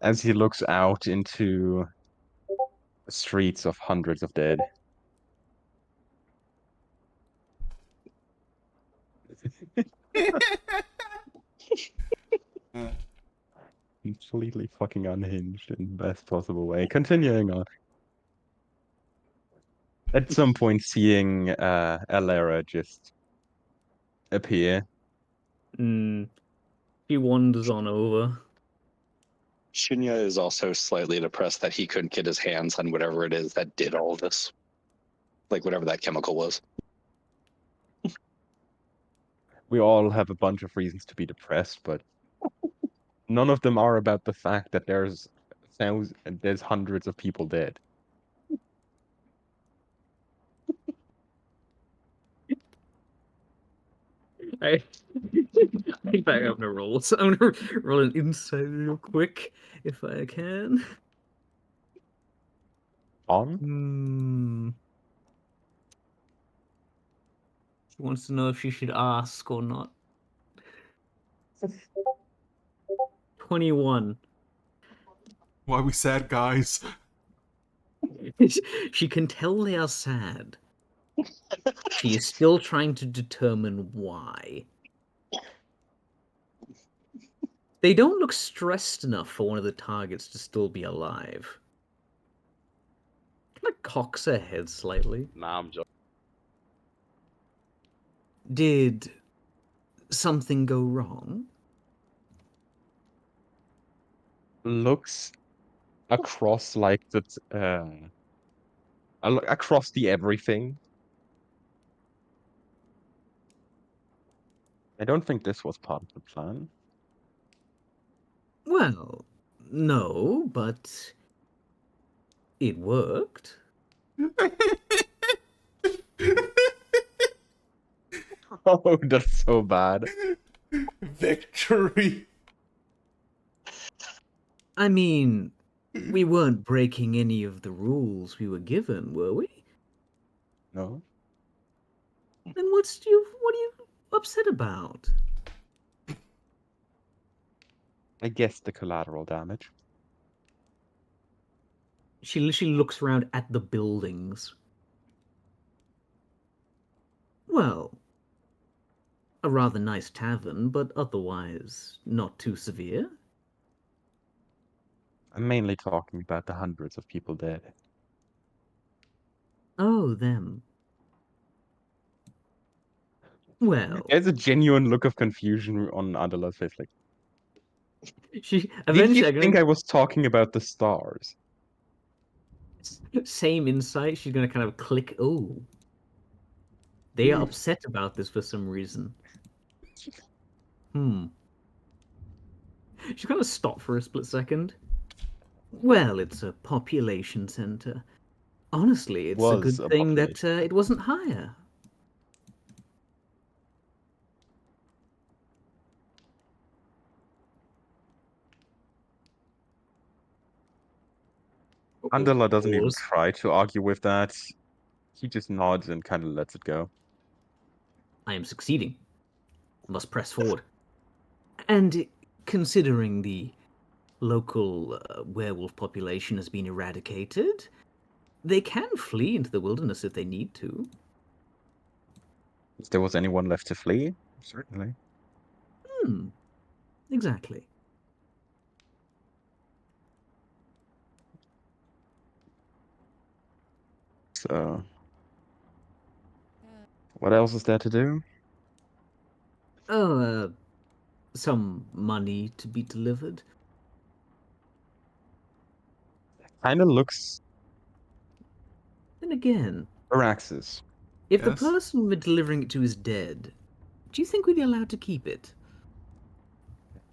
As he looks out into the streets of hundreds of dead. Completely fucking unhinged in the best possible way. Continuing on. At some point, seeing Alera just appear. He wanders on over. Shinya is also slightly depressed that he couldn't get his hands on whatever it is that did all this. Like whatever that chemical was. We all have a bunch of reasons to be depressed, but none of them are about the fact that there's hundreds of people dead. I think back up to roll. So I'm gonna roll an insight real quick if I can. On? She wants to know if she should ask or not. 21. Why we sad, guys? She can tell they are sad. She is still trying to determine why. They don't look stressed enough for one of the targets to still be alive. Kind of cocks her head slightly. Nah, I'm joking. Did something go wrong? Looks across like across the everything. I don't think this was part of the plan. Well, no, but it worked. Oh, that's so bad. Victory. I mean, we weren't breaking any of the rules we were given, were we? No. Then what are you upset about? I guess the collateral damage. She literally looks around at the buildings. Well, a rather nice tavern, but otherwise not too severe. I'm mainly talking about the hundreds of people dead. Oh, them. Well, There's a genuine look of confusion on Adela's face. Like, she did eventually. you think I was talking about the stars? Same insight. She's gonna kind of click. Oh, they are upset about this for some reason. Hmm. She's gonna stop for a split second. Well, it's a population center. Honestly, it's a Was good a thing that population. it wasn't higher. Andela doesn't even Pause. try to argue with that. He just nods and kind of lets it go. I am succeeding. Must press forward. And considering the local werewolf population has been eradicated, they can flee into the wilderness if they need to. If there was anyone left to flee, certainly. Hmm. Exactly. So, what else is there to do? Oh, some money to be delivered. Kind of looks Then again, Araxis. if the Yes. person we're delivering it to is dead, do you think we'd be allowed to keep it?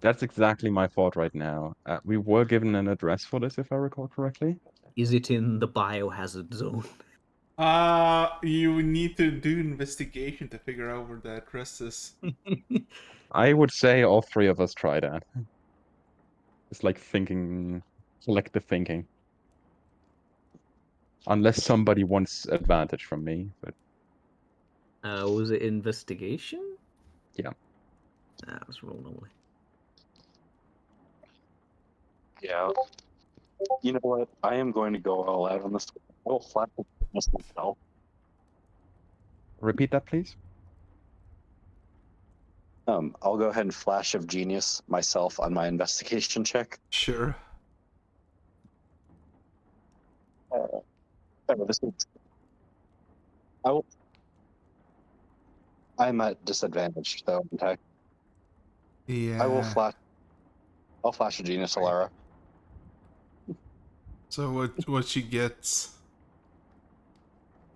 That's exactly my thought right now. We were given an address for this, if I recall correctly. Is it in the biohazard zone? You need to do investigation to figure out where the address is. I would say all three of us try that. It's like collective thinking. Unless somebody wants advantage from me, but Was it investigation? yeah. Let's roll normally. Yeah. You know what? I am going to go all out on this. I will flash this myself. Repeat that, please. I'll go ahead and flash of genius myself on my investigation check. Sure. Oh, this is. I will. I'm at disadvantage, though. Okay. Yeah. I will flash. I'll flash a genius, Alara. So what she gets?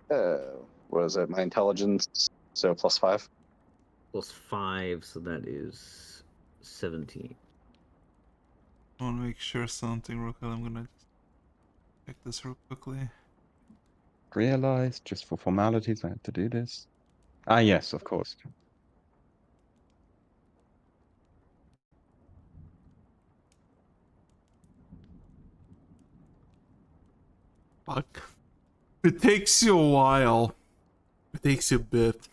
What is it? My intelligence, so +5. Plus 5, so that is 17. I want to make sure something real quick. I'm gonna check this real quickly. Realize, just for formalities, I have to do this. Ah, yes, of course. Fuck. It takes you a while. It takes you a bit.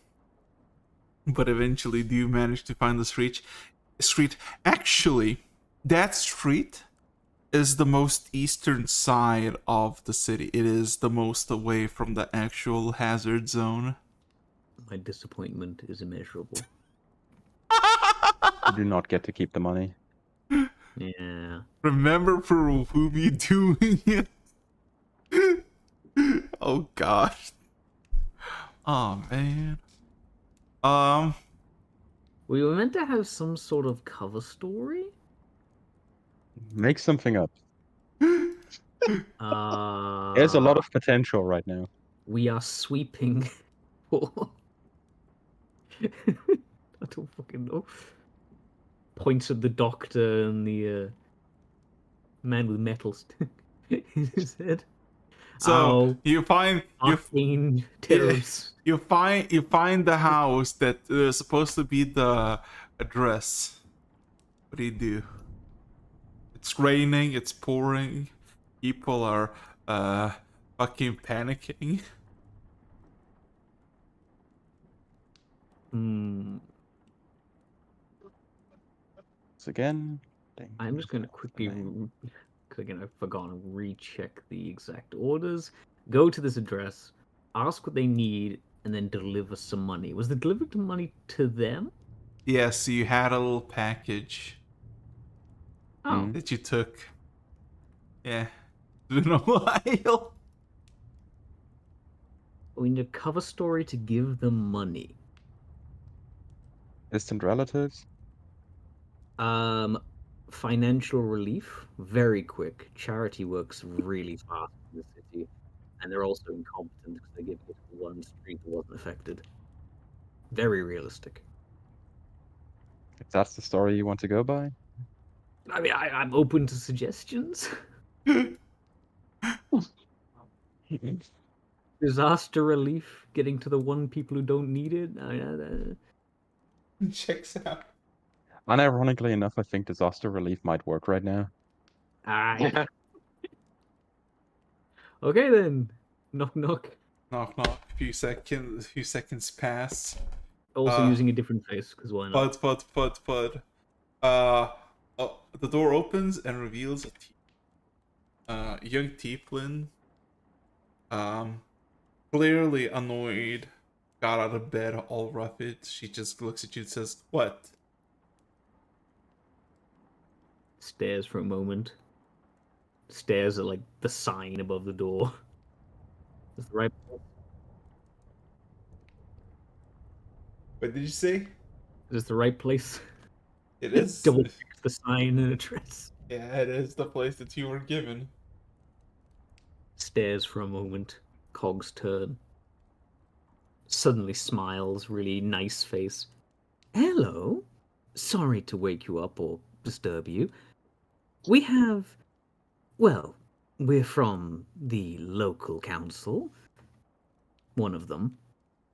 But eventually do you manage to find the street. Actually, that street is the most eastern side of the city. It is the most away from the actual hazard zone. My disappointment is immeasurable. You do not get to keep the money. Yeah. Remember for whom you doing it? Oh gosh. Oh man. We were meant to have some sort of cover story? Make something up. Uh, There's a lot of potential right now. We are sweeping for. I don't fucking know. Points at the doctor and the man with metals in his head. So Ow, you find arcane terrors. you find the house that is supposed to be the address. What do? It's raining, it's pouring, people are fucking panicking. Hmm. So again, I'm just going to quickly, because again I've forgotten, recheck the exact orders. Go to this address, ask what they need, and then deliver some money. Was the delivered money to them? Yeah, so you had a little package Oh, that you took. Yeah. Been a while. we need a cover story to give them money. distant relatives. Um, Financial relief, very quick. Charity works really fast in the city, and they're also incompetent because they gave it to one street that wasn't affected. Very realistic. If that's the story you want to go by. I mean, I'm open to suggestions. Disaster relief, getting to the one people who don't need it. Checks out. Unironically enough, I think disaster relief might work right now. Aye. Okay then. Knock knock. Knock knock. Few seconds pass. Also using a different face, because why not? Pud. The door opens and reveals a young tiefling. Clearly annoyed. Got out of bed all roughed. She just looks at you and says, "What?" Stares for a moment. Stares at like the sign above the door. Is the right What did you say? is this the right place? It is. Double check the sign and address. Yeah, it is the place that you were given. Stares for a moment. Cog's turn. Suddenly smiles, really nice face. Hello. Sorry to wake you up or disturb you. We have, well, we're from the local council, one of them,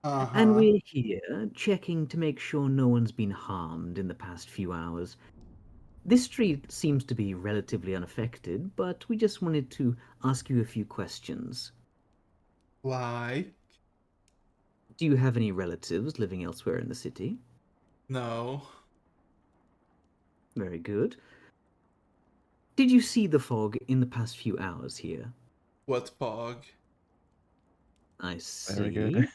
and Uh-huh. we're here checking to make sure no one's been harmed in the past few hours. This street seems to be relatively unaffected, but we just wanted to ask you a few questions. Like, Do you have any relatives living elsewhere in the city? no. Very good. Did you see the fog in the past few hours here? What fog? I Very see. good.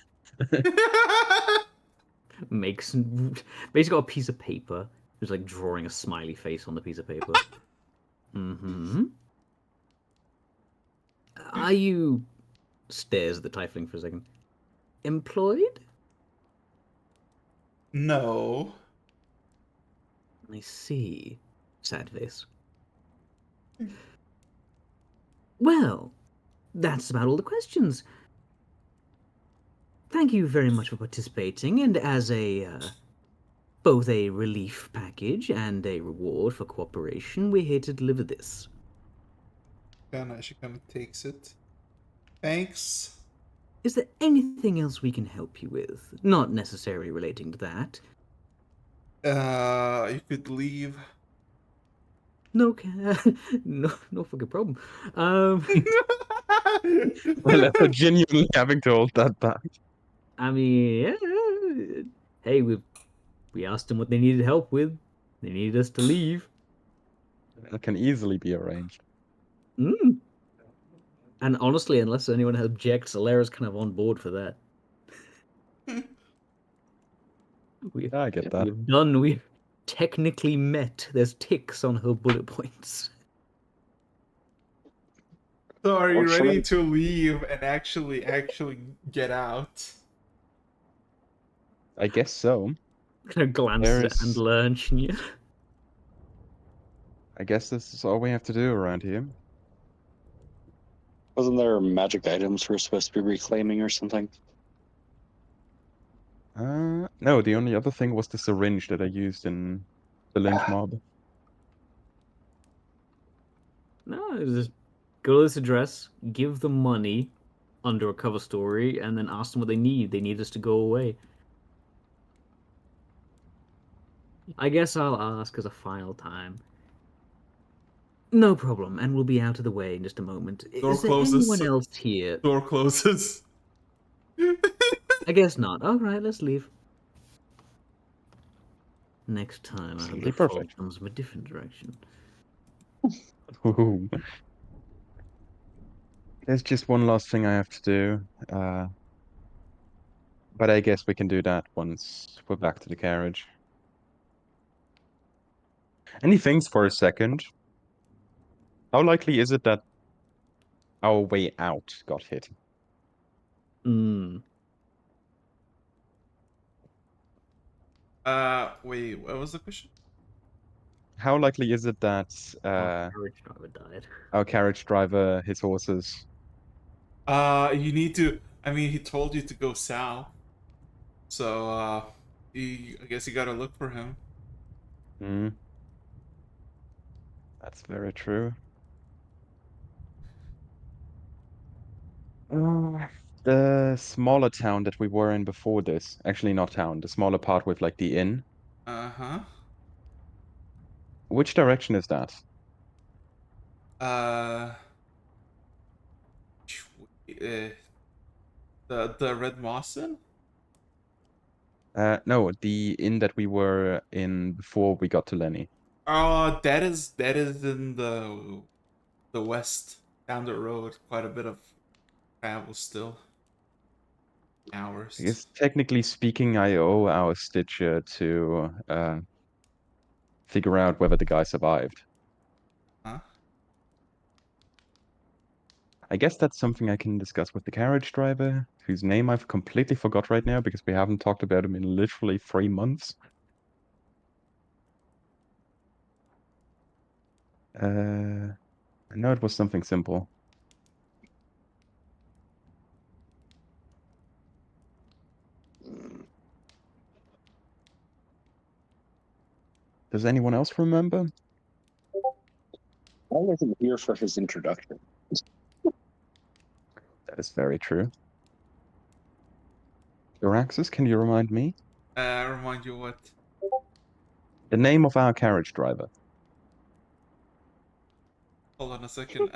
Makes basically got a piece of paper. Just like drawing a smiley face on the piece of paper. Mm-hmm. Are you stares at the tiefling for a second. Employed? No. I see. Sad face. Well, that's about all the questions. Thank you very much for participating, and as a both a relief package and a reward for cooperation, we're here to deliver this. She kind of takes it. Thanks. Is there anything else we can help you with? Not necessarily relating to that. You could leave. No, no fucking problem. Well, for genuinely having to hold that back. I mean, yeah, hey, we asked them what they needed help with. They needed us to leave. It can easily be arranged. Mm. And honestly, unless anyone objects, Alera's kind of on board for that. Yeah, I get that. We've technically met. There's ticks on her bullet points. So are you Works for ready me. to leave and actually get out? I guess so. Kind of glances at There's- Andler and you. I guess this is all we have to do around here. Wasn't there magic items we're supposed to be reclaiming or something? No, the only other thing was the syringe that I used in the lynch mob. No, just go to this address, give them money under a cover story, and then ask them what they need. They need us to go away. I guess I'll ask as a final time. No problem, and we'll be out of the way in just a moment. Door Is there closes. anyone else here? Door closes. I guess not. All right, let's leave. Next time, I hope Absolutely the fog perfect. comes from a different direction. Ooh. There's just one last thing I have to do. But I guess we can do that once we're back to the carriage. Any things for a second? How likely is it that our way out got hit? Hmm. Wait, what was the question? How likely is it that Our carriage driver died. our carriage driver, his horses? You need to. I mean, he told you to go south, so I guess you gotta look for him. Hmm, that's very true. Uh, the smaller town that we were in before this, actually not town, the smaller part with like the inn. Uh-huh. Which direction is that? Uh, uh the Red Mawson? No, the inn that we were in before we got to Lenny. That is in the west down the road. Quite a bit of travel still. I Hours. guess technically speaking, I owe our Stitcher to figure out whether the guy survived. Huh? I guess that's something I can discuss with the carriage driver, whose name I've completely forgot right now because we haven't talked about him in literally 3 months. I know it was something simple. Does anyone else remember? I wasn't here for his introduction. That is very true. Euraxis, can you remind me? Remind you what? The name of our carriage driver. Hold on a second.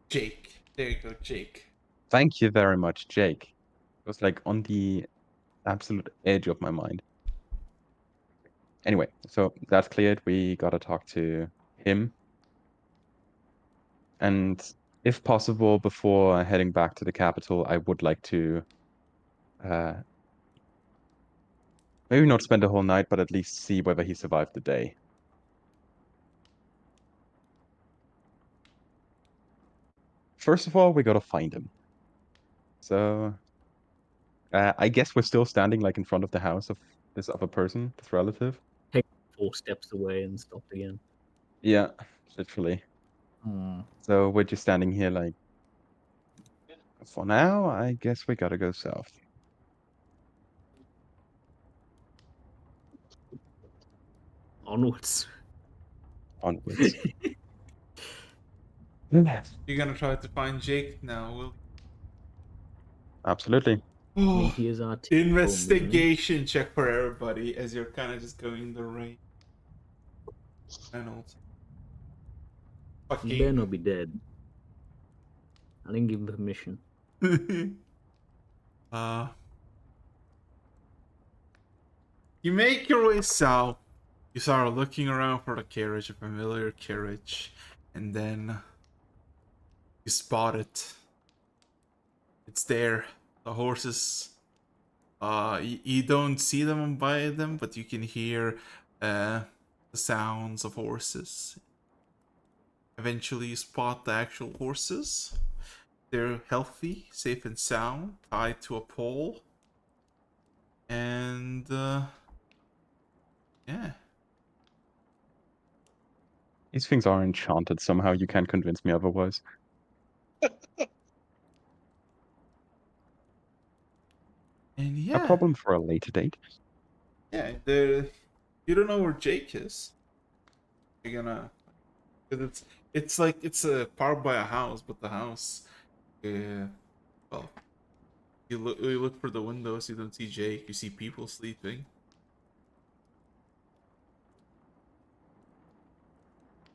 Jake. There you go, Jake. Thank you very much, Jake. It was like on the absolute edge of my mind. Anyway, so that's cleared. We gotta talk to him. And if possible, before heading back to the capital, I would like to uh, maybe not spend the whole night, but at least see whether he survived the day. First of all, we gotta find him. So I guess we're still standing like in front of the house of this other person, this relative. Take 4 steps away and stopped again. Yeah, literally. Hmm. So we're just standing here like, for now, I guess we gotta go south. Onwards. Onwards. Yes. You're gonna try to find Jake now, will Absolutely. I mean, you? he is our Investigation check for everybody as you're kind of just going the rain. Reynolds. He better Fucking. not be dead. I didn't give him permission. uh, you make your way south. You start looking around for the carriage, a familiar carriage, and then you spot it. It's there. The horses. You don't see them by them, but you can hear the sounds of horses. Eventually, you spot the actual horses. They're healthy, safe and sound, tied to a pole. And yeah. These things are enchanted somehow. You can't convince me otherwise. And A yeah. problem for a later date. Yeah, the you don't know where Jake is. You're gonna because it's like it's powered by a house, but the house well, you look for the windows, you don't see Jake, you see people sleeping.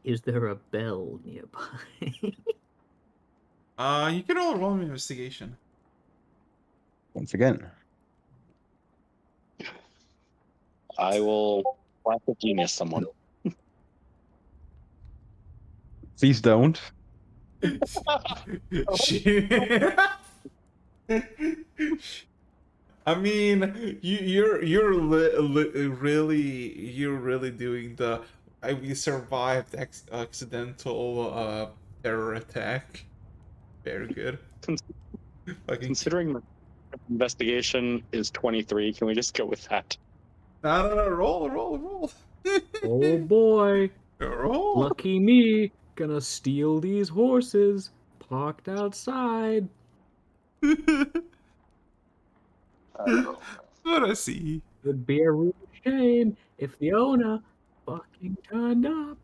Is there a bell nearby? You can all roll an investigation. Once again. I will blast a genius someone. Please don't. I mean, you're really doing the. We survived accidental terror attack. Very good. Fucking Considering the investigation is 23, can we just go with that? no, roll. Oh boy, Roll. lucky me, gonna steal these horses parked outside. What I see. Would be a real shame if the owner fucking turned up.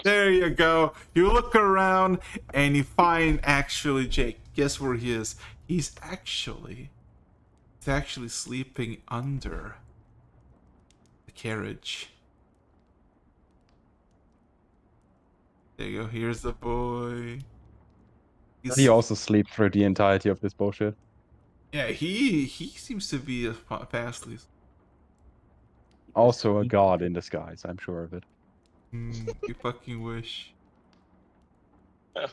There you go. You look around and you find actually Jake. Guess where he is? He's actually sleeping under the carriage. There you go. Here's the boy. He also sleep through the entirety of this bullshit. Yeah, he seems to be fast asleep. Also a god in disguise, I'm sure of it. You fucking wish. I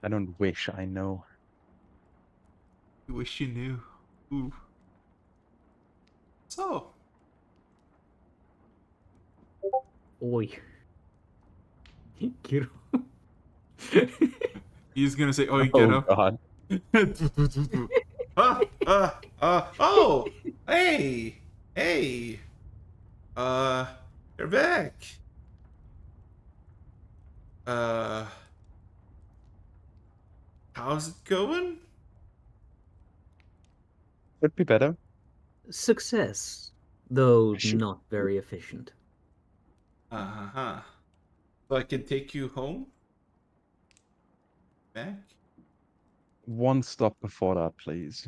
don't wish, I know. You wish you knew. Ooh. So. Oi. Get He's gonna say, "Oh, you get Oh up." god. Oh, hey, you're back. How's it going? Could be better. Success, though Shoot. not very efficient. Uh-huh. So I can take you home? Back? One stop before that, please.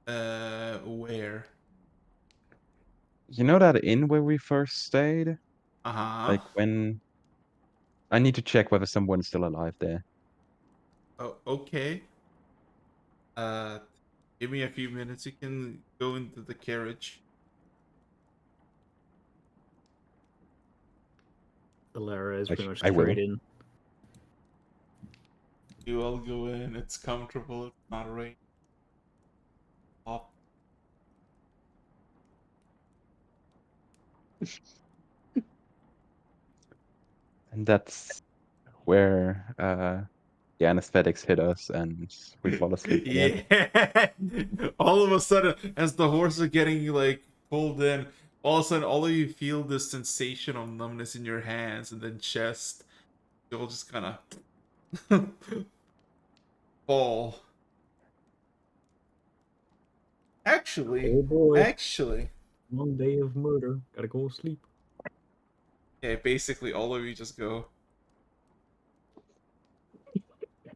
Where? You know that inn where we first stayed? Uh-huh. Like when... I need to check whether someone's still alive there. Oh, okay. Uh, Give me a few minutes. You can go into the carriage. Alara is pretty much I will. straight in. You all go in. It's comfortable. It's not raining. Up. And that's where the anesthetics hit us and we fall asleep again. Yeah. All of a sudden, as the horse are getting like pulled in, all of a sudden, all of you feel this sensation of numbness in your hands and then chest. You'll just kind of fall. Oh boy, Actually, long day of murder. Gotta go sleep. yeah. Basically, all of you just go.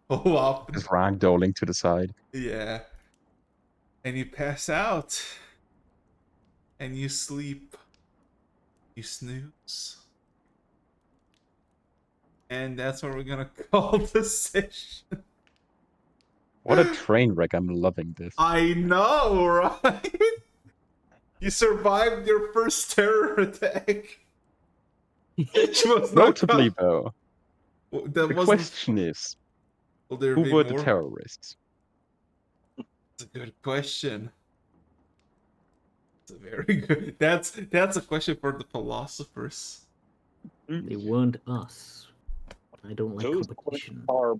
Oh, up. Just ragdolling to the side. Yeah. And you pass out. And you sleep. You snooze. And that's what we're gonna call this session. What a train wreck, I'm loving this. I know, right? You survived your first terror attack. Which was not Notably though, that the wasn't. question is, Will there who be were the more? terrorists? That's a good question. It's a very good. That's a question for the philosophers. They weren't us. I don't like Those competition. are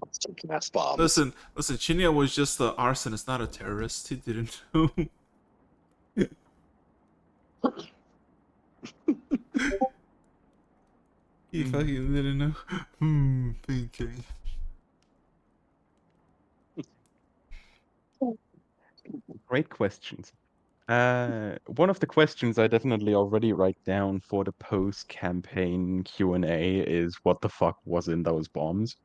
gas bombs. Listen. Chinya was just an arsonist, not a terrorist. He didn't know. He fucking didn't know. Thinking. Great questions. One of the questions I definitely already write down for the post-campaign Q&A is what the fuck was in those bombs?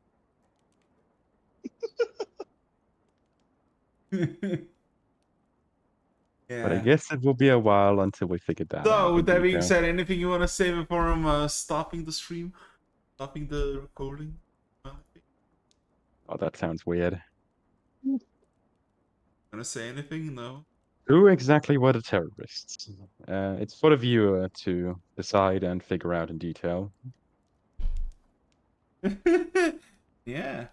Yeah. But I guess it will be a while until we figure that out. So, with in that being detail. said, anything you want to say before I'm stopping the stream? Stopping the recording? Oh, that sounds weird. Gonna say anything? No. Who exactly were the terrorists? It's for the viewer to decide and figure out in detail. Yeah.